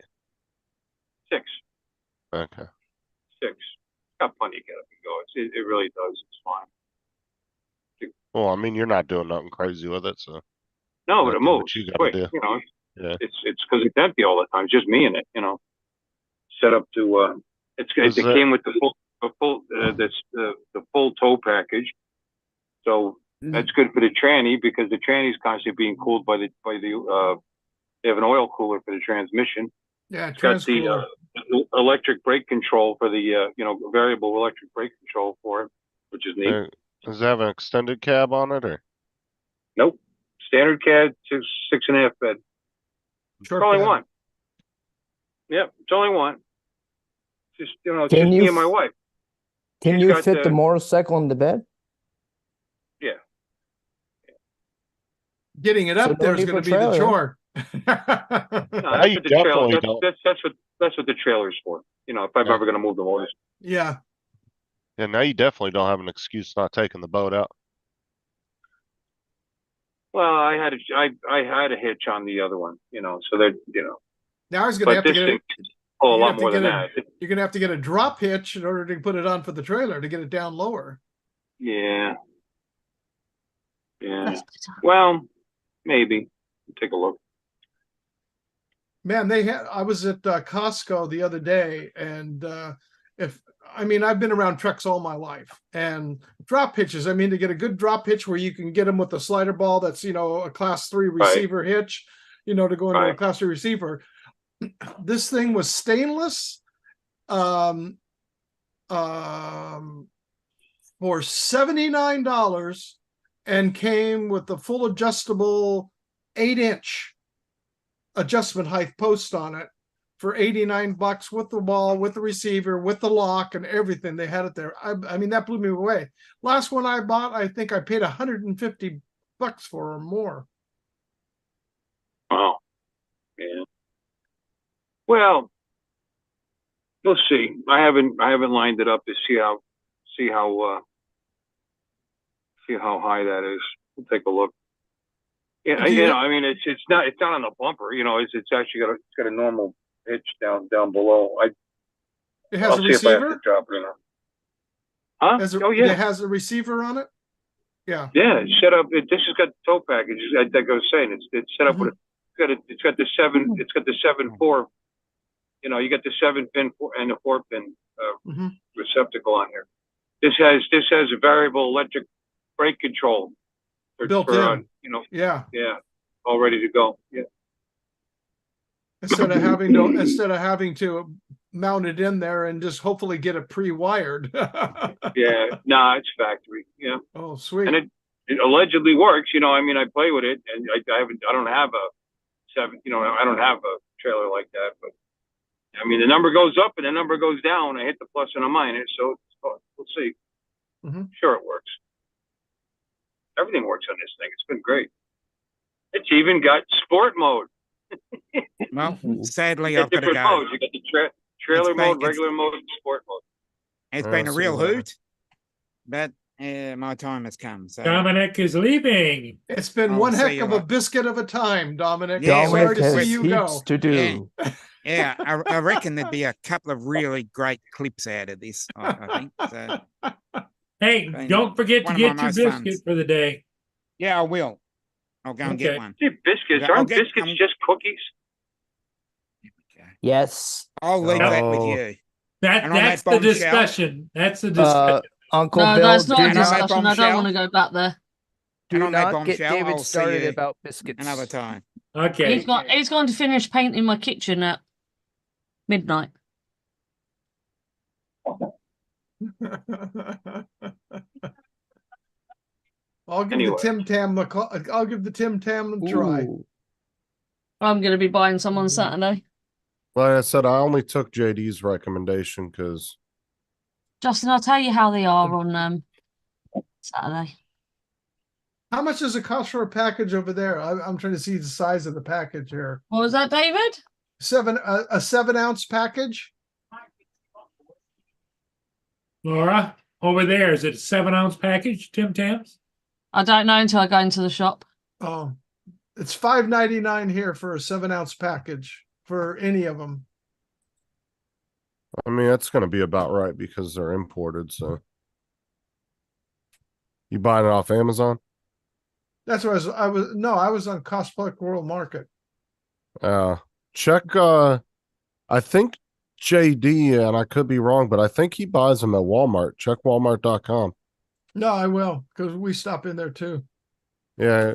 6. Okay. 6. Got plenty of get up and go. It really does. It's fine. Well, I mean, you're not doing nothing crazy with it, so No, but gotta it do what moves you gotta quick. do. You know, yeah. it's because it's empty all the time. It's just me in it. You know, set up to. It Is it- came with the full tow package. So that's good for the tranny because the tranny is constantly being cooled by the they have an oil cooler for the transmission. Yeah, It's got the transcooler. electric brake control for the variable electric brake control for it, which is neat. Does it have an extended cab on it, or? Nope, standard cab, 6.5 bed. Short only bed. one. Yep, it's only one. Just it's Can just you me and my wife. Can She's you got fit the motorcycle in the bed? Yeah. Getting it So up no there is need going to for be the trailer. chore. No, that's you what the trailer. definitely don't. That's what the trailer's for. If I'm Yeah. ever going to move the motors. Yeah. Yeah, now you definitely don't have an excuse not taking the boat out. Well, I had a hitch on the other one, so they're Now he's going to But have to this get thing it. can pull a You're lot more than that. You're going to have to get a drop hitch in order to put it on for the trailer to get it down lower. Yeah. Yeah. That's better. Well, maybe. Take a look. Man, I was at Costco the other day, and I've been around trucks all my life, and drop hitches. I mean, to get a good drop hitch where you can get them with a slider ball that's a class 3 receiver hitch, to go into a class 3 receiver. This thing was stainless, for $79, and came with the full adjustable 8-inch adjustment height post on it for $89 with the ball, with the receiver, with the lock and everything. They had it there. I mean, that blew me away. Last one I bought, I think I paid $150 for or more. Wow. Yeah. Well, we'll see. I haven't lined it up to see how high that is. We'll take a look. Yeah, I mean, it's not on the bumper. It's actually got a normal hitch down below. It has I'll a see if I have to receiver. drop it or not. Huh? Oh yeah. It has a receiver on it. Yeah. Yeah, it's set up. This has got the tow package. Like I was saying, it's set up with it's got the 7-4. You got the 7-pin and the 4-pin receptacle on here. This has a variable electric brake control Built in. Yeah, all ready to go. Yeah. Instead of having to mount it in there and just hopefully get it pre-wired. Yeah, it's factory. Yeah. Oh, sweet. And it allegedly works. I mean, I play with it, and I don't have a 7. I don't have a trailer like that, but I mean, the number goes up and the number goes down. I hit the plus and a minus, so we'll see. Sure, it works. Everything works on this thing. It's been great. It's even got sport mode. Well, sadly, You I've got got to different go. modes. You got the trailer mode, regular mode, and sport mode. It's been a real hoot, but my time has come. So Dominic is leaving. It's been I'll one see heck you of a later. biscuit of a time, Dominic. Yeah, Sorry to has see you go. heaps to do. Yeah, I reckon there'd be a couple of really great clips out of this. I think. So, Hey, Been don't forget to one of my get your most biscuit funs. for the day. yeah, I will. I'll go and Okay. get one. See, biscuits. I'll Aren't get- biscuits I'm- just cookies? Yes. I'll leave that with Oh. you. That's And on that the bombshell- discussion. That's the discussion. Uncle No, Bill, that's not do a And on that not, discussion. I don't bombshell- want to go back there. do and on that not get bombshell, David I'll see started you about biscuits. Another time. Okay. He's going to finish painting my kitchen at midnight. I'll give Anyway. the Tim Tam I'll give the Tim Tam a try. Ooh. I'm going to be buying some on Saturday. Like I said, I only took JD's recommendation because Justin, I'll tell you how they are on Saturday. How much does it cost for a package over there? I'm trying to see the size of the package here. What was that, David? A 7-ounce package. Laura, over there, is it a 7-ounce package, Tim Tams? I don't know until I go into the shop. Oh, it's $5.99 here for a 7-ounce package for any of them. I mean that's going to be about right because they're imported. So you buying it off Amazon? That's what I was on Costco World Market. Check. I think JD, and I could be wrong, but I think he buys them at Walmart. Check Walmart.com. No, I will because we stop in there too. Yeah,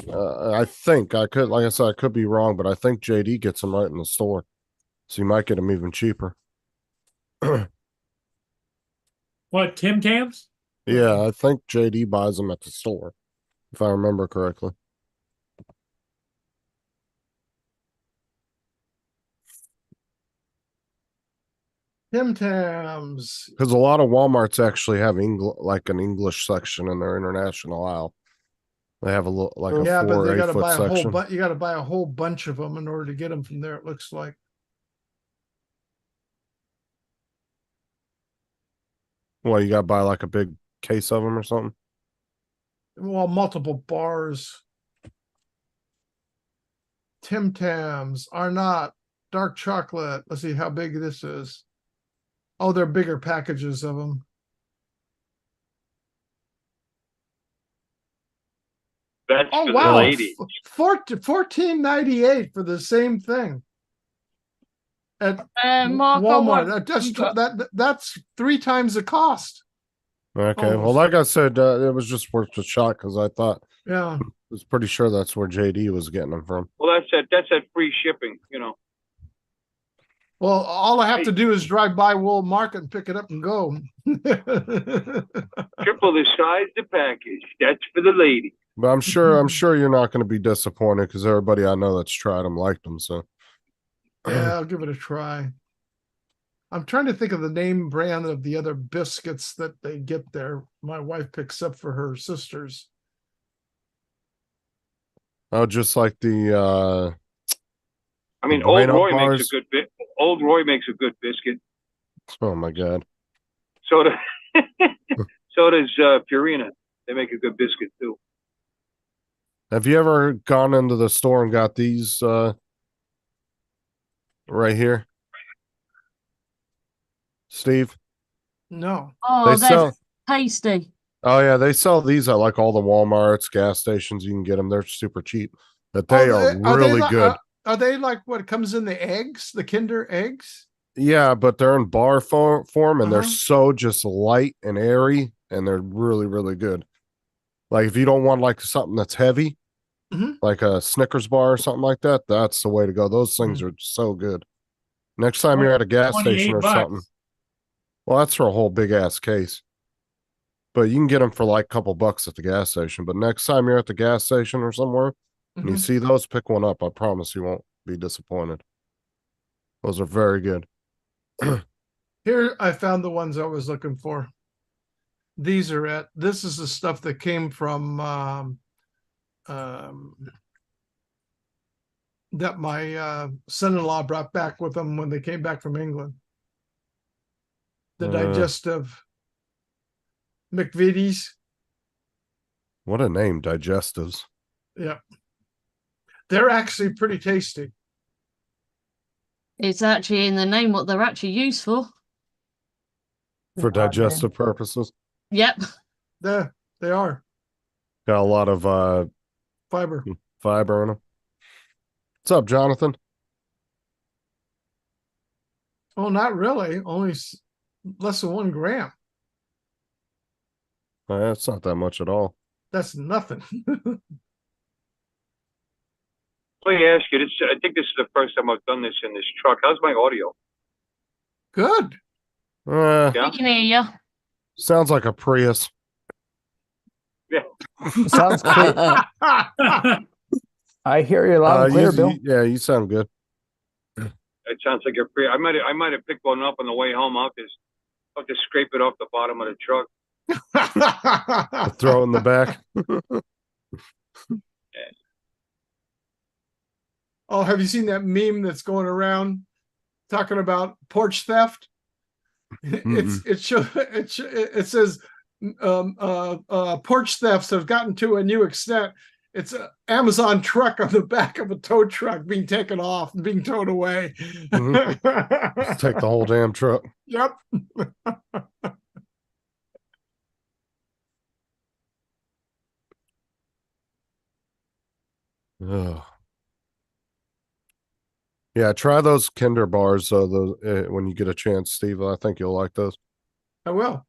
I think I could. Like I said, I could be wrong, but I think JD gets them right in the store, so you might get them even cheaper. What, Tim Tams? Yeah, I think JD buys them at the store, if I remember correctly. Tim Tams. Because a lot of Walmarts actually have like an English section in their international aisle. They have a little like a Yeah, but 4 or they 8 got to foot buy a whole section. bunch. You got to buy a whole bunch of them in order to get them from there. It looks like. Well, you got to buy like a big case of them or something. Well, multiple bars. Tim Tams are not dark chocolate. Let's see how big this is. Oh, they're bigger packages of them. That's Oh for wow, the lady. $14.98 for the same thing at Mark, Walmart. That's 3 times the cost. Okay. Well, Almost. like I said, it was just worth a shot because I thought Yeah. I was pretty sure that's where JD was getting them from. Well, that's that free shipping, you know. Well, all I have to do is drive by Walmart and pick it up and go. Triple the size of the package. That's for the lady. But I'm sure you're not going to be disappointed because everybody I know that's tried them liked them. So Yeah, I'll give it a try. I'm trying to think of the name brand of the other biscuits that they get there. My wife picks up for her sisters. oh, just like the I mean, the Old Bueno Roy bars. makes a good bit. Old Roy makes a good biscuit. Oh my god. So does Purina. They make a good biscuit too. Have you ever gone into the store and got these right here? Steve? No. Oh, They they're sell tasty. Oh yeah, they sell these at like all the Walmarts, gas stations. You can get them. They're super cheap. But they are really good. Are they like what comes in the eggs, the Kinder eggs? Yeah, but they're in bar form and they're Uh-huh. so just light and airy and they're really, really good. Like if you don't want like something that's heavy, Mhm. like a Snickers bar or something like that, that's the way to go. Those things are so good. Next time you're at a gas station or $28. something. Well, that's for a whole big ass case. But you can get them for like a couple bucks at the gas station. But next time you're at the gas station or somewhere and you Mhm. see those, pick one up. I promise you won't be disappointed. Those are very good. Here I found the ones I was looking for. These are it. This is the stuff that came from that my son-in-law brought back with them when they came back from England. The digestive McVitie's. What a name, digestives. Yeah. They're actually pretty tasty. It's actually in the name what they're actually used for. For digestive purposes. Yep. They are. Got a lot of Fiber. fiber in them. What's up, Jonathan? Oh, not really. Only less than 1 gram. That's not that much at all. That's nothing. Let me ask you. I think this is the first time I've done this in this truck. How's my audio? Good. We can hear you. Sounds like a Prius. Yeah. Sounds clear. I hear you loud and clear, Bill. Yeah, you sound good. It sounds like a free. I might have picked one up on the way home. I'll just scrape it off the bottom of the truck. Throw it in the back. Oh, have you seen that meme that's going around talking about porch theft? It says porch thefts have gotten to a new extent. It's an Amazon truck on the back of a tow truck being taken off and being towed away. Just take the whole damn truck. Yep. Ugh. Yeah, try those Kinder bars when you get a chance, Steve. I think you'll like those. I will.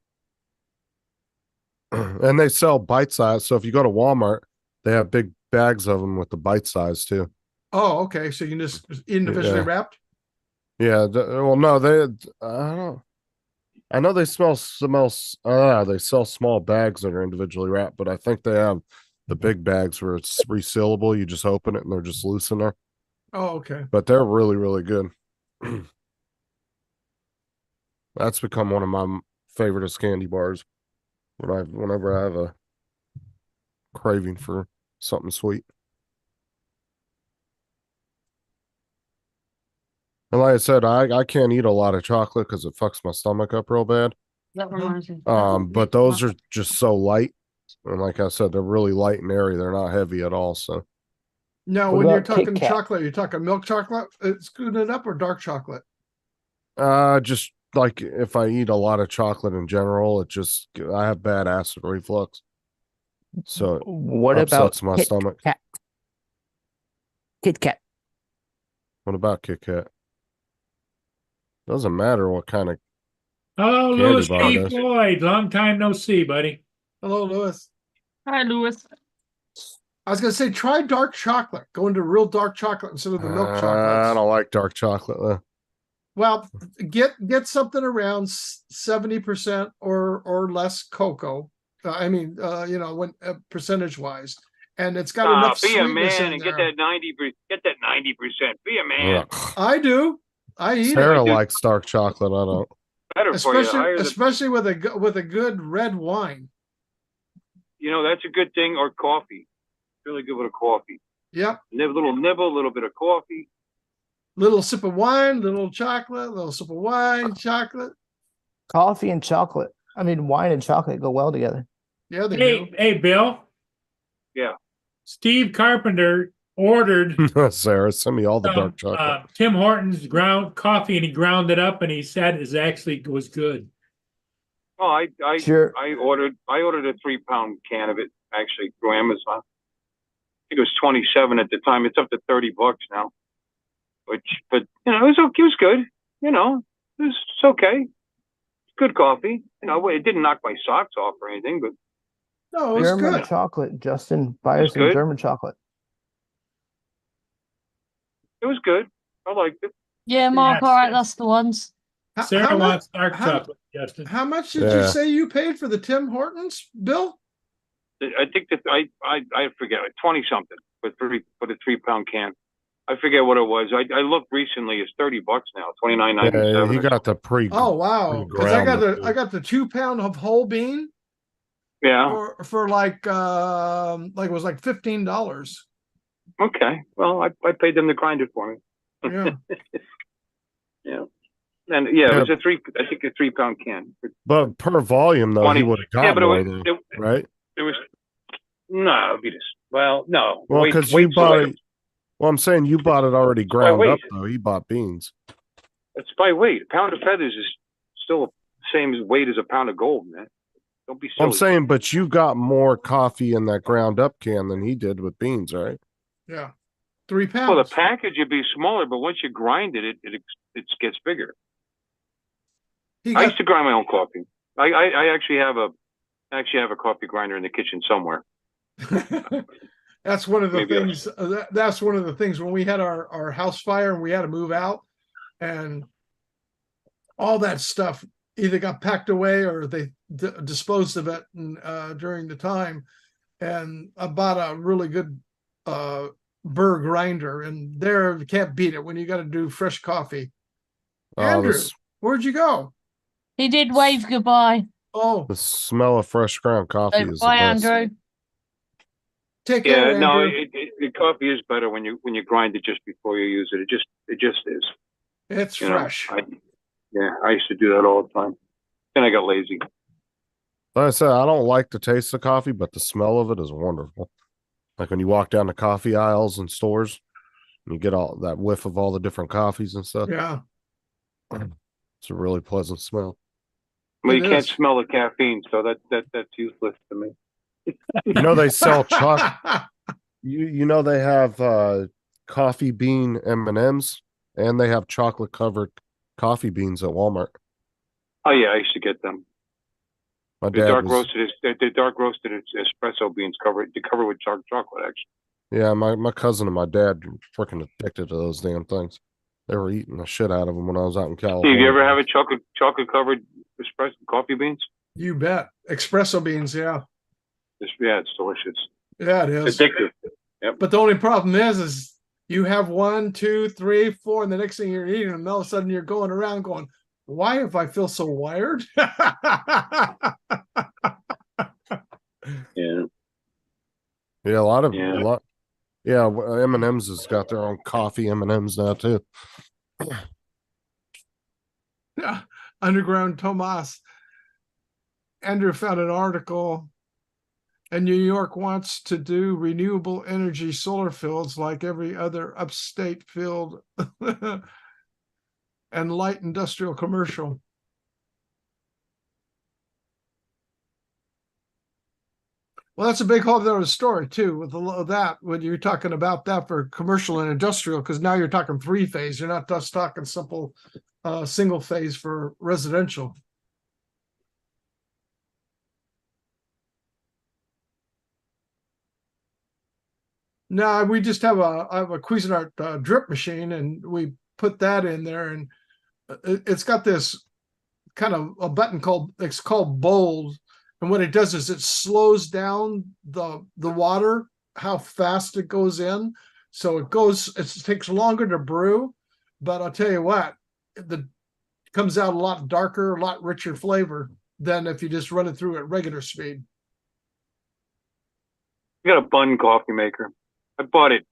And they sell bite size. So if you go to Walmart, they have big bags of them with the bite size too. Oh, okay. So you can just individually Yeah. wrapped? Yeah. Well, no, I know they they sell small bags that are individually wrapped, but I think they have the big bags where it's resealable. You just open it and they're just loose in there. Oh, okay. But they're really, really good. That's become one of my favorite candy bars. Whenever I have a craving for something sweet. And like I said, I can't eat a lot of chocolate because it fucks my stomach up real bad. That reminds me. But those are just so light. And like I said, they're really light and airy. They're not heavy at all. So Now, What when you're about Kit talking Kat? chocolate, you're talking milk chocolate. It's good it up or dark chocolate. just like if I eat a lot of chocolate in general, I have bad acid reflux. So it What about upsets my Kit stomach. Kat? Kit Kat. What about Kit Kat? Doesn't matter what kind of Oh, candy Louis bar P. does. Floyd, long time no see, buddy. Hello, Lewis. Hi, Lewis. I was gonna say try dark chocolate. Go into real dark chocolate instead of the milk I chocolates. don't like dark chocolate though. Well, get something around 70% or less cocoa. When percentage wise, and it's got enough Be a sweetness man in and there. get that 90%. Be a man. Ugh. I do. I eat Sarah it, likes dark chocolate. I don't. Better for you. especially with a good red wine. That's a good thing. Or coffee. Really good with a coffee. Yep. Little nibble, a little bit of coffee. Little sip of wine, little chocolate, little sip of wine, chocolate. Coffee and chocolate. I mean, wine and chocolate go well together. Yeah, they do. Hey, Bill. Yeah. Steve Carpenter ordered Sarah, send me all the some, dark chocolate. Tim Hortons ground coffee, and he ground it up, and he said it was good. Oh, I Sure. I ordered a 3-pound can of it actually through Amazon. I think it was 27 at the time. It's up to $30 now. But it was good. It's okay. Good coffee. It didn't knock my socks off or anything, but No, it's German good. chocolate. Justin, buy us some good. German chocolate. it was good. I liked it. Yeah, Mark, Yes. all right, that's the ones. Sarah much- wants dark how- chocolate, Justin. How much did Yeah. you say you paid for the Tim Hortons, Bill? I think that I forget, 20 something for the 3-pound can. I forget what it was. I looked recently. It's $30 now. $29.97. He got the Oh wow! Because I got the 2-pound of whole bean Yeah. for like it was like $15. Okay. Well, I paid them to grind it for me. Yeah. Yeah. And it was I think a 3-pound can. But per volume though, 20. he would have got Yeah, but more it than, was- right? It was no, it'd be this. Well, no. Well, Wait- because wait you till bought later. it. Well, I'm saying you bought it already ground weight. up though. He bought beans. It's by weight. A pound of feathers is still the same as weight as a pound of gold, man. Don't be silly. I'm saying, but you got more coffee in that ground up can than he did with beans, right? Yeah. 3 pounds. Well, the package would be smaller, but once you grind it, it gets bigger. I used to grind my own coffee. I actually have a coffee grinder in the kitchen somewhere. That's one of the Maybe I- things. That's one of the things when we had our house fire and we had to move out, and all that stuff either got packed away or they disposed of it during the time. And I bought a really good burr grinder, and there you can't beat it when you got to do fresh coffee. Andrew, where'd you go? He did wave goodbye. Oh, The smell of fresh ground coffee is the Bye, best. Andrew. Take care, Yeah, no, Andrew. the coffee is better when you grind it just before you use it. It just is. It's You know, fresh. I used to do that all the time. Then I got lazy. Like I said, I don't like the taste of coffee, but the smell of it is wonderful. Like when you walk down the coffee aisles in stores, and you get all that whiff of all the different coffees and stuff. Yeah. It's a really pleasant smell. Well, It you can't is. smell the caffeine, so that's useless to me. You know they sell chocolate. You know they have coffee bean M&Ms, and they have chocolate covered coffee beans at Walmart. Oh yeah, I used to get them. My The dad dark was, roasted espresso beans covered with dark chocolate. Actually, yeah, my cousin and my dad were freaking addicted to those damn things. They were eating the shit out of them when I was out in California. Steve, you ever have a chocolate covered espresso coffee beans? You bet. Espresso beans, yeah. It's delicious. Yeah, it It's is. addictive. Yep. But the only problem is you have 1, 2, 3, 4, and the next thing you're eating, and all of a sudden you're going around going, Why if I feel so wired? Yeah. Yeah, a lot of Yeah. a lot. Yeah, M&M's has got their own coffee M&M's now too. Yeah, Underground Tomas. Andrew found an article, and New York wants to do renewable energy solar fields like every other upstate field and light industrial commercial. Well, that's a big whole other story too, with that when you're talking about that for commercial and industrial, because now you're talking 3-phase. You're not just talking simple single phase for residential. No, we just have I have a Cuisinart drip machine, and we put that in there, and it's got this kind of a button it's called bold, and what it does is it slows down the water, how fast it goes in, so it takes longer to brew, but I'll tell you what, it comes out a lot darker, a lot richer flavor than if you just run it through at regular speed. You got a Bunn coffee maker. I bought it.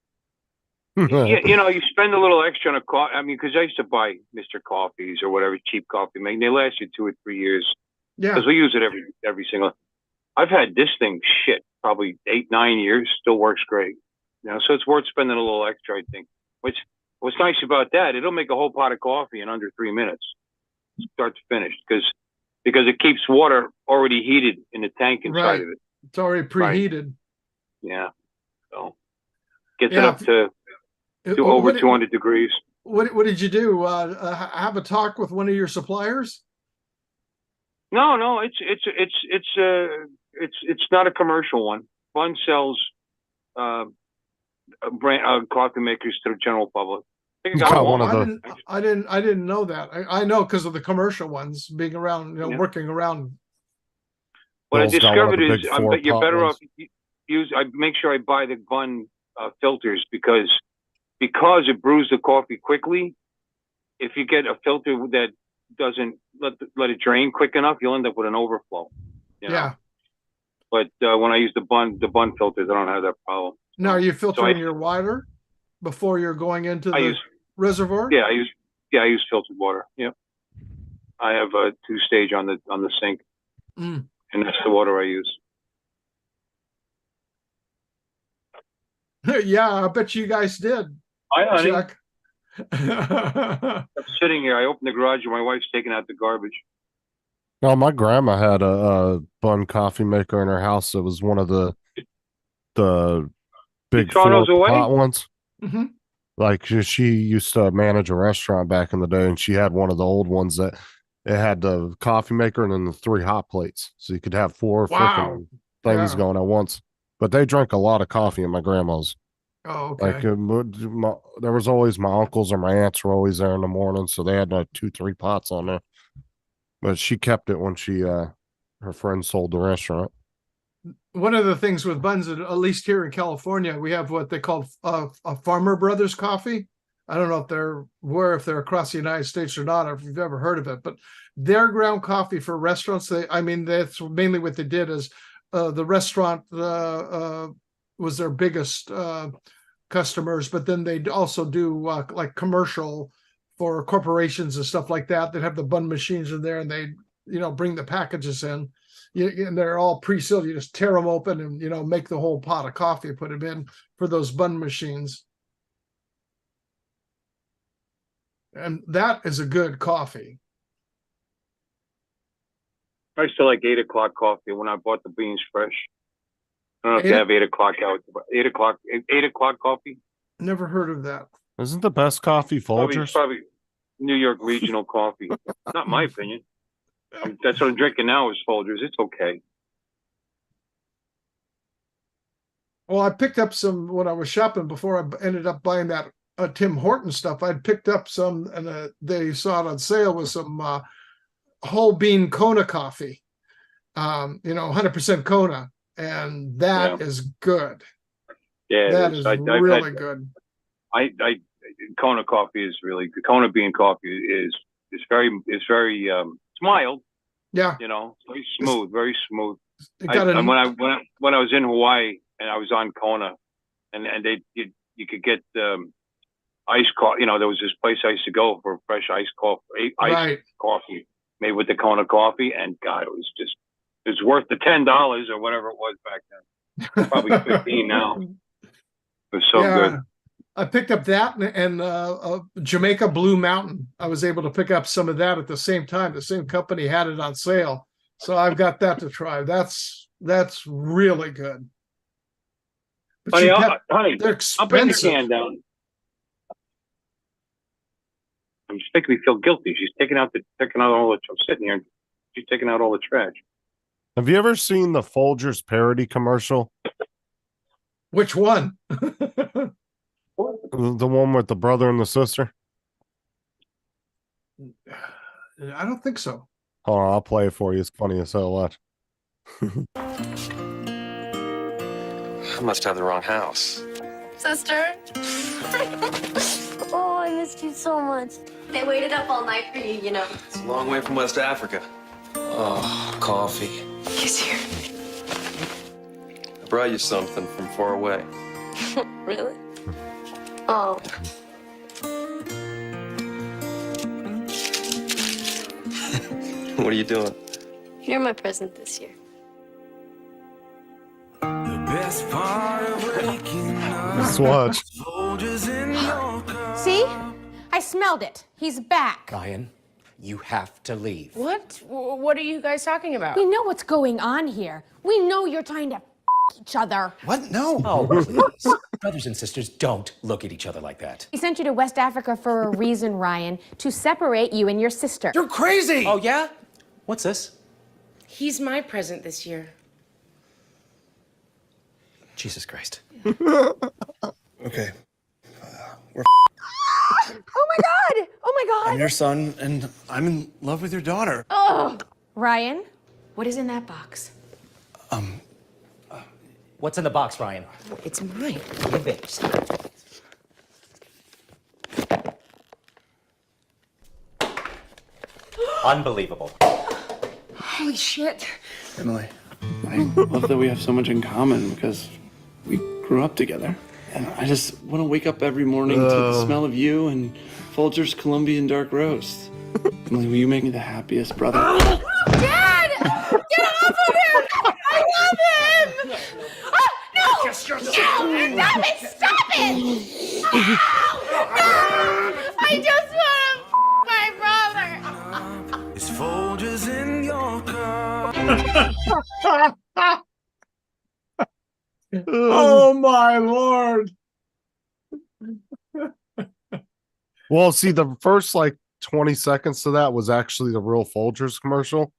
You know, you spend a little extra on a coffee. I mean, because I used to buy Mr. Coffees or whatever, cheap coffee making. They last you 2 or 3 years. Yeah. Because we use it every single. I've had this thing probably 8, 9 years. Still works great. You know, so it's worth spending a little extra, I think. What's nice about that? It'll make a whole pot of coffee in under 3 minutes, start to finish, because it keeps water already heated in the tank inside of it. It's already preheated. Right. Yeah. So gets it up to over 200 degrees. What did you do? Have a talk with one of your suppliers? No, it's not a commercial one. Bunn sells brand coffee makers to the general public. I think I got one. I didn't know that. I know because of the commercial ones being around, working around. What I discovered is, but you're better off I make sure I buy the Bunn filters because it brews the coffee quickly. If you get a filter that doesn't let it drain quick enough, you'll end up with an overflow. You know? Yeah. But when I use the Bunn filters, I don't have that problem. Now, are you filtering your water before you're going into the reservoir? Yeah, I use filtered water. Yep. I have a 2-stage on the sink, and that's the water I use. Yeah, I bet you guys did. Hi, honey. Chuck. I'm sitting here. I opened the garage and my wife's taking out the garbage. No, my grandma had a Bunn coffee maker in her house. It was one of the big 4-pot ones. Mm-hmm. Like she used to manage a restaurant back in the day, and she had one of the old ones that it had the coffee maker and then the 3 hot plates, so you could have 4 freaking things going at once. But they drank a lot of coffee in my grandma's. Oh, okay. Like there was always my uncles or my aunts were always there in the morning, so they had like 2-3 pots on there. But she kept it when she her friend sold the restaurant. One of the things with Bunns, at least here in California, we have what they call a Farmer Brothers coffee. I don't know if they're across the United States or not, or if you've ever heard of it, but their ground coffee for restaurants. That's mainly what they did is the restaurant was their biggest customers, but then they also do like commercial for corporations and stuff like that that have the Bunn machines in there, and they bring the packages in. And they're all pre-sealed. You just tear them open and make the whole pot of coffee, put them in for those Bunn machines. And that is a good coffee. I used to like 8 o'clock coffee when I bought the beans fresh. I don't know if they have 8 o'clock out. 8 o'clock coffee. Never heard of that. Isn't the best coffee Folgers? Probably New York regional coffee. Not my opinion. That's what I'm drinking now is Folgers. It's okay. Well, I picked up some when I was shopping before I ended up buying that Tim Horton stuff. I'd picked up some, and they saw it on sale with some whole bean Kona coffee. 100% Kona, and that is good. Yeah, that is really good. Kona coffee is really good. Kona bean coffee is it's very it's mild. Yeah. You know, very smooth, very smooth. It got And when I was in Hawaii and I was on Kona, and you could get iced coffee. You know, there was this place I used to go for fresh iced coffee made with the Kona coffee, and God, it was worth the $10 or whatever it was back then. Probably 15 now. It was so good. I picked up that and Jamaica Blue Mountain. I was able to pick up some of that at the same time. The same company had it on sale, so I've got that to try. That's really good. But Honey, they're I'll bring the expensive. can down. I'm just making me feel guilty. She's taking out all the. I'm sitting here, and she's taking out all the trash. Have you ever seen the Folgers parody commercial? Which one? The one with the brother and the sister? I don't think so. Hold on, I'll play it for you. It's funny as hell. Watch. I must have the wrong house. Sister. Oh, I missed you so much. They waited up all night for you, you know. It's a long way from West Africa. Oh, coffee. He's here. I brought you something from far away. Really? Oh. What are you doing? You're my present this year. Let's watch. See? I smelled it. He's back. Ryan, you have to leave. What? What are you guys talking about? We know what's going on here. We know you're trying to each other. What? No. Oh, please. Brothers and sisters don't look at each other like that. He sent you to West Africa for a reason, Ryan, to separate you and your sister. You're crazy! Oh, yeah? What's this? He's my present this year. Jesus Christ. Okay. Oh my God! Oh my God! I'm your son, and I'm in love with your daughter. Oh, Ryan, what is in that box? What's in the box, Ryan? It's mine. Give it. Unbelievable. Holy shit! Emily, I love that we have so much in common because we grew up together. And I just want to wake up every morning to the smell of you and Folger's Colombian dark roast. Emily, will you make me the happiest brother? Dad! Get off of him! I love him! Oh, no! No! Stop it! Stop it! No! No! I just want to my brother! It's Folgers in your car. Oh my Lord. Well, see, the first like 20 seconds to that was actually the real Folgers commercial.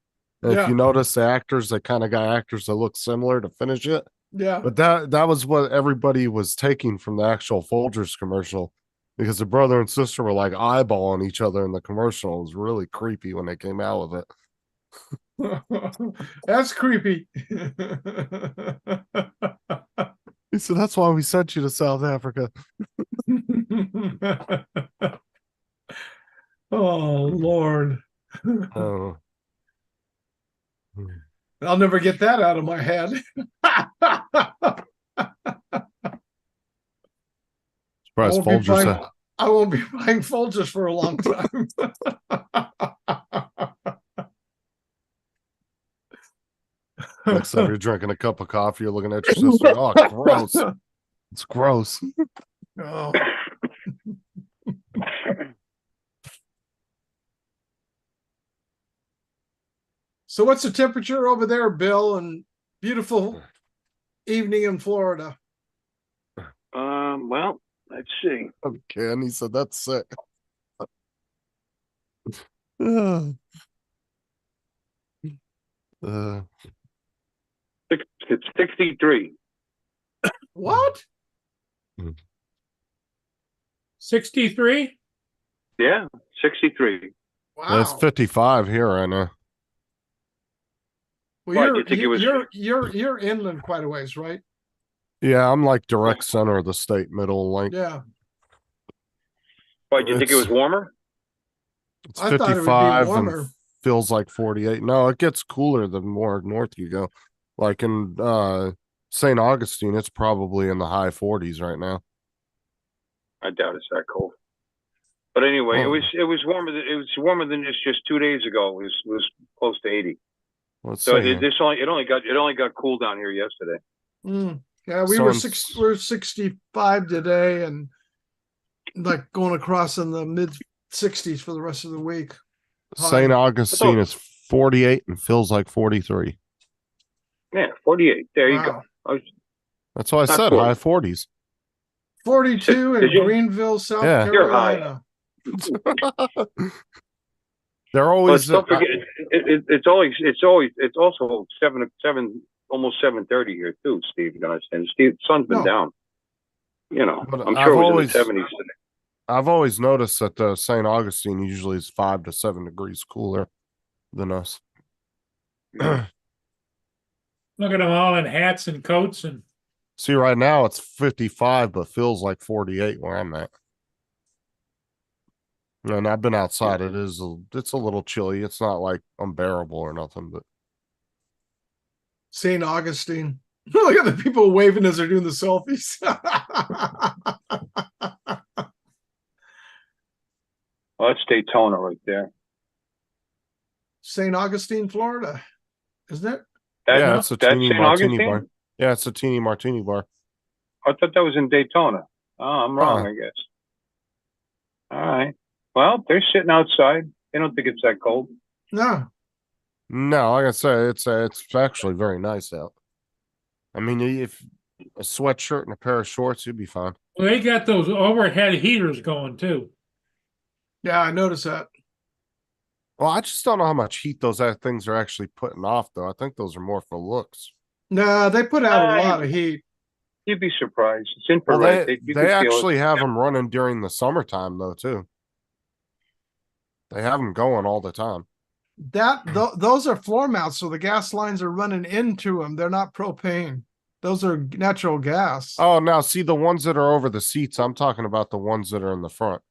And Yeah. if you notice the actors, they kind of got actors that look similar to finish it. Yeah. But that was what everybody was taking from the actual Folgers commercial, because the brother and sister were like eyeballing each other in the commercial. It was really creepy when they came out with it. That's creepy. He said, that's why we sent you to South Africa. Oh Lord. Oh. I'll never get that out of my head. Surprised Folgers said, I won't be buying Folgers for a long time. next time you're drinking a cup of coffee, you're looking at your sister. Oh, gross. It's gross. Oh. So what's the temperature over there, Bill? And beautiful evening in Florida. Well, let's see. Okay, and he said that's sick. It's 63. What? 63? Yeah, 63. Wow. That's 55 here right now. Well, Why, you're, do you think it was- you're inland quite a ways, right? Yeah, I'm like direct center of the state, middle length. Yeah. Why, do you think it was warmer? It's I thought it would be 55 and warmer. feels like 48. No, it gets cooler the more north you go. Like in St. Augustine, it's probably in the high 40s right now. I doubt it's that cold. But anyway, Oh. it was warmer than just 2 days ago. It was close to 80. Let's So see. it only got cool down here yesterday. Yeah, we So were in- we're 65 today, and like going across in the mid 60s for the rest of the week. St. High. Augustine is 48 and feels like 43. Yeah, 48. There you Wow. go. That's what I Not said, 40. high 40s. 42 in Did you- Greenville, South Yeah. You're high. Carolina. They're Well, always don't forget, it's also seven, almost 7:30 here too, Steve. You understand? Steve, sun's been No. down. You know, But I'm I've sure it was always- in the 70s today. I've always noticed that the St. Augustine usually is 5 to 7 degrees cooler than us. Look at them all in hats and coats and See, right now it's 55, but feels like 48 where I'm at. And I've been outside. It's a little chilly. It's not like unbearable or nothing, but St. Augustine. Look at the people waving as they're doing the selfies. Well, that's Daytona right there. St. Augustine, Florida. Isn't it? yeah, it's a that's teeny St. martini Augustine? bar. Yeah, it's a teeny martini bar. I thought that was in Daytona. Oh, I'm wrong, I guess. All right. Well, they're sitting outside. They don't think it's that cold. No. No, like I say, it's actually very nice out. I mean, if a sweatshirt and a pair of shorts, you'd be fine. well, they got those overhead heaters going too. Yeah, I noticed that. Well, I just don't know how much heat those things are actually putting off, though. I think those are more for looks. No, they put out a lot of heat. You'd be surprised. It's Well, infrared. they You can feel it. actually have them running during the summertime, though, too. They have them going all the time. Those are floor mounts, so the gas lines are running into them. They're not propane. Those are natural gas. Oh, now see the ones that are over the seats. I'm talking about the ones that are in the front.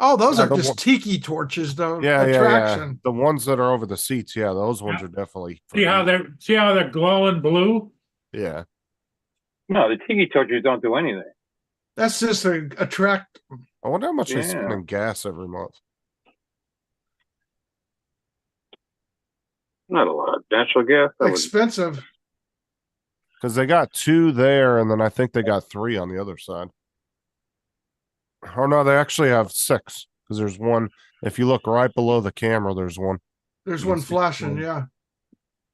Oh, those Yeah, are the just one- tiki torches, though. Yeah, Attraction. The ones that are over the seats, yeah, those ones are definitely. See how they're glowing blue? Yeah. No, the tiki torches don't do anything. That's just to attract. I wonder how much they spend Yeah. in gas every month. Not a lot. Natural gas. I would- Expensive. Because they got 2 there, and then I think they got 3 on the other side. Oh no, they actually have 6. Because there's one. If you look right below the camera, there's one. There's You one can see flashing, one. yeah.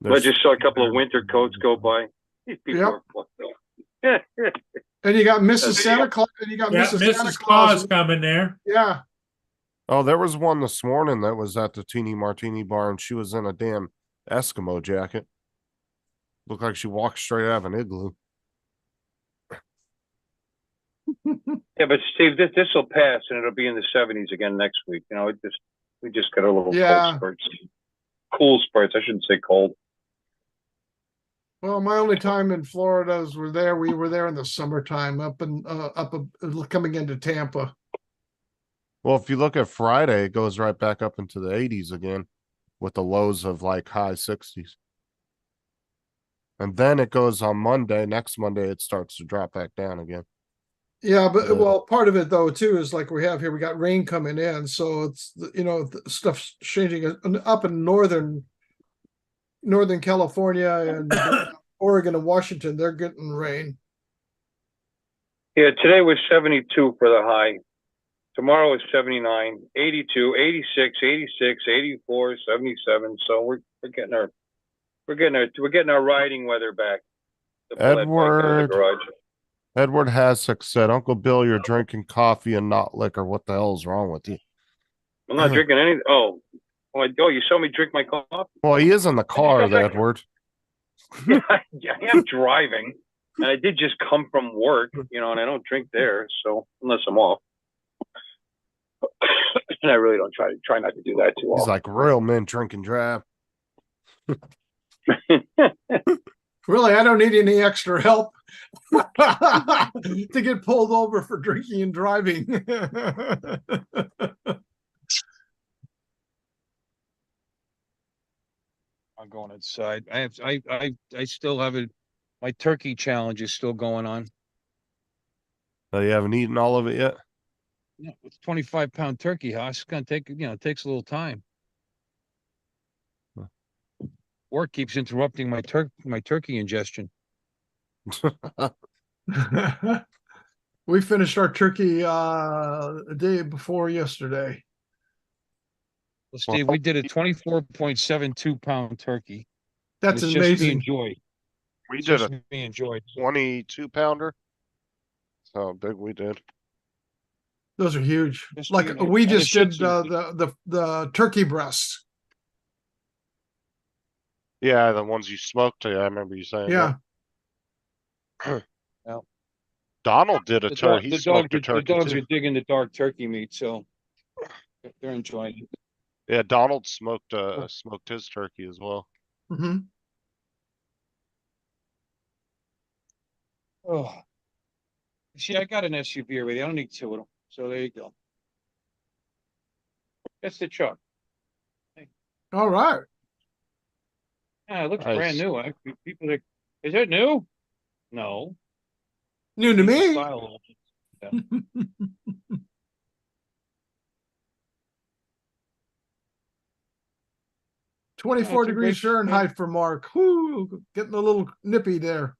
I just saw a couple of winter coats go by. These people Yep. are fucked up. And you got Mrs. That's- Santa Claus, and you got Yeah, Mrs. Santa Mrs. Claus Claus. coming there. Yeah. Oh, there was one this morning that was at the Teeny Martini bar, and she was in a damn Eskimo jacket. Looked like she walked straight out of an igloo. Yeah, but Steve, this will pass and it'll be in the 70s again next week. You know, we just got a little Yeah. cool spurts. I shouldn't say cold. Well, my only time in Florida is we were there in the summertime coming into Tampa. Well, if you look at Friday, it goes right back up into the 80s again with the lows of like high 60s. And then it goes on Monday. Next Monday, it starts to drop back down again. Yeah, but well, part of it though too is like we have here. We got rain coming in, so it's the stuff's changing up in northern California and Oregon and Washington. They're getting rain. Yeah, today was 72 for the high. Tomorrow is 79, 82, 86, 86, 84, 77. So we're getting our riding weather back. To pull that bike out of the garage. Edward Hasek said, Uncle Bill, you're drinking coffee and not liquor. What the hell is wrong with you? I'm not drinking any. Oh, you saw me drink my coffee? Well, he is in the car, Edward. Yeah, I am driving, and I did just come from work, and I don't drink there, so unless I'm off, and I really don't try not to do that too He's often. like real men drink and drive. Really, I don't need any extra help to get pulled over for drinking and driving. I'm going inside. I still have it. My turkey challenge is still going on. Oh, you haven't eaten all of it yet? No, it's 25-pound turkey, Hoss. It's gonna take, it takes a little time. Work keeps interrupting my turkey ingestion. We finished our turkey a day before yesterday. Well, Steve, we did a 24.72-pound turkey. That's it's amazing. Just me and Joy. We It's did just a me and Joy. 22-pounder. That's how big we did. Those are huge. Just Like doing it. we And the just Shih did Tzu. the turkey breasts. Yeah, the ones you smoked. I remember you saying. Yeah. Well, Donald did a turkey. He the smoked a dogs turkey are too. digging the dark turkey meat, so they're enjoying it. Yeah, Donald smoked his turkey as well. Mm-hmm. Oh, see, I got an SUV already. I don't need two of them. So there you go. That's the truck. All right. Yeah, it looks Nice. brand new. People are, is it new? No. New to Change the me. style a little bit. Yeah. 24 it's a degrees great- Fahrenheit for Mark. Whoo, getting a little nippy there.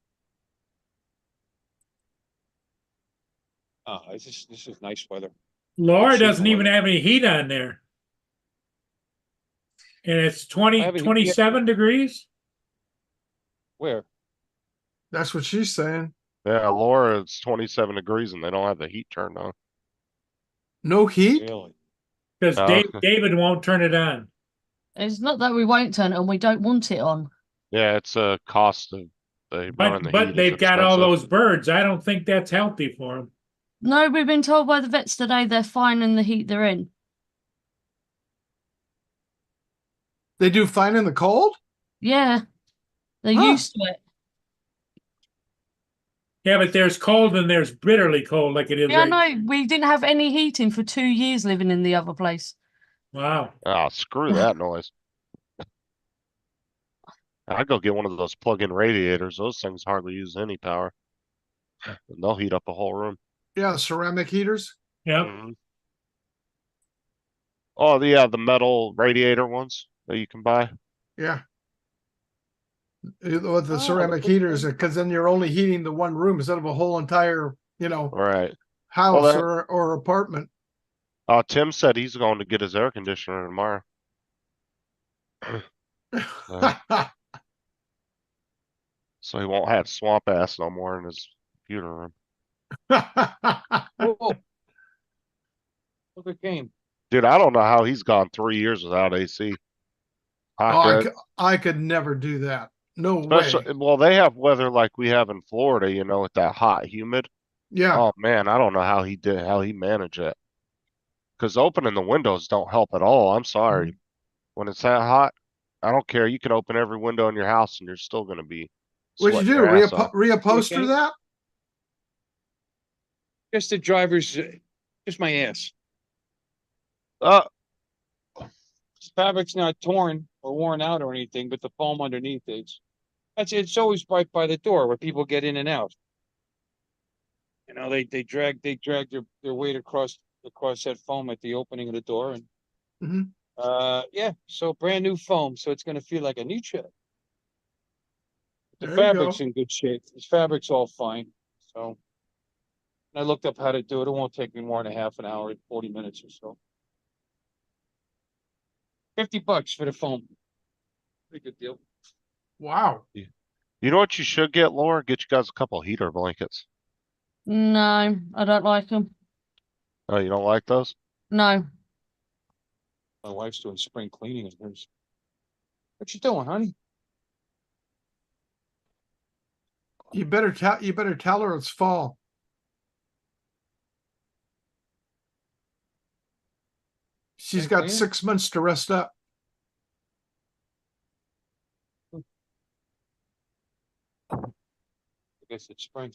Oh, this is nice weather. Laura Super doesn't even weather. have any heat on there. And it's I have a heat- 27 degrees. Where? That's what she's saying. Yeah, Laura, it's 27 degrees and they don't have the heat turned on. No heat? Really? Because No. David won't turn it on. It's not that we won't turn it on, we don't want it on. Yeah, it's a cost of running the But heat. they've is got all expensive. those birds. I don't think that's healthy for them. No, we've been told by the vets today they're fine in the heat they're in. They do fine in the cold? Yeah, they're Huh. used to it. Yeah, but there's cold and there's bitterly cold like it is Yeah, right no, we didn't have any heating for 2 years living in the other place. Wow. Oh, screw that noise. I'd go get one of those plug-in radiators. Those things hardly use any power. And they'll heat up a whole room. Yeah, ceramic heaters. Yep. Mhm. Oh, yeah, the metal radiator ones that you can buy. Yeah. With Oh, the ceramic heaters, because then you're only heating the one room instead of a whole entire, Right. house Well, that- or apartment. Tim said he's going to get his air conditioner tomorrow. So he won't have swamp ass no more in his computer room. Whoa. Look at game. Dude, I don't know how he's gone 3 years without AC. I could never do that. No way. Especially, well, they have weather like we have in Florida, with that hot, humid. Yeah. Oh man, I don't know how he managed it. Because opening the windows don't help at all. I'm sorry. When it's that hot, I don't care. You can open every window in your house and you're still going to be. What'd you do? sweating your ass off. Reupholster Okay. that? Just the driver's, just my ass. Fabric's not torn or worn out or anything, but the foam underneath is. It's always right by the door where people get in and out. They drag their weight across that foam at the opening of the door, and Mhm. so brand new foam, so it's gonna feel like a new chair. The There you fabric's go. in good shape. The fabric's all fine. So I looked up how to do it. It won't take me more than half an hour, 40 minutes or so. $50 for the foam. Pretty good deal. Wow. You know what you should get, Laura? Get you guys a couple heater blankets. No, I don't like them. Oh, you don't like those? No. My wife's doing spring cleaning of hers. What you doing, honey? You better tell her it's fall. She's got cleaning? 6 months to rest up. I guess it's spring.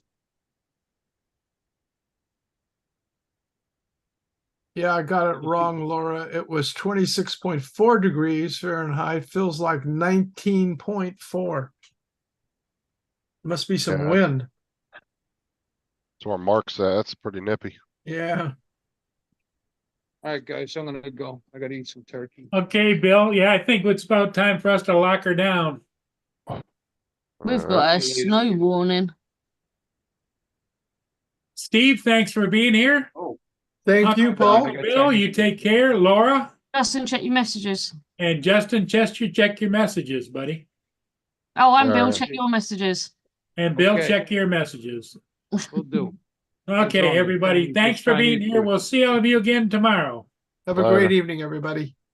Yeah, I got it wrong, Laura. It was 26.4 degrees Fahrenheit. Feels like 19.4. Must be some Yeah. wind. That's where Mark's at. That's pretty nippy. Yeah. All right, guys, I'm gonna go. I gotta eat some turkey. Okay, Bill. Yeah, I think it's about time for us to lock her down. We've got a snow warning. Steve, thanks for being here. Oh, thank you, Paul. Bill, you take care. Laura Justin, check your messages. and Justin Chester, check your messages, buddy. Oh, and Bill, Alright. check your messages. And Bill, Okay. check your messages. Will do. Okay, Thanks, everybody. Tony, for Thanks for being Chinese here. food. We'll see all of you again tomorrow. Have a Bye. great evening, everybody.